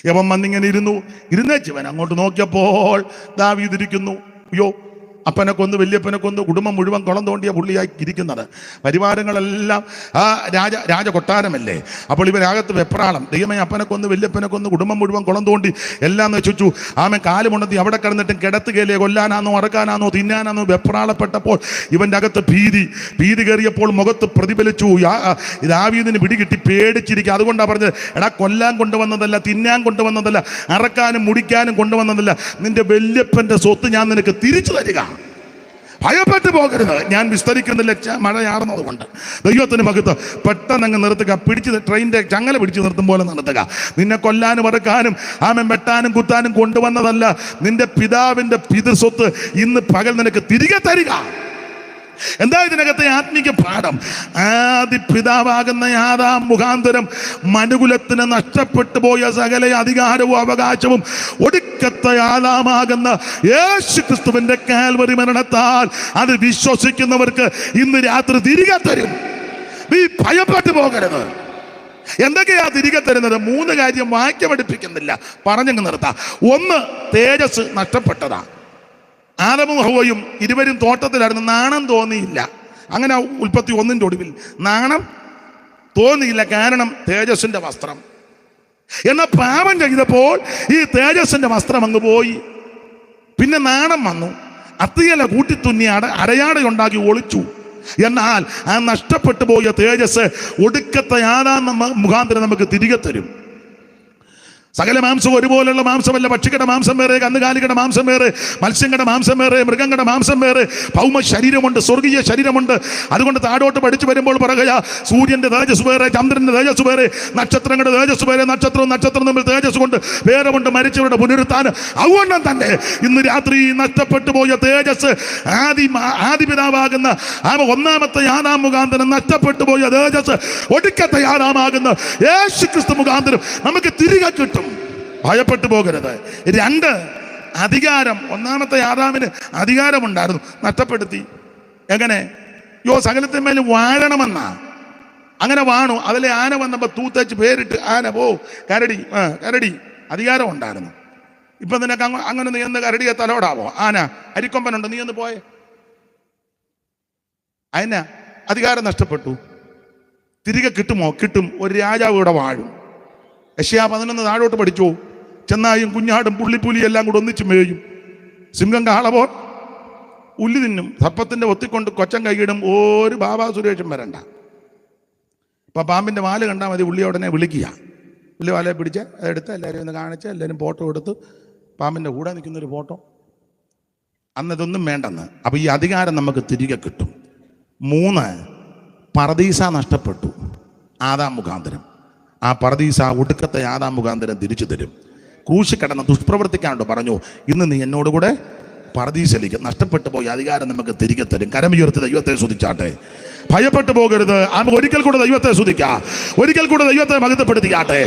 യവൻ വന്നിങ്ങനെ ഇരുന്നേച്ചവൻ അങ്ങോട്ട് നോക്കിയപ്പോൾ ദാവീദ് ഇരിക്കുന്നു. അയ്യോ, അപ്പനെ കൊന്ന് വല്യപ്പനെ കൊന്ന് കുടുംബം മുഴുവൻ കുളം തോണ്ടിയ പുള്ളിയായി ഇരിക്കുന്നത്. പരിവാരങ്ങളെല്ലാം രാജ കൊട്ടാരമല്ലേ. അപ്പോൾ ഇവരകത്ത് വെപ്രാളം. ദൈവമേ, അപ്പനെ കൊന്ന് വല്യപ്പനെ കൊന്ന് കുടുംബം മുഴുവൻ കുളം തോണ്ടി എല്ലാം നശിച്ചു. ആമൻ കാലുമുണ്ടെത്തി അവിടെ കിടന്നിട്ടും കിടത്തുകയില്ലേ, കൊല്ലാനാന്നോ അറക്കാനാന്നോ തിന്നാനാന്നോ വെപ്രാളപ്പെട്ടപ്പോൾ ഇവൻ്റെ അകത്ത് ഭീതി കയറിയപ്പോൾ മുഖത്ത് പ്രതിഫലിച്ചു. ദാവീദിന് പിടികിട്ടി പേടിച്ചിരിക്കുക. അതുകൊണ്ടാണ് പറഞ്ഞത്, എടാ കൊല്ലാൻ കൊണ്ടുവന്നതല്ല, തിന്നാൻ കൊണ്ടുവന്നതല്ല, അറക്കാനും മുടിക്കാനും കൊണ്ടുവന്നതല്ല, നിന്റെ വല്യപ്പൻ്റെ സ്വത്ത് ഞാൻ നിനക്ക് തിരിച്ചു തരിക. ഭയപ്പെട്ടു പോകരുത്. ഞാൻ വിസ്തരിക്കുന്നില്ല, മഴയാറുന്നത് കൊണ്ട്. ദൈവത്തിന് മഹത്വം. പെട്ടെന്ന് അങ്ങ് നിർത്തുക. ട്രെയിനിന്റെ ചങ്ങല പിടിച്ച് നിർത്തും പോലെ നിർത്തുക. നിന്നെ കൊല്ലാനും അറക്കാനും ആമൻ വെട്ടാനും കുത്താനും കൊണ്ടുവന്നതല്ല, നിന്റെ പിതാവിന്റെ പിതൃസ്വത്ത് ഇന്ന് പകൽ നിനക്ക് തിരികെ തരിക. എന്താ ഇതിനകത്തെ ആത്മീക പാഠം? ആദി പിതാവാകുന്ന ആദാം മുഖാന്തരം മനുകുലത്തിന് നഷ്ടപ്പെട്ടു പോയ സകല അധികാരവും അവകാശവും ഒടുക്കത്തെ ആദാമാകുന്ന യേശു ക്രിസ്തുവിന്റെ കാൽവരി മരണത്താൽ അത് വിശ്വസിക്കുന്നവർക്ക് ഇന്ന് രാത്രി തിരികെ തരും. നീ ഭയപ്പെട്ടു പോകരുത്. എന്തൊക്കെയാ തിരികെ തരുന്നത്? 3 കാര്യം വാക്യം പഠിപ്പിക്കുന്നില്ല, പറഞ്ഞങ്ങ് നിർത്താം. 1, തേജസ് നഷ്ടപ്പെട്ടതാ. ആദമും ഹവ്വയും ഇരുവരും തോട്ടത്തിലായിരുന്നു. നാണം തോന്നിയില്ല. അങ്ങനെ ഉൽപ്പത്തി 1-ന്റെ ഒടുവിൽ നാണം തോന്നിയില്ല. കാരണം തേജസ്സിന്റെ വസ്ത്രം. എന്നാൽ പാപം ചെയ്തപ്പോൾ ഈ തേജസ്സിന്റെ വസ്ത്രം അങ്ങ് പോയി. പിന്നെ നാണം വന്നു. അത്തിയല കൂട്ടിത്തുന്നി അരയാടയുണ്ടാക്കി ഒളിച്ചു. എന്നാൽ ആ നഷ്ടപ്പെട്ടു പോയ തേജസ് ഒടുക്കത്തെ ആദാം മുഖാന്തരം നമുക്ക് തിരികെ തരും. സകല മാംസം ഒരുപോലുള്ള മാംസമല്ല. പക്ഷികളുടെ മാംസം വേറെ, കന്നുകാലികളുടെ മാംസം വേറെ, മത്സ്യങ്ങളുടെ മാംസം വേറെ, മൃഗങ്ങളുടെ മാംസം വേറെ. ഭൗമ ശരീരമുണ്ട്, സ്വർഗീയ ശരീരമുണ്ട്. അതുകൊണ്ട് താഴോട്ട് പഠിച്ചു വരുമ്പോൾ പറയുക, സൂര്യന്റെ തേജസ് വേറെ, ചന്ദ്രന്റെ തേജസ് വേറെ, നക്ഷത്രങ്ങളുടെ തേജസ് വേറെ. നക്ഷത്രം തമ്മിൽ തേജസ് കൊണ്ട് വേറെമുണ്ട്. മരിച്ചവരുടെ പുനരുത്ഥാനം. അതുകൊണ്ടും തന്നെ ഇന്ന് രാത്രി നഷ്ടപ്പെട്ടു പോയ തേജസ്, ആദിപിതാവാകുന്ന ഒന്നാമത്തെ ആദാം മുഖാന്തരം നഷ്ടപ്പെട്ടു പോയ തേജസ് ഒടുക്കത്തെ ആദാമാകുന്ന യേശു ക്രിസ്തു മുഖാന്തരം നമുക്ക് തിരികെ കിട്ടും. ഭയപ്പെട്ടു പോകരുത്. 2, അധികാരം. ഒന്നാമത്തെ ആദാമിന് അധികാരമുണ്ടായിരുന്നു, നഷ്ടപ്പെടുത്തി. എങ്ങനെ? സകലത്തിന്മേൽ വാഴണമെന്നാ. അങ്ങനെ വാണു. അതിലെ ആന വന്നപ്പോൾ തൂത്തേച്ച് പേരിട്ട് ആന പോ കരടി, കരടി. അധികാരം ഉണ്ടായിരുന്നു. ഇപ്പൊ നിനക്ക് അങ്ങനെ നീ എന്ന് കരടിയെ തലോടാവോ? ആന അരിക്കൊമ്പനുണ്ട്, നീ ഒന്ന് പോയെ. അതിനാ അധികാരം നഷ്ടപ്പെട്ടു. തിരികെ കിട്ടുമോ? കിട്ടും. ഒരു രാജാവ് ഇവിടെ വാഴും. യെശയ്യാ 11 താഴോട്ട് പഠിച്ചു. ചെന്നായും കുഞ്ഞാടും പുള്ളിപ്പുലിയും എല്ലാം കൂടെ ഒന്നിച്ച് മേയും. സിംഹം കാളപോ ഉല്ലി തിന്നും. സർപ്പത്തിന്റെ ഒത്തിക്കൊണ്ട് കൊച്ചൻ കൈയിടും. ഒരു ബാബാ സുരേഷും വരണ്ട. ഇപ്പൊ പാമ്പിന്റെ വാല് കണ്ടാൽ മതി, ഉള്ളിയെ ഉടനെ വിളിക്കുക. ഉള്ളി വാലയെ പിടിച്ച് അതെടുത്ത് എല്ലാവരും ഒന്ന് കാണിച്ച് എല്ലാവരും ഫോട്ടോ എടുത്ത് പാമ്പിന്റെ കൂടെ നിൽക്കുന്നൊരു ഫോട്ടോ. അന്നതൊന്നും വേണ്ടെന്ന്. അപ്പൊ ഈ അധികാരം നമുക്ക് തിരികെ കിട്ടും. 3, പർദീസ നഷ്ടപ്പെട്ടു ആദാം മുഖാന്തരം. ആ പർദീസ ഒടുക്കത്തെ ആദാം മുഖാന്തരം തിരിച്ചു തരും. ക്രൂശിൽ കിടന്ന് ദുഷ്പ്രവർത്തിക്കാനുണ്ട് പറഞ്ഞു, ഇന്ന് നീ എന്നോടുകൂടെ പർദീസയിലേക്ക്. നഷ്ടപ്പെട്ടു പോയി അധികാരം നമുക്ക് തിരികെ തരും. കരമുയർത്തി ദൈവത്തെ സ്തുതിച്ചാട്ടെ. ഭയപ്പെട്ടു പോകരുത്. അവൻ ഒരിക്കൽ കൂടെ ദൈവത്തെ സ്തുതിക്കാം. ഒരിക്കൽ കൂടെ ദൈവത്തെ മഹത്വപ്പെടുത്തിക്കാട്ടെ.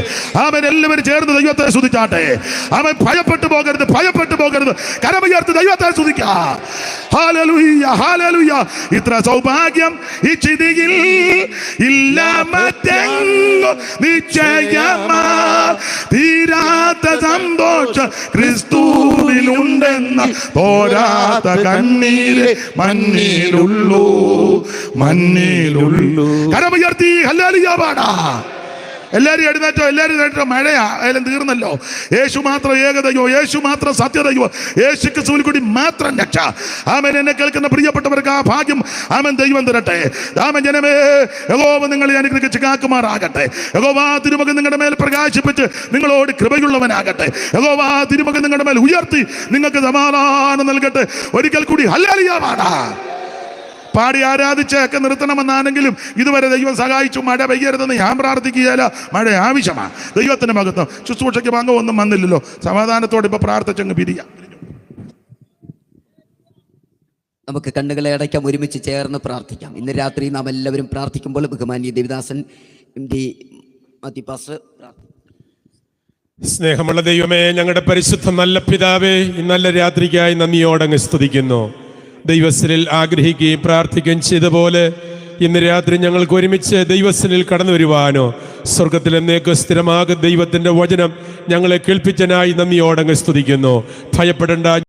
അവൻ എല്ലാവരും ചേർന്ന് ദൈവത്തെ സ്തുതിച്ചാട്ടെ. അവൻ ഭയപ്പെട്ടു പോകരുത്, ഭയപ്പെട്ടു പോകരുത്. കരമുയർത്തി ദൈവത്തെ സ്തുതിക്കാം. Hallelujah, hallelujah. ഇത്ര സൗഭാഗ്യം ഈ ചിതിയിൽ ഇല്ല മറ്റെങ്ങും നിശ്ചയമാ. തീരാത്ത സന്തോഷം ക്രിസ്തുവിലുണ്ടെന്ന പോരാത്ത കണ്ണീര് മണ്ണിലുള്ളൂ, മണ്ണിലുള്ളൂ. കരമുയർത്തി ഹല്ലേലൂയ പാടാ. എല്ലാവരും എഴുന്നേറ്റോ, എല്ലാവരും എഴുന്നേറ്റോ. മഴയാ അതിലും തീർന്നല്ലോ. യേശു മാത്രം ഏകദൈവോ, യേശു മാത്രം സത്യദൈവോ, യേശു ക്രിസ്തുവിൽ കൂടി മാത്രം രക്ഷ. ആമേൻ. എന്നെ കേൾക്കുന്ന പ്രിയപ്പെട്ടവർക്ക് ആ ഭാഗ്യം ആമേൻ ദൈവം തരട്ടെ. ആമേൻ. ജനമേ, യഹോവ നിങ്ങളെ അനുഗ്രഹിച്ച് കാക്കുമാറാകട്ടെ. യഹോവ തിരുമുഖം നിങ്ങളുടെ മേൽ പ്രകാശിപ്പിച്ച് നിങ്ങളോട് കൃപയുള്ളവനാകട്ടെ. യഹോവ തിരുമുഖം നിങ്ങളുടെ മേൽ ഉയർത്തി നിങ്ങൾക്ക് സമാധാനം നൽകട്ടെ. ഒരിക്കൽ കൂടി ഹല്ലേലൂയ പാടാ. പാടി ആരാധിച്ചൊക്കെ നിർത്തണമെന്നാണെങ്കിലും ഇതുവരെ ദൈവം സഹായിച്ചു. മഴ പെയ്യരുതെന്ന് ഞാൻ പ്രാർത്ഥിക്കുകയല്ല, മഴ ആവശ്യമാണ്. ദൈവത്തിന്റെ മഹത്വം. ശുശ്രൂഷയ്ക്ക് പങ്കൊന്നും വന്നില്ലല്ലോ. സമാധാനത്തോടെ ഇപ്പൊ പ്രാർത്ഥിച്ചങ്ങ് പിരിയാം. നമുക്ക് കണ്ണുകളെ അടയ്ക്കാം, ഒരുമിച്ച് ചേർന്ന് പ്രാർത്ഥിക്കാം. ഇന്ന് രാത്രി നാം എല്ലാവരും പ്രാർത്ഥിക്കുമ്പോൾ ബഹുമാന്യ ദേവദാസൻ പാസ്റ്റർ. സ്നേഹമുള്ള ദൈവമേ, ഞങ്ങളുടെ പരിശുദ്ധ നല്ല പിതാവേ, ഈ നല്ല രാത്രിക്കായി നന്ദിയോടങ്ങ് സ്തുതിക്കുന്നു. ദൈവസ്ഥനിൽ ആഗ്രഹിക്കുകയും പ്രാർത്ഥിക്കുകയും ചെയ്ത പോലെ ഇന്ന് രാത്രി ഞങ്ങൾക്ക് ഒരുമിച്ച് ദൈവസ്ഥനിൽ കടന്നു വരുവാനോ സ്വർഗത്തിൽ എന്നേക്ക് സ്ഥിരമാകും ദൈവത്തിൻ്റെ വചനം ഞങ്ങളെ കേൾപ്പിച്ചനായി നന്ദിയോടങ്ങ് സ്തുതിക്കുന്നു. ഭയപ്പെടേണ്ട.